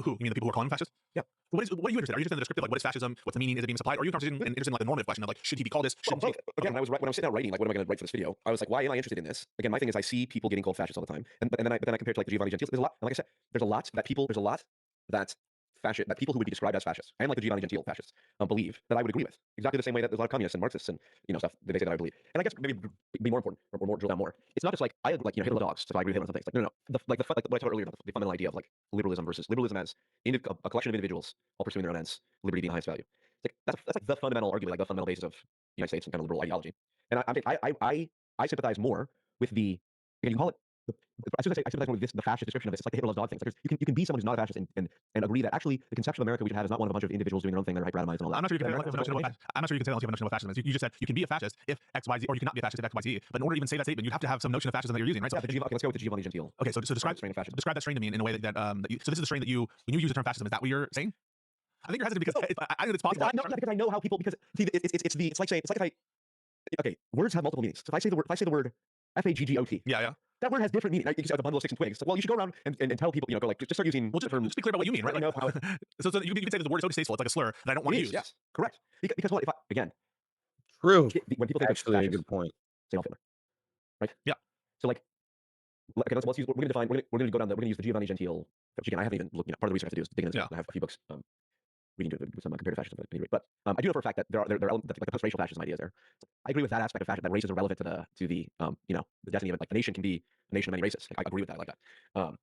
who? You mean the people who are calling him fascist? Yeah. What are you interested in? Are you interested in the descriptive, like what is fascism? What's the meaning? Is it being supplied? Or are you interested in like the normative question of like, should he be called this? Well, Shouldn't he? again, when I was sitting down writing, like, what am I going to write for this video? I was like, why am I interested in this? Again, my thing is I see people getting called fascists all the time, and then I compare it to like the Giovanni Gentile. There's a lot, and like I said, there's a lot that people who would be described as fascists, and like the Giovanni Gentile fascists, believe that I would agree with, exactly the same way that there's a lot of communists and Marxists and stuff that they say that I believe. And I guess maybe be more important or more drill down more. It's not just like I like Hitler dogs, so I agree with Hitler on some things. Like no, like what I told earlier about the fundamental idea of like liberalism versus liberalism as a collection of individuals all pursuing their own ends, liberty being the highest value. It's like that's like the fundamental, arguably like the fundamental basis of the United States and kind of liberal ideology. And I sympathize more with the, again, you call it. I sympathize more with the fascist description of this. It's like the Hitler loves dog thing. It's like you can be someone who's not a fascist and agree that actually the conception of America we should have is not one of a bunch of individuals doing their own thing that are hyper-atomized and all that. I'm not sure you can say that notion of fascism is. You just said you can be a fascist if X, Y, Z, or you cannot be a fascist if X, Y, Z. But in order to even say that statement, you have to have some notion of fascism that you're using, right? So, okay, let's go with the Giovanni Gentile. Okay, so describe that strain to me in a way that so this is the strain that you, when you use the term fascism, is that what you're saying? I think you're hesitant because I think it's possible. Because I know how people, because see, it's like if I, okay, words have multiple meanings. So if I say the word F-A-G-G-O-T. Yeah. That word has different meaning. Right? You can say a bundle of sticks and twigs. It's like, well, you should go around and tell people, go like, just start using. Well, just be clear about what you mean, right? Like, how, so you can say that the word is so distasteful, it's like a slur that I don't want to use. Yes, correct. Because what? If again, true. When people think actually a good point, say Hitler, right? Yeah. So like, okay, let's use. We're going to define. We're going to go down. We're going to use the Giovanni Gentile. Which again, I haven't even looked. Part of the research I have to do is dig into this. I have a few books. Reading to some comparative fascism, but I do know for a fact that there are like the post-racial fascism ideas there. So I agree with that aspect of fascism, that races are relevant to the the destiny of it. Like a nation can be a nation of many races. Like, I agree with that. I like that. You're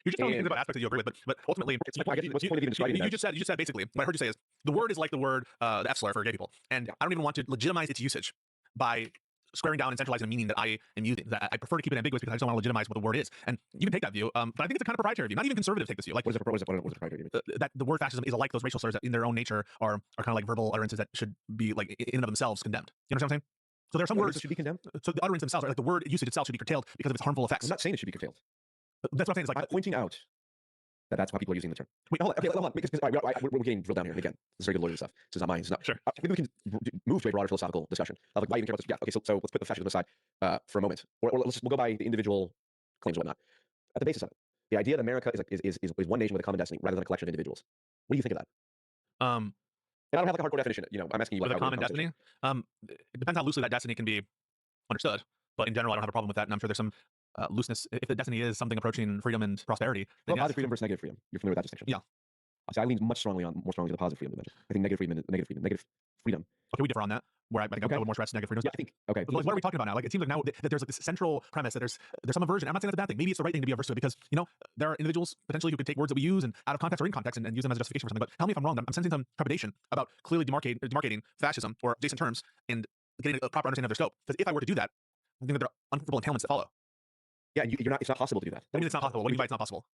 just telling me things about aspects that you agree with, but ultimately, you just said basically what I heard you say is the word is like the word the F slur for gay people, and I don't even want to legitimize its usage by squaring down and centralizing a meaning that I am using. That I prefer to keep it ambiguous because I just don't want to legitimize what the word is. And you can take that view, but I think it's a kind of proprietary view. Not even conservatives take this view. Like, what is the proprietary view? That the word fascism is like those racial slurs that in their own nature are kind of like verbal utterances that should be like in and of themselves condemned. You understand what I'm saying? So there are some words that should be condemned. So the utterance themselves, like the word usage itself, should be curtailed because of its harmful effects. I'm not saying it should be curtailed. That's what I'm saying. It's like I'm pointing out that's why people are using the term. Wait, hold on. Because we're getting drilled down here. And again, this is very good lawyer stuff. This is not mine. It's not. Sure. Maybe we can move to a broader philosophical discussion of like why you care about this. Yeah. Okay. So let's put the fascism aside for a moment, or we'll go by the individual claims and whatnot. At the basis of it, the idea that America is one nation with a common destiny rather than a collection of individuals. What do you think of that? And I don't have like a hardcore definition. I'm asking you. With a common destiny. It depends how loosely that destiny can be understood. But in general, I don't have a problem with that, and I'm sure there's some looseness. If the destiny is something approaching freedom and prosperity, then positive freedom versus negative freedom. You're familiar with that distinction? Yeah. So I lean more strongly to the positive freedom dimension. I think negative freedom. Okay, we differ on that. Where I think I would more stress negative freedom. Yeah, I think. Okay. But what are we talking about now? Like, it seems like now that there's like this central premise that there's some aversion. I'm not saying that's a bad thing. Maybe it's the right thing to be averse to it because there are individuals potentially who could take words that we use and out of context or in context and use them as a justification for something. But tell me if I'm wrong. I'm sensing some trepidation about clearly demarcating fascism or adjacent terms and getting a proper understanding of their scope. Because if I were to do that, I think that there are uncomfortable entailments that follow. Yeah, you're not. It's not possible to do that. I mean, it's not possible. What do you mean by it's not possible?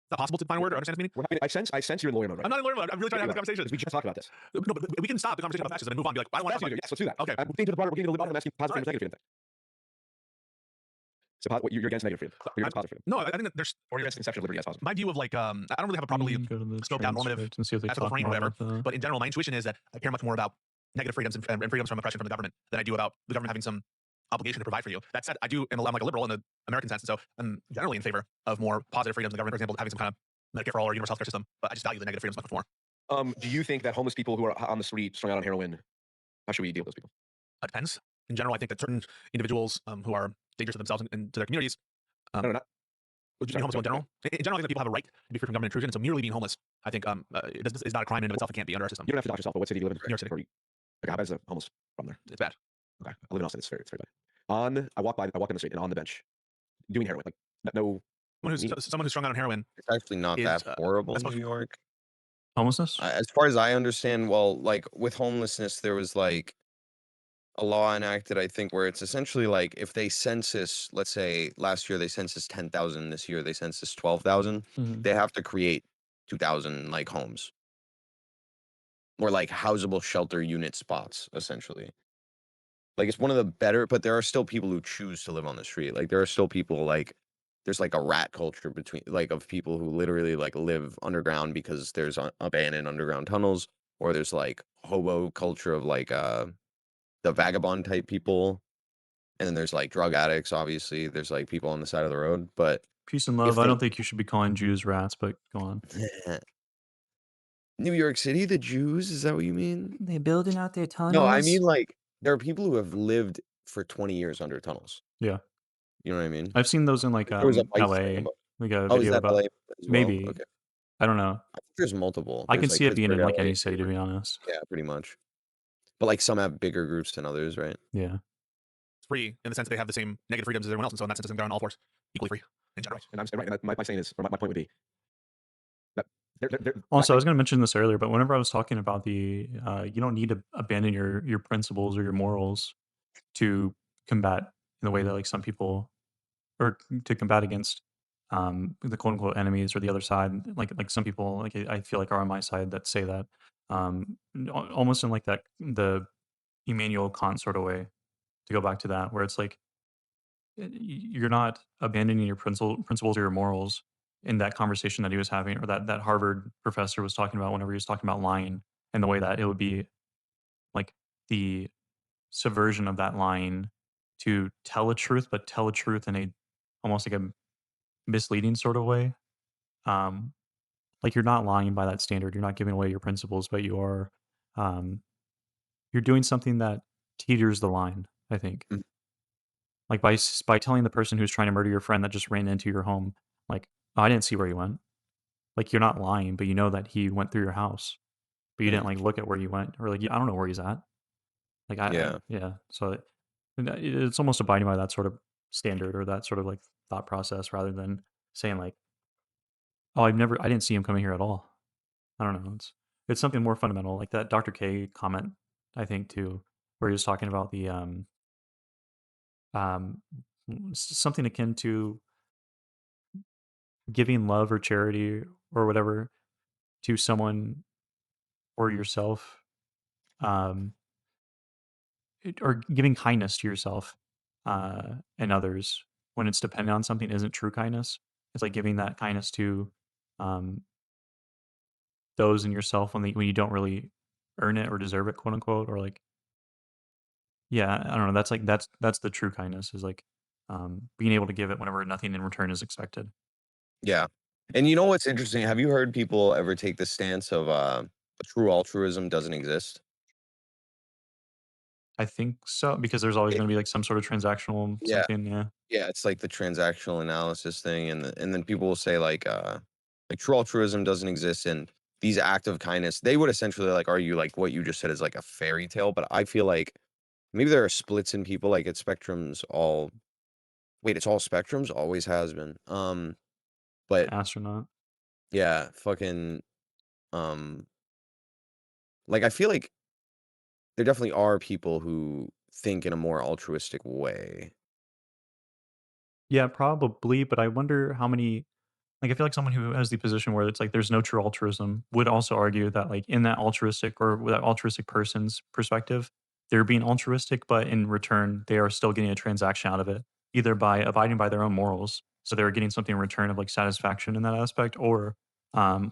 It's not possible to define a word or understand its meaning? I sense you're in lawyer mode. Right? I'm not in lawyer mode. I'm really trying to have this conversation. We just talked about this. No, but we can stop the conversation about fascism and move on. And be like, I don't want to talk about Yes, let's do that. Okay. We're getting to the bottom. I'm asking positive freedom, negative freedom. So you're against negative freedom. You're against positive freedom. No, I think that there's or you're against conception of liberty as positive. My view of like I don't really have a properly scoped out normative ethical frame or whatever. But in general, my intuition is that I care much more about negative freedoms and freedoms from oppression from the government than I do about the government having some obligation to provide for you. That said, I'm like a liberal in the American sense, and so I'm generally in favor of more positive freedoms in the government, for example, having some kind of Medicare for all or universal healthcare system. But I just value the negative freedoms much more. Do you think that homeless people who are on the street strung out on heroin, how should we deal with those people? It depends. In general, I think that certain individuals who are dangerous to themselves and to their communities. No, not. Homeless in general. In general, I think that people have a right to be free from government intrusion. And so merely being homeless, I think, is not a crime in and of itself. It can't be under our system. You don't have to dox yourself, but what city do you live in? New York City. Okay, how bad is the homeless problem there? It's bad. Okay, I live in Austin. It's very bad. I walk in the street and on the bench, doing heroin. Like no. Someone who's strung out on heroin. It's actually not that horrible in New York. Homelessness? As far as I understand, well, like with homelessness, there was like a law enacted, I think, where it's essentially like if they census, let's say last year they censused 10,000, this year they censused 12,000, they have to create 2,000 like homes or like housable shelter unit spots, essentially. Like it's one of the better, but there are still people who choose to live on the street. Like there are still people like there's like a rat culture between like of people who literally like live underground because there's abandoned underground tunnels, or there's like hobo culture of like the vagabond type people, and then there's like drug addicts. Obviously, there's like people on the side of the road. But Peace and if love. I they don't think you should be calling Jews rats, but go on. New York City, the Jews, is that what you mean? They building out their No, I tunnels. mean like there are people who have lived for 20 years under tunnels. Yeah, You know what I mean? I've seen those in like There was a Vice thing LA, about. like a Oh, is video that about LA as well? maybe Okay. I don't know. I think there's multiple. I can There's like see it being Pittsburgh, in like LA, any city, to be honest. yeah, pretty much. But like some have bigger groups than others, right? Yeah. It's free in the sense they have the same negative freedoms as everyone else, and so in that sense, I think they're on all fours equally free in general. Right. And I'm right. And my saying is, or my point would be that Also, I was going to mention this earlier, but whenever I was talking about the, you don't need to abandon your principles or your morals to combat in the way that like some people, or to combat against the quote unquote enemies or the other side. Like some people, like I feel like are on my side that say that, almost in like that the Immanuel Kant sort of way, to go back to that, where it's like you're not abandoning your principles or your morals in that conversation that he was having, or that Harvard professor was talking about whenever he was talking about lying, and the way that it would be like the subversion of that lying to tell a truth, but tell a truth in a almost like a misleading sort of way. Um, like you're not lying by that standard. You're not giving away your principles, but you are um, you're doing something that teeters the line, I think. Mm. Like by telling the person who's trying to murder your friend that just ran into your home, like, "Oh, I didn't see where he went." Like you're not lying, but you know that he went through your house, but you didn't like look at where he went, or like I don't know where he's at. Like Yeah. yeah. So it's almost abiding by that sort of standard or that sort of like thought process, rather than saying like, "Oh, I didn't see him coming here at all." I don't know. It's something more fundamental, like that Dr. K comment, I think too, where he was talking about the um something akin to giving love or charity or whatever to someone or yourself, um or giving kindness to yourself and others when it's dependent on something isn't true kindness. It's like giving that kindness to um those in yourself when you don't really earn it or deserve it, quote unquote, or like, yeah, I don't know. That's like that's the true kindness, is like being able to give it whenever nothing in return is expected. Yeah. And you know what's interesting? Have you heard people ever take the stance of true altruism doesn't exist? I think so, because there's always It, going to be like some sort of transactional yeah. something. Yeah. Yeah, it's like the transactional analysis thing, and then people will say like true altruism doesn't exist, and these acts of kindness, they would essentially like argue like what you just said is like a fairy tale, but I feel like maybe there are splits in people, like it's spectrums all wait, it's all spectrums, always has been. But Astronaut. yeah, fucking um like I feel like there definitely are people who think in a more altruistic way. Yeah, probably, but I wonder how many. Like, I feel like someone who has the position where it's like there's no true altruism would also argue that, like, in that altruistic or with that altruistic person's perspective, they're being altruistic, but in return, they are still getting a transaction out of it, either by abiding by their own morals. So they're getting something in return of like satisfaction in that aspect, or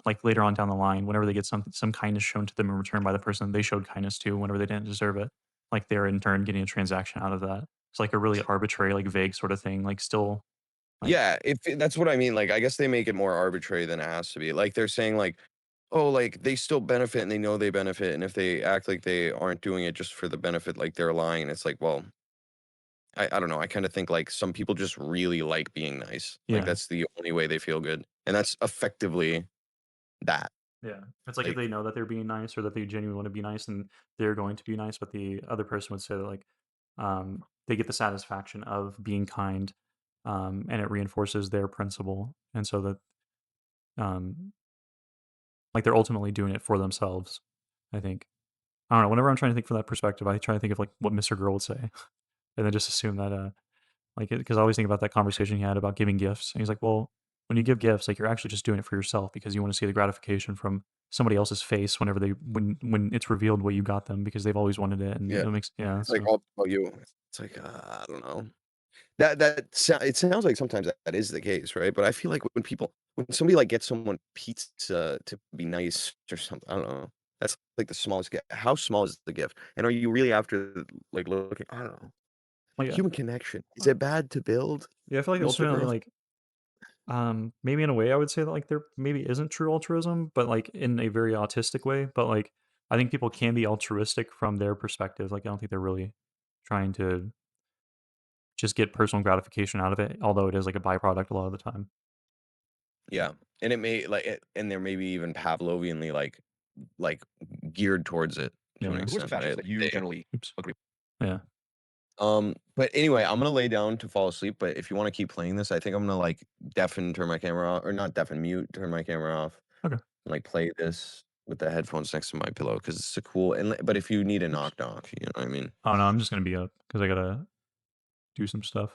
like later on down the line, whenever they get some kindness shown to them in return by the person they showed kindness to, whenever they didn't deserve it, like they're in turn getting a transaction out of that. It's like a really arbitrary, like vague sort of thing, like still like, Yeah, that's what I mean. Like, I guess they make it more arbitrary than it has to be. Like, they're saying like, oh, like they still benefit and they know they benefit, and if they act like they aren't doing it just for the benefit, like they're lying. It's like, well, I don't know. I kind of think like some people just really like being nice. Like yeah. that's the only way they feel good, and that's effectively that. Yeah. It's like if Like, they know that they're being nice or that they genuinely want to be nice and they're going to be nice, but the other person would say that like they get the satisfaction of being kind, and it reinforces their principle. And so that um like they're ultimately doing it for themselves, I think. I don't know, whenever I'm trying to think from that perspective, I try to think of like what Mr. Girl would say. And then just assume that like, because I always think about that conversation he had about giving gifts. And he's like, well, when you give gifts, like you're actually just doing it for yourself because you want to see the gratification from somebody else's face whenever when it's revealed what you got them because they've always wanted it, and Yeah. it makes It's like all about you. It's like I don't know. It sounds like sometimes that is the case, right? But I feel like when somebody like gets someone pizza to be nice or something, I don't know. That's like the smallest gift. How small is the gift? And are you really after like looking? I don't know. Like, Human connection. Is it bad to build? yeah, I feel like an it's generally ultra-growth? like maybe in a way I would say that like there maybe isn't true altruism, but like in a very autistic way. But like I think people can be altruistic from their perspective. Like I don't think they're really trying to just get personal gratification out of it, although it is like a byproduct a lot of the time. Yeah, and it may and there may be even Pavlovianly like geared towards it to an Yeah. Who's the extent, fascist right? that you generally agree? Yeah. But anyway, I'm gonna lay down to fall asleep. But if you want to keep playing this, I think I'm gonna like turn my camera off, or not mute, turn my camera off. Okay. And, like play this with the headphones next to my pillow because it's a cool. But if you need a knock, you know what I mean. Oh no, I'm just gonna be up because I gotta do some stuff.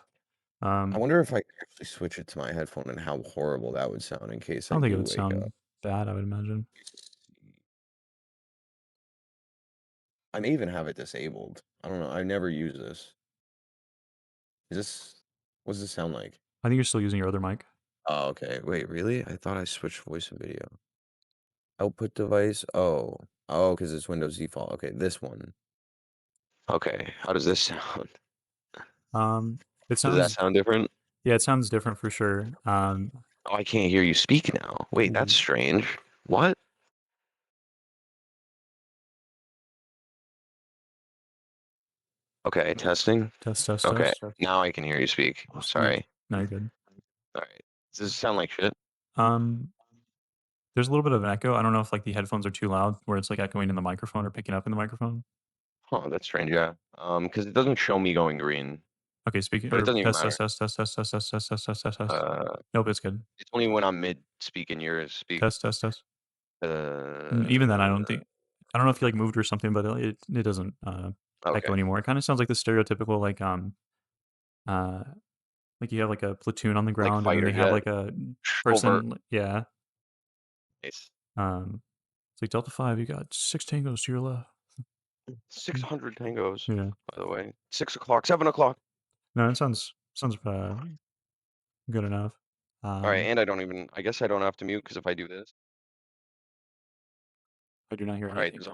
I wonder if I could actually switch it to my headphone and how horrible that would sound in case I I don't think it do would wake up. sound bad. I would imagine. I may even have it disabled. I don't know. I never use this. What does this sound like? I think you're still using your other mic. Oh, okay. Wait, really? I thought I switched voice and video. Output device. Oh, because it's Windows default. Okay, this one. Okay, how does this sound? It Does that sounds sound different? yeah, it sounds different for sure. Oh, I can't hear you speak now. Wait, that's strange. What? Okay, testing. Test. Okay, now I can hear you speak. Sorry. No, you're good. All right. Does this sound like shit? There's a little bit of an echo. I don't know if like the headphones are too loud, where it's like echoing in the microphone or picking up in the microphone. Oh, that's strange. Yeah. Because it doesn't show me going green. Okay, speaking. But it doesn't even Test. Nope, it's good. It's only when I'm mid speaking yours speak. Test. Even then, I don't think. I don't know if you like moved or something, but it doesn't echo anymore. It kind of sounds like the stereotypical like you have like a platoon on the ground and then they have like a person. Yeah. Nice. It's like Delta 5. You got 6 tangos to your left. 600 tangos. Yeah. By the way, 6 o'clock, 7 o'clock. No, it sounds good enough. All right, and I guess I don't have to mute because if I do this, I do not hear all right. anything.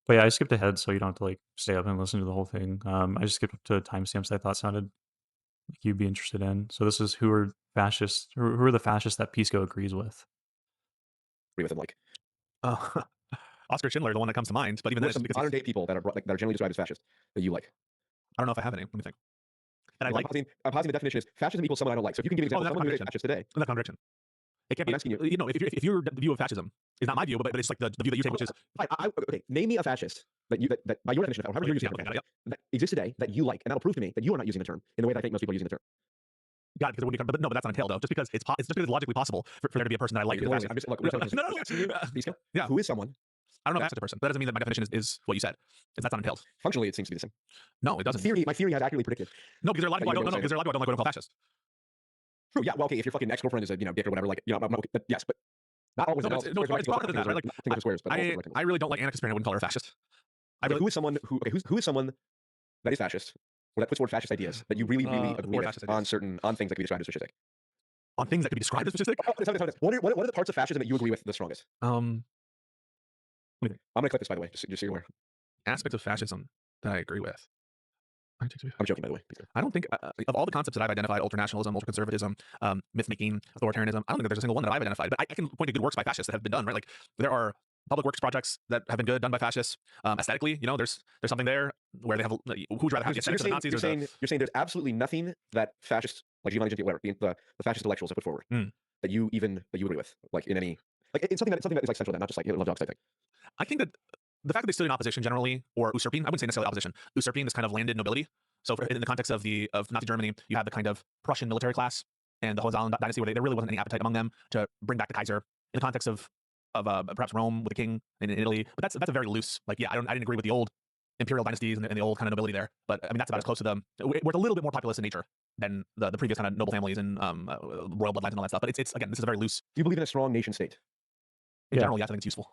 But yeah, I skipped ahead so you don't have to like stay up and listen to the whole thing. I just skipped to timestamps that I thought sounded like you'd be interested in. So this is who are fascists? Who are the fascists that Pisco agrees with? Agree with him, like Oscar Schindler, the one that comes to mind. But even then, some modern day people that are that are generally described as fascist that you like. I don't know if I have any. Let me think. And I'm positing the definition is fascism equals someone I don't like. So if you can give me an example of someone who is fascist today. In that contradiction. It can't be. You know, if your view of fascism is not my view, but it's like the view that you take, which is okay. Name me a fascist that by your definition, however you're using it, that exists today that you like, and that'll prove to me that you are not using the term in the way that I think most people are using the term. Got it, because it wouldn't be, but no, but that's not entailed though. Just because it's logically possible for there to be a person that I like. Yeah. Who is someone? I don't know if that's such a person. That doesn't mean that my definition is what you said. That's not entailed. Functionally, it seems to be the same. No, it doesn't. My theory has accurately predicted. No, because there are a lot of people I don't know. Because there are a lot of people I don't like what I call fascist. True. Yeah. Well, okay. If your fucking ex-girlfriend is a dick or whatever, like but yes, but not always. It's broader than that, right? Like, I really don't like Anna Kasparian. I wouldn't call her a fascist. Who is someone who is someone that is fascist or that puts forward fascist ideas that you really agree with on things that can be described as fascistic? On things that can be described as fascistic? What are the parts of fascism that you agree with the strongest? I'm gonna clip this, by the way, just so you're aware. Aspects of fascism that I agree with. I'm joking, by the way. I don't think of all the concepts that I've identified: ultranationalism, ultraconservatism, myth-making, authoritarianism. I don't think that there's a single one that I've identified. But I can point to good works by fascists that have been done. Right, like there are public works projects that have been good done by fascists. Aesthetically, you know, there's something there where they have who'd rather have the aesthetics of the Nazis. You're saying there's absolutely nothing that fascists like Giovanni Gentile, whatever the fascist intellectuals have put forward that you agree with, like in any like it's something that is like central to that, not just like love dogs type thing. I think that the fact that they stood in opposition generally, or usurping, I wouldn't say necessarily opposition, usurping this kind of landed nobility. So in the context of Nazi Germany, you have the kind of Prussian military class and the Hohenzollern dynasty, where there really wasn't any appetite among them to bring back the Kaiser. In the context of perhaps Rome with the king and in Italy, but that's a very loose. Like, yeah, I didn't agree with the old imperial dynasties and the old kind of nobility there. But I mean, that's about as close to them. Where it's a little bit more populist in nature. than the previous kind of noble families and royal bloodlines and all that stuff. But it's again, this is a very loose. Do you believe in a strong nation state? In general, yes, I think it's useful.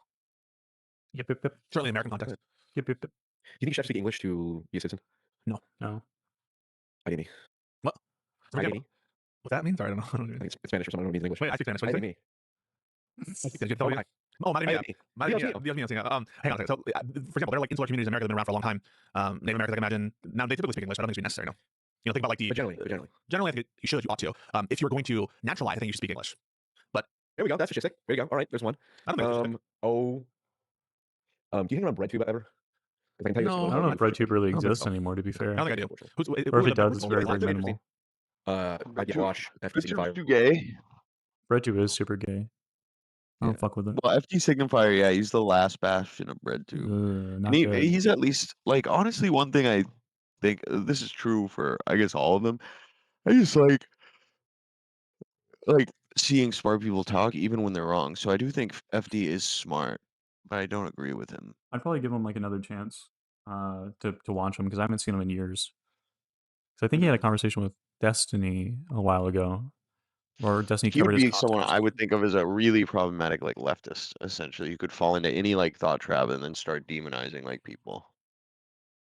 Yep, yep, yep. Certainly in American context. Yep, yep, yep. Do you think you should have to speak English to be a citizen? No. No. IDME. What? Sorry, IDME. what that means? Sorry, I don't know. I think it's Spanish or something. I don't know what it means in English. Wait, I speak Spanish. What did you say? IDME. Did you tell me? Oh, Madre mia. IDME. Madre Dios mia. mío. Dios mío, señor. Hang on a second. So, for example, there are like insular communities in America that have been around for a long time. Native Americans, I can imagine, now they typically speak English, but I don't think it's necessary, no. You know, think about like the... But generally. Generally, I think you should, you ought to. If you're going to naturalize, I think you should speak English. But... There we go. That's fascistic. There you go. All right, there's one. I don't think do you hang around BreadTube ever? No. I don't know if BreadTube really exists anymore, to be fair. I don't think I do. Or if it does, it's very, very minimal. Wash, FT Signifier. Too gay. BreadTube is super gay. I don't fuck with it. Well, FT Signifier, yeah, he's the last bastion of BreadTube. Not And good. he's at least, like, honestly, one thing I think, this is true for, I guess, all of them. I just like seeing smart people talk even when they're wrong. So I do think FD is smart, but I don't agree with him. I'd probably give him like another chance to watch him because I haven't seen him in years. So I think he had a conversation with Destiny a while ago, or Destiny He would covered his be someone I would think of as a really problematic like leftist. Essentially, you could fall into any like thought trap and then start demonizing like people.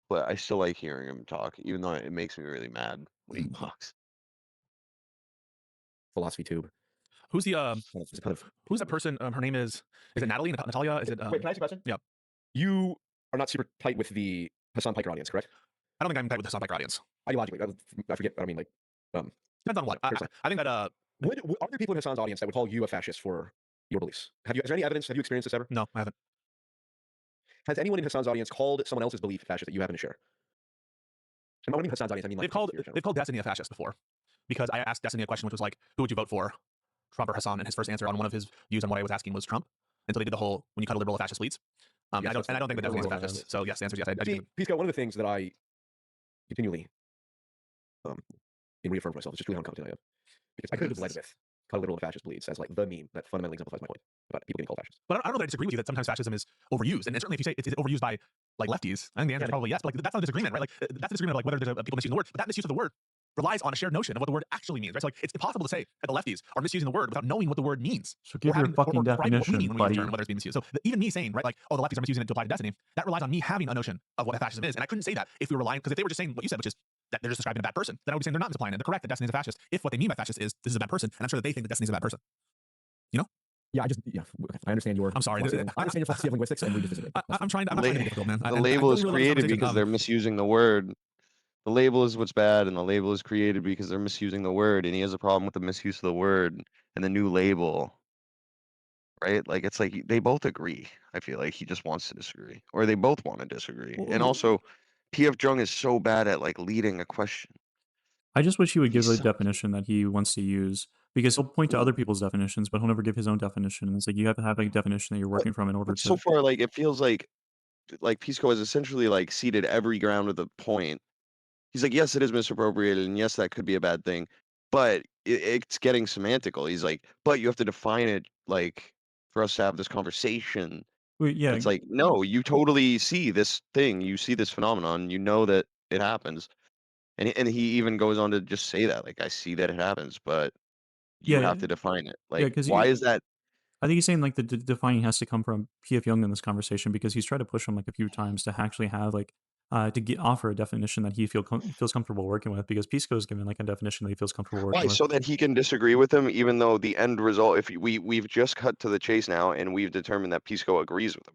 But I still like hearing him talk, even though it makes me really mad when he talks. Philosophy Tube. Who's the who's that person? Her name is it Natalie? Natalia? Is it? Wait, can I ask you a question? Yeah. You are not super tight with the Hassan Piker audience, correct? I don't think I'm tight with the Hassan Piker audience. Ideologically, I forget. I don't mean like. Depends on what. I think that are there people in Hassan's audience that would call you a fascist for your beliefs? Is there any evidence? Have you experienced this ever? No, I haven't. Has anyone in Hassan's audience called someone else's belief fascist that you happen to share? And when I mean Hassan's audience, I mean like they've called Destiny a fascist before, because I asked Destiny a question which was like, who would you vote for, Trump or Hassan? And his first answer on one of his views on what I was asking was Trump. And so they did the whole when you cut a liberal, a fascist leads. I don't think that Destiny is a fascist. So yes, the answer is yes. Pisco, one of the things that I continually reaffirm myself is just really how confident I am, because I could have led with cut a liberal and fascist bleeds as like the meme that fundamentally exemplifies my point about people getting called fascists. But I don't know that I disagree with you that sometimes fascism is overused, and certainly if you say it's overused by like lefties, I think the answer is probably yes. But like that's not a disagreement, right? Like that's a disagreement of like whether there's people misusing the word, but that misuse of the word relies on a shared notion of what the word actually means, right? So like it's impossible to say that the lefties are misusing the word without knowing what the word means. So give your fucking definition, when we use buddy. the term, whether it's being misused. So even me saying, right, like, oh, the lefties are misusing it to apply to Destiny, that relies on me having a notion of what fascism is, and I couldn't say that if we were relying, because if they were just saying what you said, which is that they're just describing a bad person, then I would be saying they're not misapplying it. They're correct that Destiny is a fascist. If what they mean by fascist is this is a bad person, and I'm sure that they think that Destiny is a bad person. You know? Yeah, I understand your. I'm sorry. I understand your philosophy of linguistics, and we just disagree. I'm trying to be difficult, man. The label is created because they're misusing the word. The label is what's bad, and the label is created because they're misusing the word, and he has a problem with the misuse of the word and the new label. Right? Like it's like they both agree. I feel like he just wants to disagree, or they both want to disagree. And also, P.F. Jung is so bad at like leading a question. I just wish he would give a definition that he wants to use, because he'll point to other people's definitions, but he'll never give his own definition. It's like you have to have a definition that you're working from in order to. So far, like it feels like Pisco has essentially like ceded every ground of the point. He's like, yes, it is misappropriated, and yes, that could be a bad thing, but it's getting semantical. He's like, but you have to define it like for us to have this conversation. Well, yeah, it's like, no, you totally see this thing, you see this phenomenon, you know that it happens. And he even goes on to just say that, like, I see that it happens, but you have to define it. Like, why is that? I think he's saying like the defining has to come from P.F. Jung in this conversation, because he's tried to push him like a few times to actually have like offer a definition that he feels comfortable working with, because Pisco is given like a definition that he feels comfortable working with. So that he can disagree with him, even though the end result, if we've just cut to the chase now, and we've determined that Pisco agrees with him.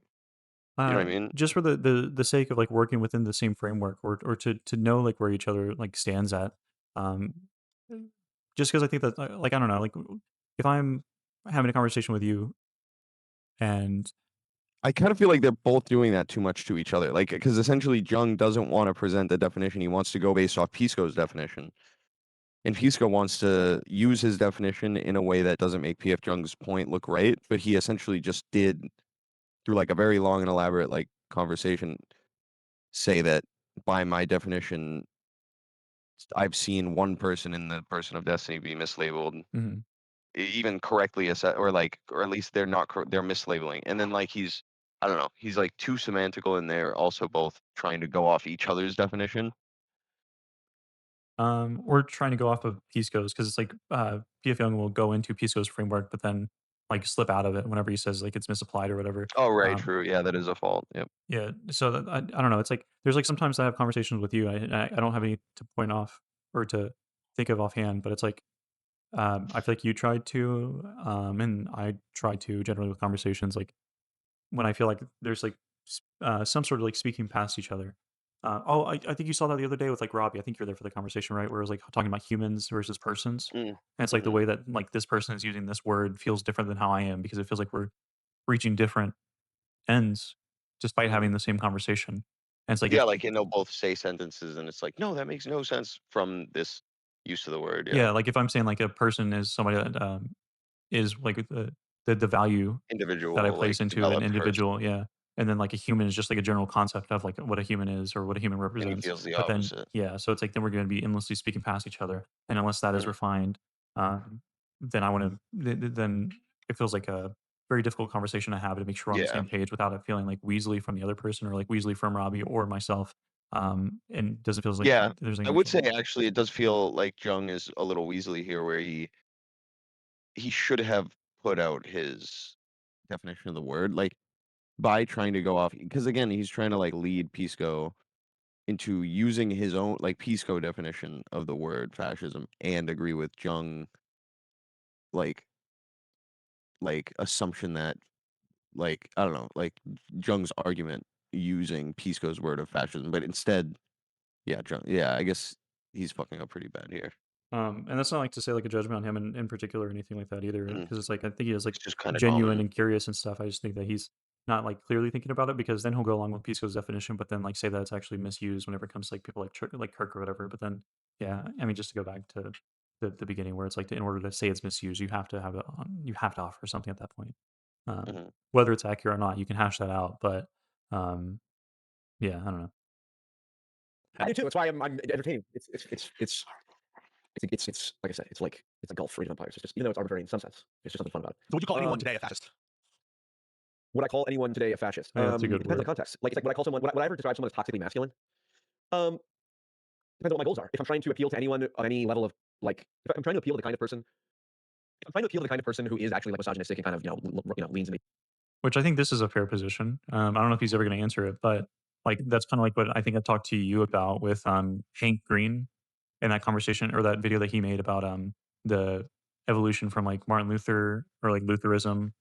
You know what I mean? Just for the sake of like working within the same framework, or to know like where each other like stands at. Just because I think that like I don't know, like if I'm having a conversation with you, and I kind of feel like they're both doing that too much to each other. Like, because essentially Jung doesn't want to present the definition. He wants to go based off Pisco's definition. And Pisco wants to use his definition in a way that doesn't make P.F. Jung's point look right. But he essentially just did, through like a very long and elaborate like conversation, say that by my definition, I've seen one person in the person of Destiny be mislabeled. Mm-hmm. Even correctly assessed, or at least they're not they're mislabeling, and then like I don't know, he's like too semantical, and they're also both trying to go off each other's definition. We're trying to go off of Pisco's because it's like PF Young will go into Pisco's framework, but then like slip out of it whenever he says like it's misapplied or whatever. Oh, right, true. Yeah, that is a fault. Yep. Yeah, so that, I don't know. It's like there's like sometimes I have conversations with you. I don't have any to point off or to think of offhand, but it's like I feel like you tried to, and I try to generally with conversations. Like when I feel like there's like some sort of like speaking past each other. I think you saw that the other day with like Robbie. I think you were there for the conversation, right? Where it was like talking about humans versus persons, Mm. and it's like the Mhm. way that like this person is using this word feels different than how I am because it feels like we're reaching different ends despite having Mhm. the same conversation. And it's like Yeah, if like, they'll both say sentences, and it's like, "No, that makes no sense from this use of the word." Yeah. yeah, like if I'm saying like a person is somebody that is like the value that I Individual, like, place into an developed person. individual, yeah. And then like a human is just like a general concept of like what a human is or what a human And he represents. feels the But then opposite. yeah, so it's like then we're going to be endlessly speaking past each other, and unless that is Mhm. refined, then I want to then it feels like a very difficult conversation to have to make sure we're on the Yeah. same page without it feeling like Weasley from the other person or like Weasley from Robbie or myself. And doesn't feel like Yeah. there's any I would mutual. say, actually, it does feel like Jung is a little Weasley here, where he should have put out his definition of the word, like, by trying to go off, because again, he's trying to, like, lead Pisco into using his own, like, Pisco definition of the word fascism and agree with Jung, like assumption that, like, I don't know, like, Jung's argument using Pisco's word of fascism, but instead, yeah, Jung, yeah, I guess he's fucking up pretty bad here. And that's not like to say like a judgment on him in particular or anything like that either, Mhm. because it's like I think he is like It's just kinda genuine common. and curious and stuff. I just think that he's not like clearly thinking about it because then he'll go along with Pisco's definition, but then like say that it's actually misused whenever it comes to like people like like Kirk or whatever. But then yeah, I mean just to go back to the beginning where it's like in order to say it's misused, you have to have it on, you have to offer something at that point. Mhm. Whether it's accurate or not, you can hash that out. But yeah, I don't know. I do too. That's why I'm entertaining. It's like I said, it's like golf for Age of Empires. It's just, even though it's arbitrary in some sense, it's just something fun about it. So would you call anyone today a fascist? Would I call anyone today a fascist? Yeah, that's a It good depends on the word. context. Like, it's like, would I call someone, would I ever describe someone as toxically masculine? Um, Depends on what my goals are. If I'm trying to appeal to anyone on any level of, like, if I'm trying to appeal to the kind of person, if I'm trying to appeal to the kind of person who is actually like misogynistic and kind of, leans into. Which I think this is a fair position. I don't know if he's ever going to answer it, but like that's kind of like what I think I talked to you about with Hank Green in that conversation or that video that he made about the evolution from like Martin Luther or like Lutheranism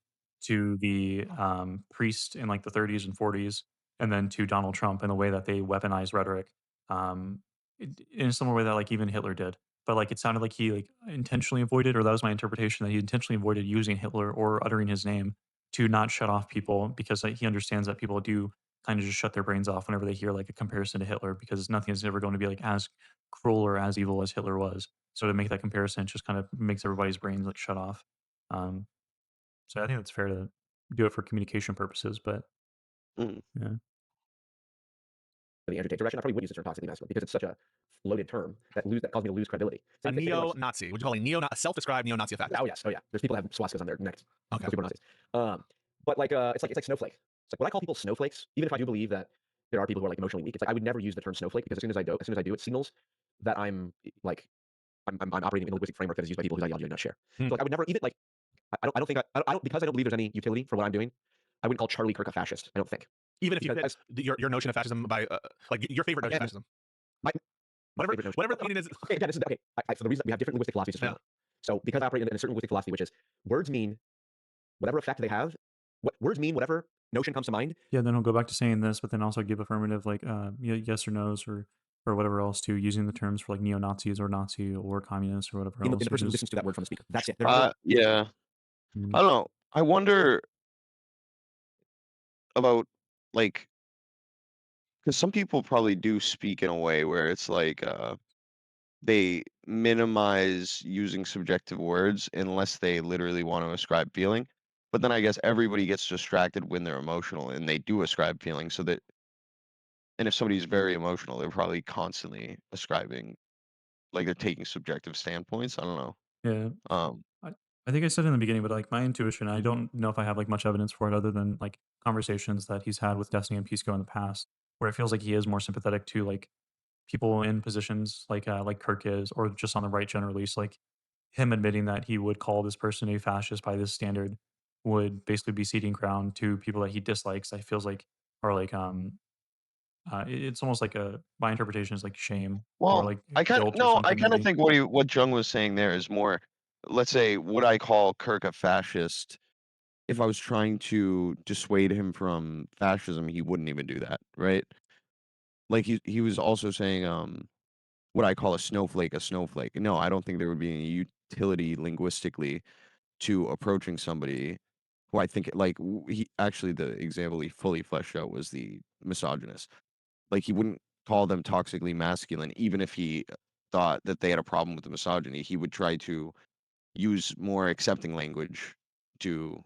to the priest in like the 30s and 40s, and then to Donald Trump and the way that they weaponize rhetoric in a similar way that like even Hitler did. But like it sounded like he like intentionally avoided, or that was my interpretation, that he intentionally avoided using Hitler or uttering his name to not shut off people because like, he understands that people do kind of just shut their brains off whenever they hear like a comparison to Hitler because nothing is ever going to be like as cruel or as evil as Hitler was. So to make that comparison just kind of makes everybody's brains like shut off. Um, so I think it's fair to do it for communication purposes, but Mhm. yeah. The Andrew Tate direction, I probably would use the term toxically masculine because it's such a loaded term that caused me to lose credibility. A Same thing like, neo-Nazi. Would you call a self-described neo-Nazi a fascist? oh yes, oh yeah. There's people that have swastikas on their necks. Okay. Those people are Nazis. But like it's like snowflake. It's like, when I call people snowflakes, even if I do believe that there are people who are like emotionally weak, it's like I would never use the term snowflake because as soon as I do, it signals that like I'm operating in a linguistic framework that is used by people whose ideology I do not share. Hmm. So like I would never even like I don't think I don't, because I don't believe there's any utility for what I'm doing. I wouldn't call Charlie Kirk a fascist. I don't think. Even if you Because fit your notion of fascism by like your favorite notion of Again, fascism. my Whatever favorite notion. whatever the meaning is. Okay, again, this is okay. For the reason we have different linguistic philosophies. Yeah. So because I operate in a certain linguistic philosophy, which is words mean whatever effect they have. What words mean, whatever notion comes to mind. Yeah, then he'll go back to saying this, but then also give affirmative like yes or no's or whatever else to using the terms for like neo Nazis or Nazi or communist or whatever In else. the person who which is- listens to that word from the speaker. That's it. There are Yeah. I don't know. I wonder about, like, because some people probably do speak in a way where it's like they minimize using subjective words unless they literally want to ascribe feeling. But then I guess everybody gets distracted when they're emotional and they do ascribe feeling. So that, and if somebody's very emotional, they're probably constantly ascribing, like they're taking subjective standpoints. I don't know. Yeah. Um, I think I said in the beginning, but like my intuition, I don't know if I have like much evidence for it other than like conversations that he's had with Destiny and Pisco in the past, where it feels like he is more sympathetic to like people in positions like Kirk is, or just on the right generally, so like him admitting that he would call this person a fascist by this standard would basically be ceding ground to people that he dislikes. That feels like are like it's almost like my interpretation is like shame or Well, like I kind guilt or no, I something kind of maybe. think what Jung was saying there is more, let's say, would I call Kirk a fascist? If I was trying to dissuade him from fascism, he wouldn't even do that, right? Like he was also saying, would I call a snowflake a snowflake? No, I don't think there would be any utility linguistically to approaching somebody who I think like he actually the example he fully fleshed out was the misogynist. Like he wouldn't call them toxically masculine, even if he thought that they had a problem with the misogyny. He would try to use more accepting language to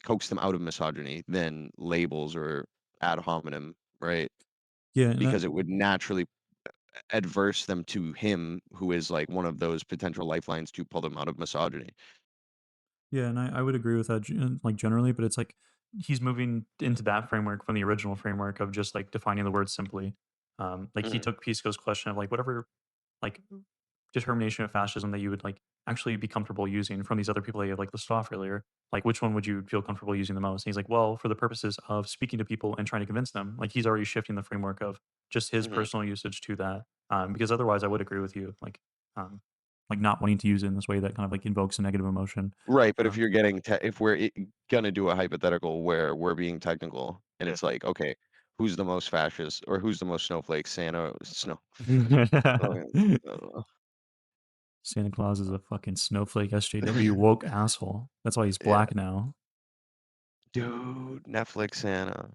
coax them out of misogyny than labels or ad hominem, right? Yeah, and Because it would naturally adverse them to him, who is like one of those potential lifelines to pull them out of misogyny. yeah, and I would agree with that like generally, but it's like he's moving into that framework from the original framework of just like defining the word simply. Like he Mhm. took Pisco's question of like whatever like determination of fascism that you would like actually be comfortable using from these other people that you like listed off earlier. Like which one would you feel comfortable using the most? And he's like, well, for the purposes of speaking to people and trying to convince them, like he's already shifting the framework of just his Mhm. personal usage to that. Because otherwise, I would agree with you, like not wanting to use it in this way that kind of like invokes a negative emotion. Right, but if Um, you're getting if we're gonna do a hypothetical where we're being technical, and Yeah. it's like, okay, who's the most fascist or who's the most snowflake? Santa, snow. Uh, Santa Claus is a fucking snowflake SJW woke asshole. That's why he's yeah, black now. dude, Netflix Santa.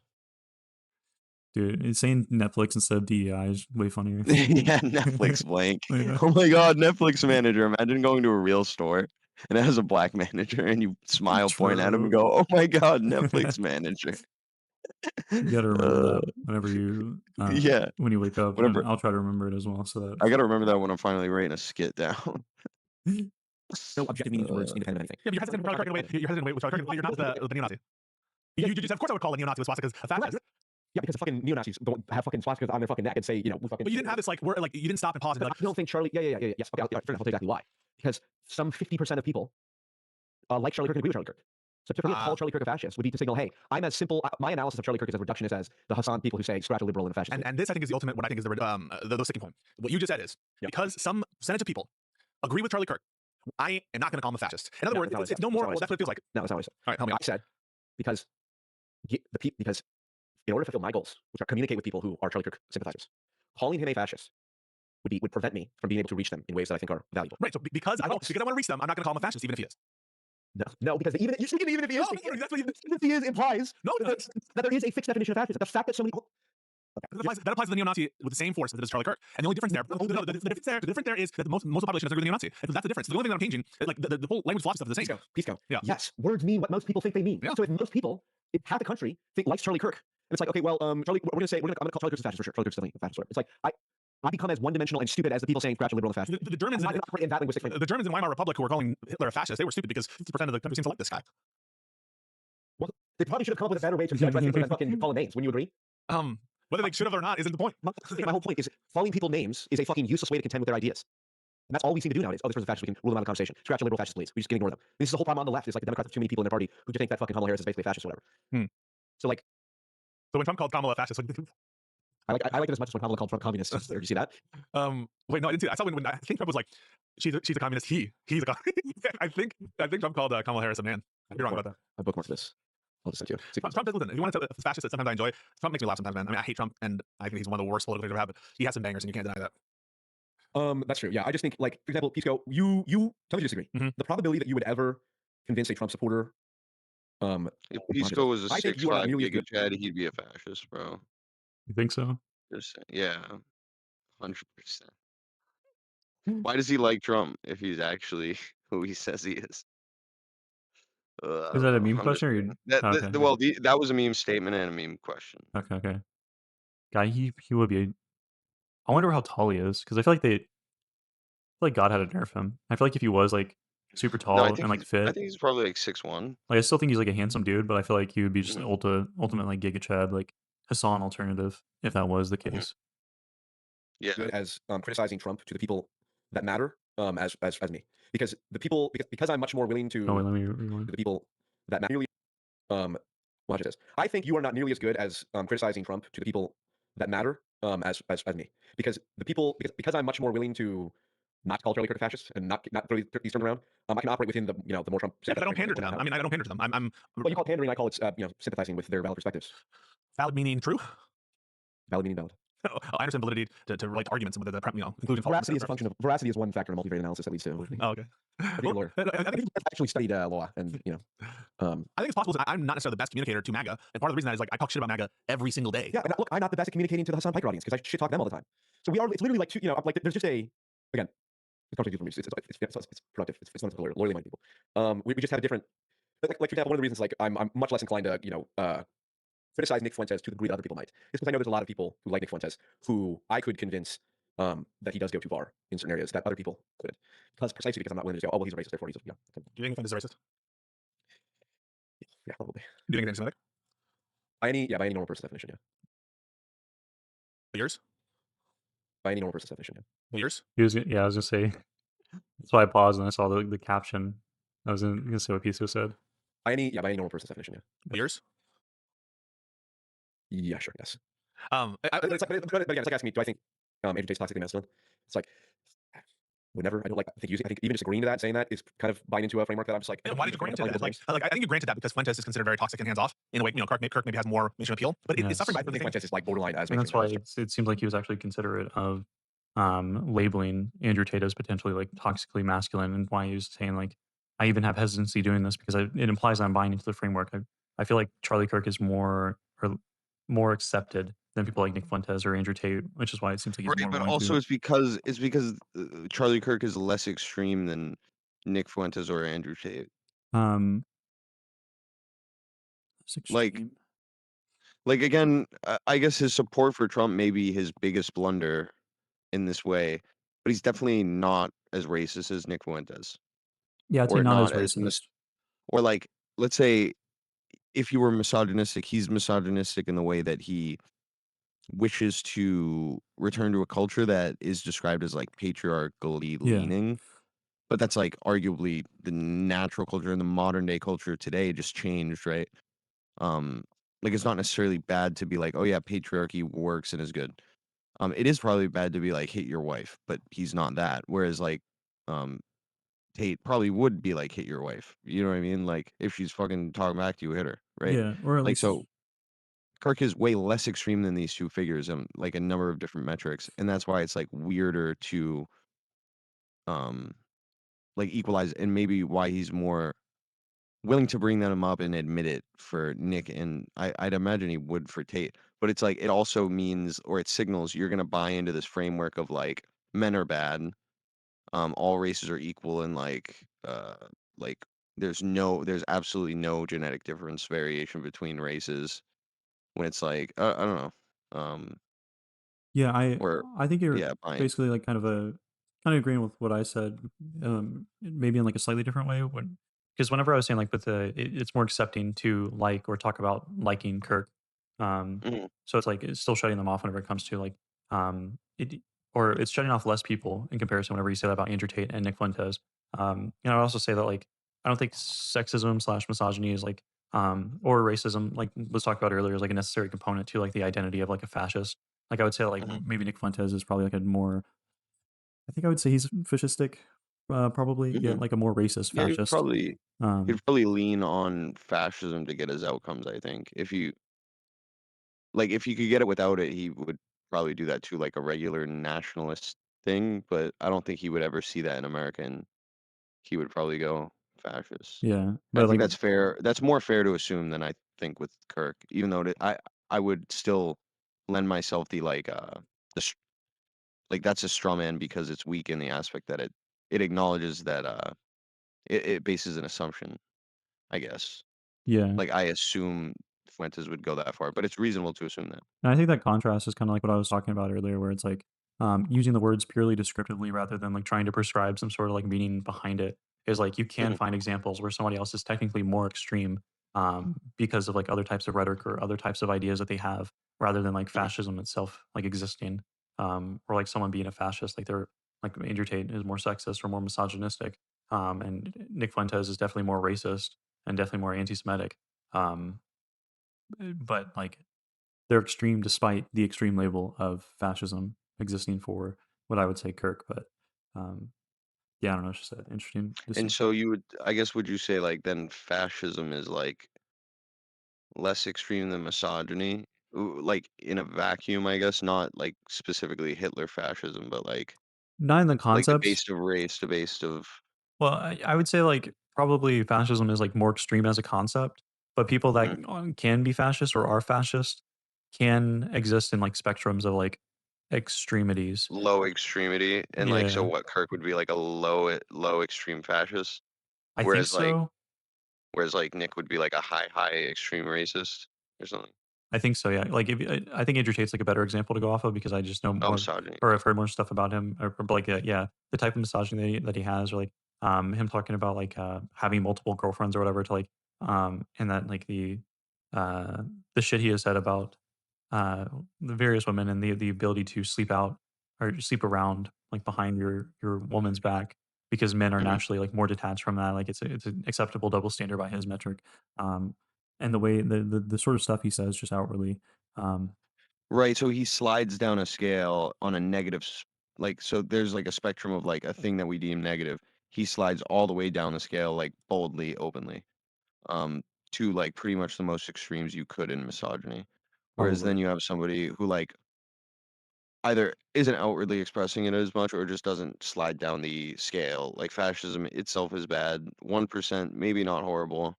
Dude, it's saying Netflix instead of DEI is way funnier. Yeah, Netflix blank. Yeah. Oh my god, Netflix manager. Imagine going to a real store and it has a black manager and you smile, point at him and True. go, "Oh my god, Netflix manager." You gotta remember that whenever you Yeah, when you wake up, and whatever. I'll try to remember it as well. So that I gotta remember that when I'm finally writing a skit down. No objective meaning towards independent of anything. Yeah, but you're hesitant with Charlie Kirk in a way. You're hesitant with Charlie Kirk, but you're not the neo-Nazi. You just, of course, I would call a neo-Nazi with swastikas a fascist. Yeah, because the fucking neo-Nazis don't have fucking swastikas on their fucking neck and say, you know, we fucking. But you didn't have this like word, like you didn't stop and pause and be I like, don't think Charlie. Yeah. Yes. Okay, I'll tell you exactly why. Because some 50% of people like Charlie Kirk and agree with Charlie Kirk. So for me to call Charlie Kirk a fascist would be to signal, hey, I'm as simple. My analysis of Charlie Kirk is as reductionist as the Hassan people who say scratch a liberal and a fascist. and this I think is the ultimate. What I think is the sticking point. What you just said is because some percentage of people agree with Charlie Kirk, I am not going to call him a fascist. In other words, it's no more. Well, that's what it feels like. No, that's not what I said. All right, help me out. I said because because in order to fulfill my goals, which are communicate with people who are Charlie Kirk sympathizers, calling him a fascist would prevent me from being able to reach them in ways that I think are valuable. Right. So because I want to reach them, I'm not going to call him a fascist, even if he is. No, because even you're speaking even if he is, No, that's what even if he is implies that there is a fixed definition of fascism. The fact that so many that applies to the neo-Nazi with the same force that is Charlie Kirk. And the only difference there, the difference there is that most of the population doesn't agree with the neo-Nazi. That's the difference. The only thing that I'm changing, like the whole language philosophy stuff is the same. Pisco. Yeah. Yes, words mean what most people think they mean. Yeah. So if most people, if half the country likes Charlie Kirk, and it's like, okay, well, Charlie, I'm gonna call Charlie Kirk a fascist for sure. Charlie Kirk's definitely a fascist. It's like I become as one-dimensional and stupid as the people saying scratch a liberal and fascist. The Germans in that linguistic framework. The Germans in Weimar Republic who were calling Hitler a fascist, they were stupid because 50% of the country seems to like this guy. Well, they probably should have come up with a better way to address people than fucking calling names. Wouldn't you agree? Whether they should have or not isn't the point. My whole point is calling people names is a fucking useless way to contend with their ideas. And that's all we seem to do nowadays. Oh, this person's a fascist. We can rule them out of the conversation. Scratch a liberal fascist, please. We just can ignore them. This is the whole problem on the left. Is like the Democrats have too many people in their party who just think that fucking Kamala Harris is basically a fascist or whatever. So like, so when Trump called Kamala a fascist, I like it as much as when Kamala called Trump communist. Did you see that? Wait, no, I didn't see that. I saw when I think Trump was like, she's a communist. He's a communist. I think Trump called Kamala Harris a man. I'd be wrong about that. I bookmarked this. I'll just send you. Trump does listen. If you want to tell fascist that sometimes I enjoy, Trump makes me laugh sometimes, man. I mean, I hate Trump, and I think he's one of the worst political leaders ever had. But he has some bangers, and you can't deny that. That's true. Yeah, I just think, like, for example, Pisco, you tell me if you disagree. The probability that you would ever convince a Trump supporter. If Pisco was a 6'5" giga Chad, he'd be a fascist, bro. You think so? Just yeah, 100%. Why does he like Trump if he's actually who he says he is? Is that a meme question? Or you... that was a meme statement and a meme question. Okay. Guy, he would be. I wonder how tall he is because I feel like God had to nerf him. I feel like if he was like super tall and like fit, I think he's probably like 6'1". Like I still think he's like a handsome dude, but I feel like he would be just ultimate like Giga Chad, like Hassan alternative if that was the case. Yeah. good as criticizing Trump to the people that matter as me, because the people because I'm much more willing Oh, wait, to let me rewind. the people that matter. Watch this. I think you are not nearly as good as criticizing Trump to the people that matter as me, because the people because I'm much more willing to not call Charlie Kirk a fascist and not throw these terms around. I can operate within the the more Trump. Yeah, but I don't pander to them. I mean, I don't pander to them. I'm Well, you call it pandering. I call it sympathizing with their valid perspectives. valid meaning true. Valid meaning valid. I understand validity to relate to arguments with the inclusion. Veracity is a function of veracity is one factor in multivariate analysis that leads to validity. Oh, okay. Well, lawyer. I think I've actually studied law, and I think it's possible. I'm not necessarily the best communicator to MAGA, and part of the reason that is like I talk shit about MAGA every single day. Yeah, and look, I'm not the best at communicating to the Hassan Piker audience because I shit talk them all the time. So we are. It's literally like two. Like there's just a again. It's conversation for me. It's productive. It's not lawyerly minded people. We just have a different. Like for example, one of the reasons like I'm much less inclined to criticize Nick Fuentes to the degree that other people might is because I know there's a lot of people who like Nick Fuentes who I could convince that he does go too far in certain areas that other people couldn't, precisely because I'm not willing to go, oh well, he's a racist, therefore he's Do you think Fuentes is racist? yeah, probably. Do you think he's anti-Semitic? By any normal person's definition, yeah. But yours? By any normal person's definition, yeah. But yours? I was gonna say. That's why I paused and I saw the caption. I was gonna say what Piso said. By any normal person's definition, yeah. But yours? Yeah, sure, yes. I, But again, it's like asking me, do I think Andrew Tate's toxically masculine? It's like whenever I don't like. I think even just agreeing to that, saying that is kind of buying into a framework that I'm just like. why did you grant that? Like I think you granted that because Fuentes is considered very toxic and hands off in a way. Kirk maybe has more mainstream appeal, but it's suffering by. I think Fuentes is like borderline as. And that's why it seems like he was actually considerate of labeling Andrew Tate as potentially like toxically masculine, and why he was saying like, I even have hesitancy doing this because it implies I'm buying into the framework. I feel like Charlie Kirk is more accepted than people like Nick Fuentes or Andrew Tate, which is why it seems like he's more But willing also to. it's because Charlie Kirk is less extreme than Nick Fuentes or Andrew Tate. Like again, I guess his support for Trump may be his biggest blunder in this way, but he's definitely not as racist as Nick Fuentes. Yeah, I'd say not as racist. Or like, let's say, if you were misogynistic, he's misogynistic in the way that he wishes to return to a culture that is described as like patriarchally leaning. But that's like arguably the natural culture and the modern day culture today just changed, right? Like it's not necessarily bad to be like, oh yeah, patriarchy works and is good. It is probably bad to be like hit your wife, but he's not that. Whereas like Tate probably would be like hit your wife. You know what I mean? Like if she's fucking talking back to you, hit her, right? Yeah, or at like least so Kirk is way less extreme than these two figures on like a number of different metrics, and that's why it's like weirder to like equalize, and maybe why he's more willing to bring them up and admit it for Nick, and I'd imagine he would for Tate. But it's like it also means, or it signals, you're gonna buy into this framework of like men are bad, all races are equal, and like there's absolutely no genetic difference variation between races. When it's like I don't know. Yeah, Or I think you're fine. basically like kind of agreeing with what I said, maybe in like a slightly different way. Because whenever I was saying like with it's more accepting to like or talk about liking Kirk, so it's like it's still shutting them off whenever it comes to like or it's shutting off less people in comparison whenever you say that about Andrew Tate and Nick Fuentes. And I would also say that like I don't think sexism / misogyny is like or racism like was talked about earlier is like a necessary component to like the identity of like a fascist. Like I would say like maybe Nick Fuentes is probably like a more, I think I would say he's fascistic, probably like a more racist Yeah, fascist. he'd probably lean on fascism to get his outcomes. I think if you could get it without it, he would probably do that too, like a regular nationalist thing. But I don't think he would ever see that in America, and he would probably go fascist. Yeah, but I think like that's fair. That's more fair to assume than I think with Kirk, even though I would still lend myself the like that's a straw man because it's weak in the aspect that it acknowledges that it bases an assumption, I guess. Yeah. Like I assume Fuentes would go that far, but it's reasonable to assume that. And I think that contrast is kind of like what I was talking about earlier, where it's like using the words purely descriptively rather than like trying to prescribe some sort of like meaning behind it. Is like you can find examples where somebody else is technically more extreme because of like other types of rhetoric or other types of ideas that they have, rather than like fascism itself like existing. or like someone being a fascist, like they're like Andrew Tate is more sexist or more misogynistic, and Nick Fuentes is definitely more racist and definitely more anti-Semitic. Um, but like they're extreme despite the extreme label of fascism existing for what I would say Kirk. But yeah, I don't know. It's just an interesting And distinction. so you would, I guess, would you say like then fascism is like less extreme than misogyny? Like in a vacuum, I guess, not like specifically Hitler fascism, but Not in the like concepts. debased of race, debased of Well, I would say like probably fascism is like more extreme as a concept, but people that can be fascist or are fascist can exist in like spectrums of like extremities. low extremity, and like so Yeah, what Kirk would be like a low extreme fascist, I think whereas so. Nick would be like a high extreme racist or something. I think so. Yeah. Like if I think Andrew Tate's like a better example to go off of because I just know Oh, more misogyny. or I've heard more stuff about him or like yeah, the type of misogyny that he has or like him talking about like having multiple girlfriends or whatever to like and that like the shit he has said about uh the various women and the ability to sleep out or sleep around like behind your woman's back because men are Mhm. naturally like more detached from that. Like it's an acceptable double standard by his metric. Um and the way the sort of stuff he says just outwardly. Um, Right, so he slides down a scale on a negative, like, so there's like a spectrum of like a thing that we deem negative. He slides all the way down the scale, like boldly, openly, um, to like pretty much the most extremes you could in misogyny. Whereas Probably. then you have somebody who like either isn't outwardly expressing it as much or just doesn't slide down the scale. Like fascism itself is bad, 1% maybe not horrible.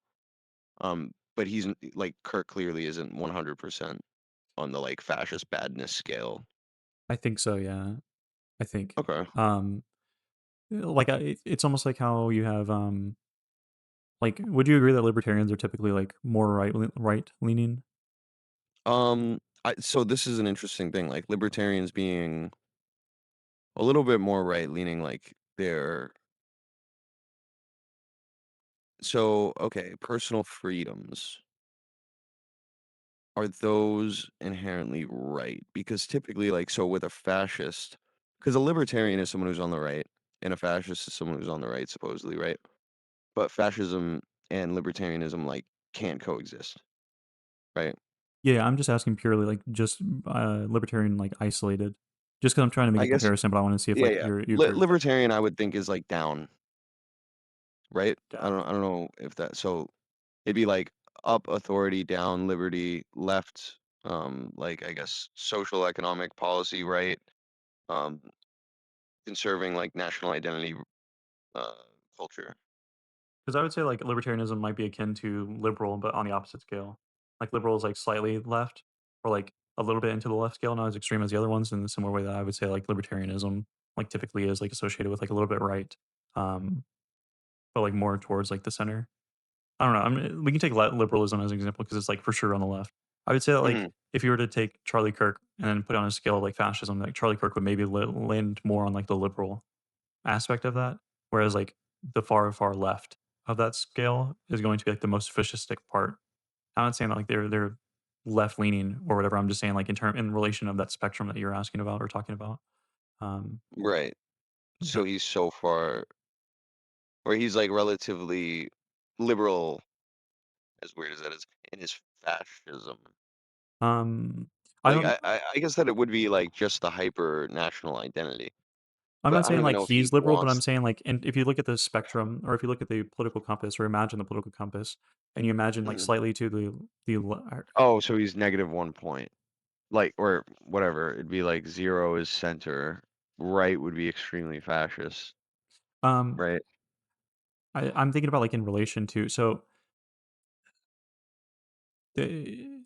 But like Kirk clearly isn't 100% on the like fascist badness scale. I think so. Yeah, I think. Okay. Like it's almost like how you have like would you agree that libertarians are typically like more right leaning? So this is an interesting thing, like libertarians being a little bit more right leaning, like they're so okay, personal freedoms. Are those inherently right? Because typically, like, so with a fascist, because a libertarian is someone who's on the right, and a fascist is someone who's on the right, supposedly, right? But fascism and libertarianism, like, can't coexist, right? Yeah, I'm just asking purely like just libertarian like isolated. Just because I'm trying to make I a guess, comparison, but I want to see if yeah, like yeah. you agree with that. Libertarian, I would think, is like down, right? Down. I don't know if that. So it'd be like up authority, down liberty, left, like I guess social economic policy, right? Um, conserving like national identity, uh, culture. Because I would say like libertarianism might be akin to liberal, but on the opposite scale. Like liberal is like slightly left, or like a little bit into the left scale, not as extreme as the other ones. In the similar way that I would say like libertarianism, like typically is like associated with like a little bit right, um, but like more towards like the center. I don't know. I mean, we can take liberalism as an example because it's like for sure on the left. I would say that like Mhm. if you were to take Charlie Kirk and then put it on a scale of like fascism, like Charlie Kirk would maybe land more on like the liberal aspect of that, whereas like the far left of that scale is going to be like the most fascistic part. I'm not saying that like they're left leaning or whatever. I'm just saying like in relation of that spectrum that you're asking about or talking about. Um, Right. So he's so far, or he's like relatively liberal, as weird as that is, in his fascism. um, I Like don't. I guess that it would be like just the hyper national identity, I'm but not I don't saying even like know if he he's liberal, but I'm wants. saying like, and if you look at the spectrum, or if you look at the political compass, or imagine the political compass, and you imagine like Mhm. slightly to Oh, so he's -1 point, like or whatever. It'd be like 0 is center, right would be extremely fascist, um, right? I'm thinking about like in relation to the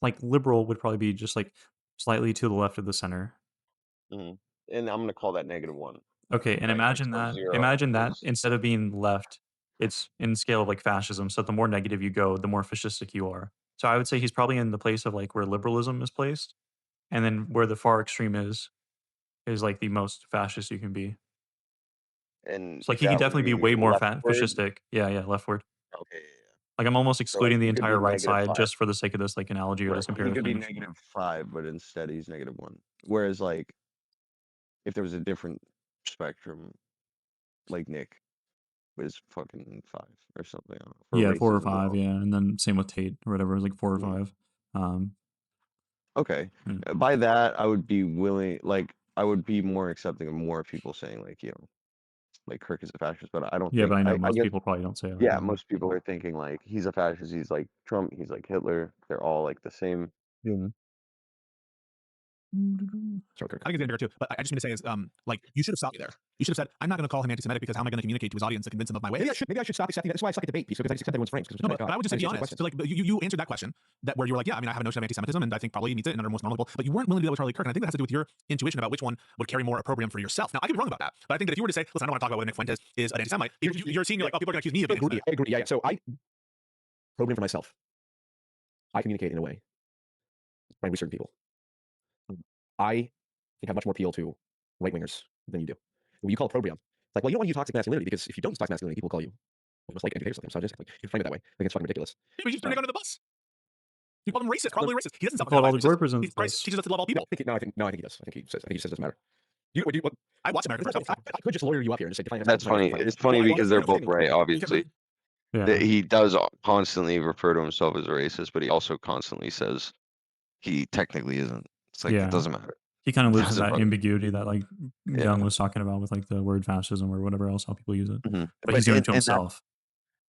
like liberal would probably be just like slightly to the left of the center. Mhm. And I'm gonna call that -1, Okay, and right? So 0 imagine that is instead of being left, it's in scale of like fascism. So the more negative you go, the more fascistic you are. So I would say he's probably in the place of like where liberalism is placed, and then where the far extreme is like the most fascist you can be. and So like he can that would definitely be be way more leftward. fascistic. Yeah, yeah, leftward. Okay, yeah. Like I'm almost So like excluding the he could be entire right side -5. just for the sake of this like analogy or Right. this He comparative could be thing. -5, but instead he's -1. Whereas like if there was a different spectrum, like Nick was fucking 5 or something, I don't know, for Yeah, 4 or racism 5, alone. yeah, and then same with Tate or whatever, it was like 4 or Mhm. 5. Okay. Mm. By that, I would be willing, like, I would be more accepting of more people saying, like, like Kirk is a fascist, but I don't Yeah, but think, I know I most guess, people probably don't say it like yeah, that. most people are thinking, like, he's a fascist, he's like Trump, he's like Hitler, they're all like the same. Yeah. Sorry, Kirk. I think it's bigger too, but I just mean to say is, like, you should have stopped me there. You should have said, I'm not going to call him anti-Semitic because how am I going to communicate to his audience to convince him of my ways? Maybe I should stop accepting. That's why I suck at debate piece because I just accept everyone's frames. No, but I would just say be honest. So, like, you answered that question that where you were like, yeah, I mean, I have a notion of anti-Semitism, and I think probably he needs it, and under most vulnerable. But you weren't willing to do that with Charlie Kirk, and I think that has to do with your intuition about which one would carry more opprobrium for yourself. Now, I could be wrong about that, but I think that if you were to say, listen, I don't want to talk about whether Nick Fuentes is an anti-Semite, you're seeing, you're like, oh, people are going to accuse me of being anti-Semitic. I agree. Yeah. So I program for myself. I communicate in a way, right, with certain people. I think have much more appeal to right wingers than you do. When you call it program, it's like, well, you don't want to use toxic masculinity because if you don't use toxic masculinity, people call you almost like anti-gay or something. So I just like you frame it that way. Like it's fucking ridiculous. Yeah, but you just threw Nick under the bus. You called him racist, probably racist. He doesn't You called all self-identify. the groypers Christ teaches us to love all people. No, I think he does. I think he says it doesn't matter. What, I watch American First. I could just lawyer you up here and just say define it. That's funny. It's funny because they're both right, obviously. Yeah. He does constantly refer to himself as a racist, but he also constantly says he technically isn't. It's like, Yeah. it doesn't matter. He kind of lives in Doesn't that fucking- ambiguity that like Yeah. Young was talking about with like the word fascism or whatever else, how people use it. Mhm. But he's doing it to and that- himself.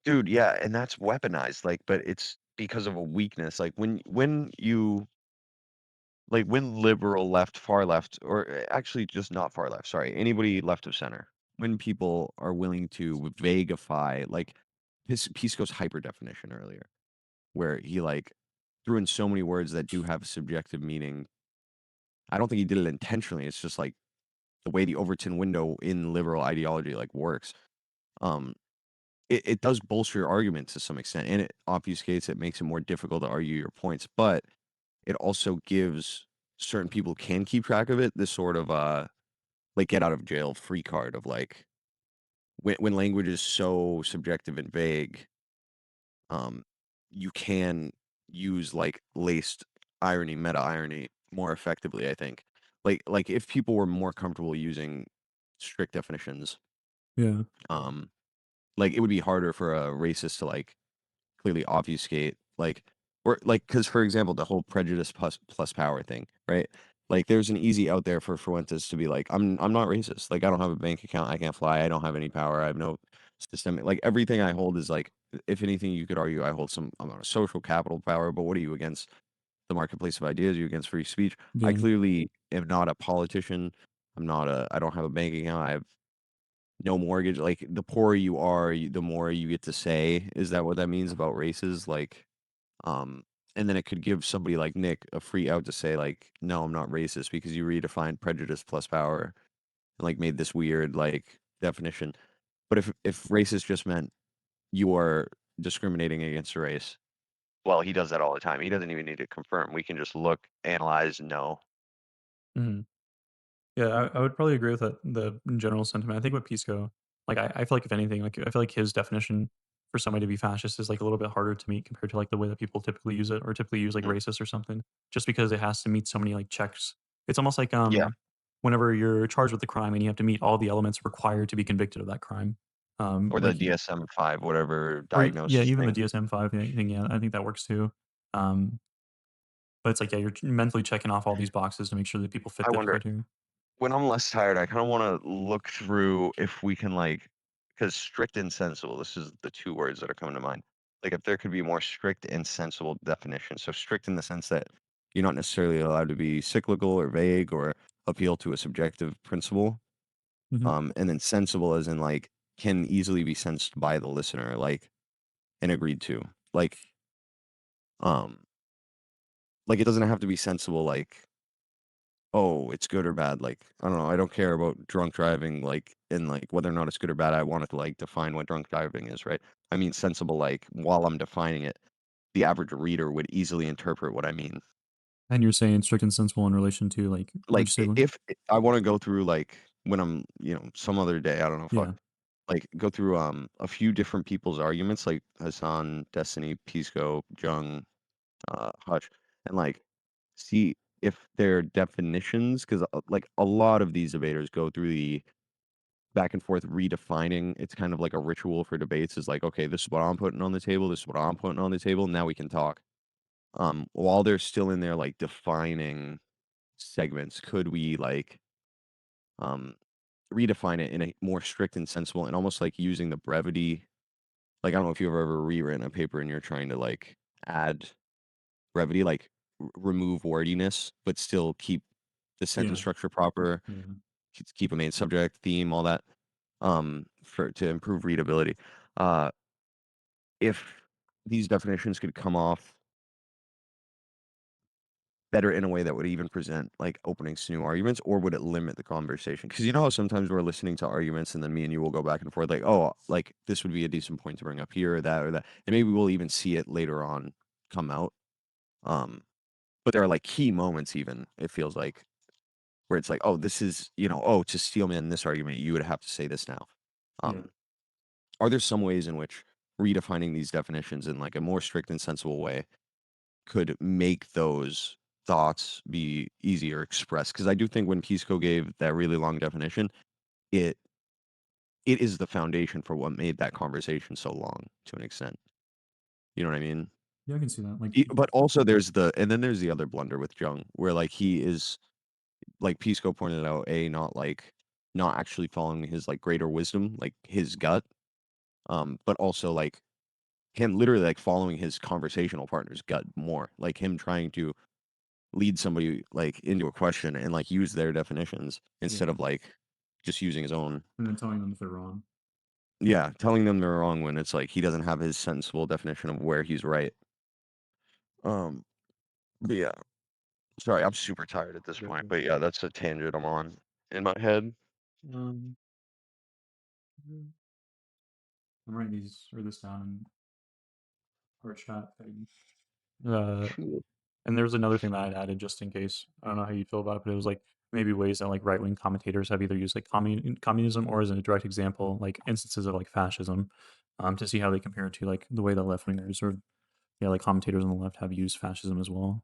dude, yeah, and that's weaponized, like, but it's because of a weakness. Like when you like when liberal left, far left, or actually just not far left, sorry, anybody left of center, when people are willing to vaguify, like his piece goes hyper definition earlier, where he like threw in so many words that do have a subjective meaning. I don't think he did it intentionally. It's just like the way the Overton window in liberal ideology like works. It does bolster your argument to some extent, and it obfuscates it, makes it more difficult to argue your points, but it also gives certain people who can keep track of it this sort of like get out of jail free card of like when language is so subjective and vague, you can use like laced irony, meta irony more effectively, I think. Like if people were more comfortable using strict definitions, Yeah. like it would be harder for a racist to like clearly obfuscate like or like because for example the whole prejudice plus power thing, right? Like there's an easy out there for Fuentes to be like, I'm not racist, like I don't have a bank account, I can't fly, I don't have any power, I have no systemic, like everything I hold is like, if anything you could argue I hold some amount of social capital power, but what are you against the marketplace of ideas? Are you against free speech? I Yeah. clearly am not a politician, I don't have a bank account, I have no mortgage. Like the poorer you are, the more you get to say. Is that what that means about races? Like, and then it could give somebody like Nick a free out to say like, no, I'm not racist because you redefined prejudice plus power and like made this weird like definition. But if racist just meant you are discriminating against a race, well, he does that all the time. He doesn't even need to confirm. We can just look, analyze, know. Hmm. Yeah, I would probably agree with that, the general sentiment. I think with Pisco, like I feel like if anything, like I feel like his definition for somebody to be fascist is like a little bit harder to meet compared to like the way that people typically use it or typically use like racist or something, just because it has to meet so many like checks. It's almost like Yeah. whenever you're charged with a crime and you have to meet all the elements required to be convicted of that crime. Or the Like, DSM-5, whatever or, diagnosis. yeah, even thing. the DSM-5 thing, yeah, I think that works too. But it's like, yeah, you're mentally checking off all these boxes to make sure that people fit I that wonder, criteria. when I'm less tired, I kind of want to look through if we can like, because strict and sensible, this is the two words that are coming to mind. Like if there could be more strict and sensible definitions. So strict in the sense that you're not necessarily allowed to be cyclical or vague or appeal to a subjective principle. Mhm. And then sensible as in like can easily be sensed by the listener, like and agreed to. Um, like it doesn't have to be sensible, like, oh, it's good or bad. Like, I don't know. I don't care about drunk driving, like, and like whether or not it's good or bad. I wanted to like define what drunk driving is, right? I mean, sensible, like, while I'm defining it, the average reader would easily interpret what I mean. And you're saying strict and sensible in relation to like, what'd Like, you say? if I want to go through, like, when I'm, some other day, I don't know, Yeah. like, go through a few different people's arguments, like Hassan, Destiny, Pisco, Jung, Hutch, and like, see if their definitions, because like a lot of these debaters go through the back and forth redefining. It's kind of like a ritual for debates. Is like, okay, this is what I'm putting on the table. This is what I'm putting on the table. Now we can talk. While they're still in there, like defining segments, could we like redefine it in a more strict and sensible and almost like using the brevity? Like, I don't know if you've ever rewritten a paper and you're trying to like add brevity, like remove wordiness, but still keep the sentence Yeah. structure proper, Yeah. keep a main subject, theme, all that, to improve readability. If these definitions could come off better in a way that would even present like openings to new arguments, or would it limit the conversation? Because you know how sometimes we're listening to arguments and then me and you will go back and forth like, oh, like this would be a decent point to bring up here or that, and maybe we'll even see it later on come out. But there are like key moments, even it feels like, where it's like, oh, this is, you know, oh, to steelman this argument, you would have to say this now. Are there some ways in which redefining these definitions in like a more strict and sensible way could make those thoughts be easier expressed? Because I do think when Pisco gave that really long definition, it is the foundation for what made that conversation so long to an extent. You know what I mean? Yeah, I can see that. Like, But also there's the other blunder with Jung, where like he is, like Pisco pointed out, not actually following his like greater wisdom, like his gut, but also like him literally like following his conversational partner's gut more, like him trying to lead somebody like into a question and like use their definitions instead of like just using his own. And then telling them if they're wrong. Yeah, telling them they're wrong when it's like he doesn't have his sensible definition of where he's right. But yeah, sorry, I'm super tired at this point. But yeah, that's a tangent I'm on in my head. I'm writing this down in our chat thing. And there's another thing that I added just in case. I don't know how you feel about it, but it was like maybe ways that like right-wing commentators have either used like communism or as a direct example, like instances of like fascism, to see how they compare it to like the way that left-wingers or like commentators on the left have used fascism as well.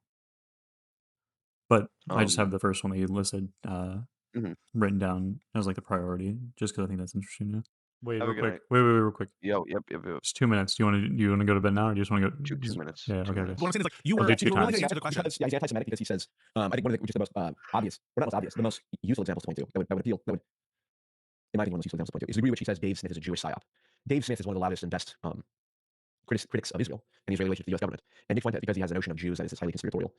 But I just have the first one that you listed written down as like the priority, just because I think that's interesting. Yeah. Wait, real quick. Wait, real quick. Yep. It's 2 minutes. Do you want to go to bed now, or do you just want to go? 2 minutes. Yeah. Okay. What I'm saying is like you I'll were do 2 times. to answer the question. Yeah, he's anti-Semitic because he says, I think one of the, which is the most obvious, or not most obvious, the most useful examples to point to, that would appeal, that would, in my opinion, one of the most useful examples to point to, is the degree which he says Dave Smith is a Jewish psyop. Dave Smith is one of the loudest and best critics of Israel and the Israeli relationship to the U.S. government. And Nick Fuentes, because he has a notion of Jews that is highly conspiratorial,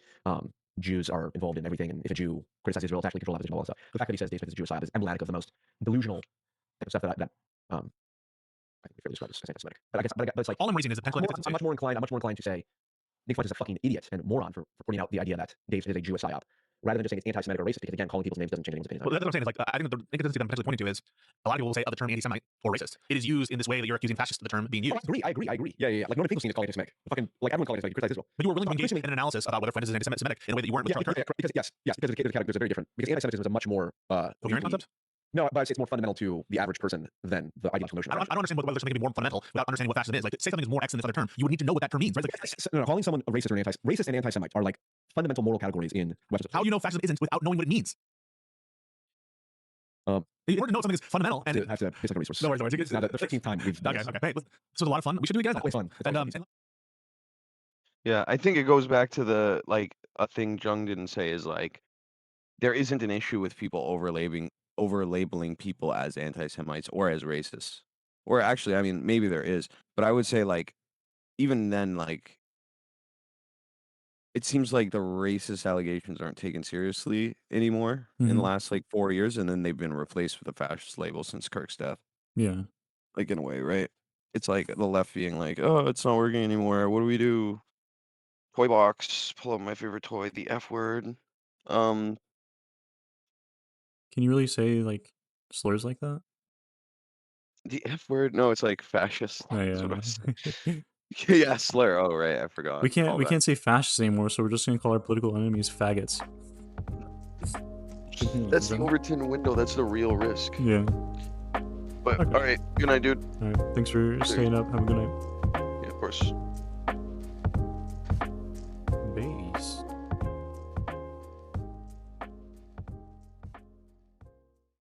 Jews are involved in everything, and if a Jew criticizes Israel, it's actually controlled opposition, all that stuff. The fact that he says Dave Smith is a Jewish psyop is emblematic of the most delusional type of stuff that I think we fairly describe as anti-Semitic. But it's like all I'm raising is the potential. I'm much more inclined to say Nick Fuentes is a fucking idiot and moron for pointing out the idea that Dave is a Jewish psyop, rather than just saying it's anti-Semitic or racist, because again, calling people's names doesn't change anyone's opinion. Well, that's what I'm saying. Is like I think the inconsistency that I'm potentially pointing to is a lot of people will say of the term anti-Semite or racist. It is used in this way that you're accusing fascists of the term being used. I agree. Yeah. Like Norman Finkelstein is calling anti-Semitic. Fucking like everyone calling anti-Semitic. You criticize Israel. But you were willing to engage in an analysis about whether Fuentes is anti-Semitic in a way that you weren't with Charlie Kirk. Because yes, because the categories are very different. Because anti-Semitism is a much more coherent concept. No, but I'd say it's more fundamental to the average person than the ideological notion. I don't understand whether there's something to be more fundamental without understanding what fascism is. Like, say something is more X than this other term, you would need to know what that term means, right? Like, no, calling someone a racist or racist and anti-Semite are like fundamental moral categories in Western. How do you know fascism isn't without knowing what it means? In order to know something is fundamental, and I have to pick like a resource. No worries. It's now the 15th time we've done okay. this. Hey, this was a lot of fun. We should do it again. It's fun. And yeah, I think it goes back to the like a thing Jung didn't say is like there isn't an issue with people over-labeling people as anti-Semites or as racists. Or actually, I mean, maybe there is, but I would say like even then, like it seems like the racist allegations aren't taken seriously anymore in the last like 4 years, and then they've been replaced with a fascist label since Kirk's death. Yeah. Like in a way, right? It's like the left being like, oh, it's not working anymore. What do we do? Toy box, pull up my favorite toy, the F word. Can you really say like slurs like that? The F word? No, it's like fascist. Oh, That's yeah. what I was saying. Yeah, slur. Oh, right, I forgot. We can't say fascists anymore, so we're just gonna call our political enemies faggots. That's the Overton window. That's the real risk. Yeah. But Okay. all right, good night, dude. All right. Thanks for staying up. Have a good night. Yeah, of course.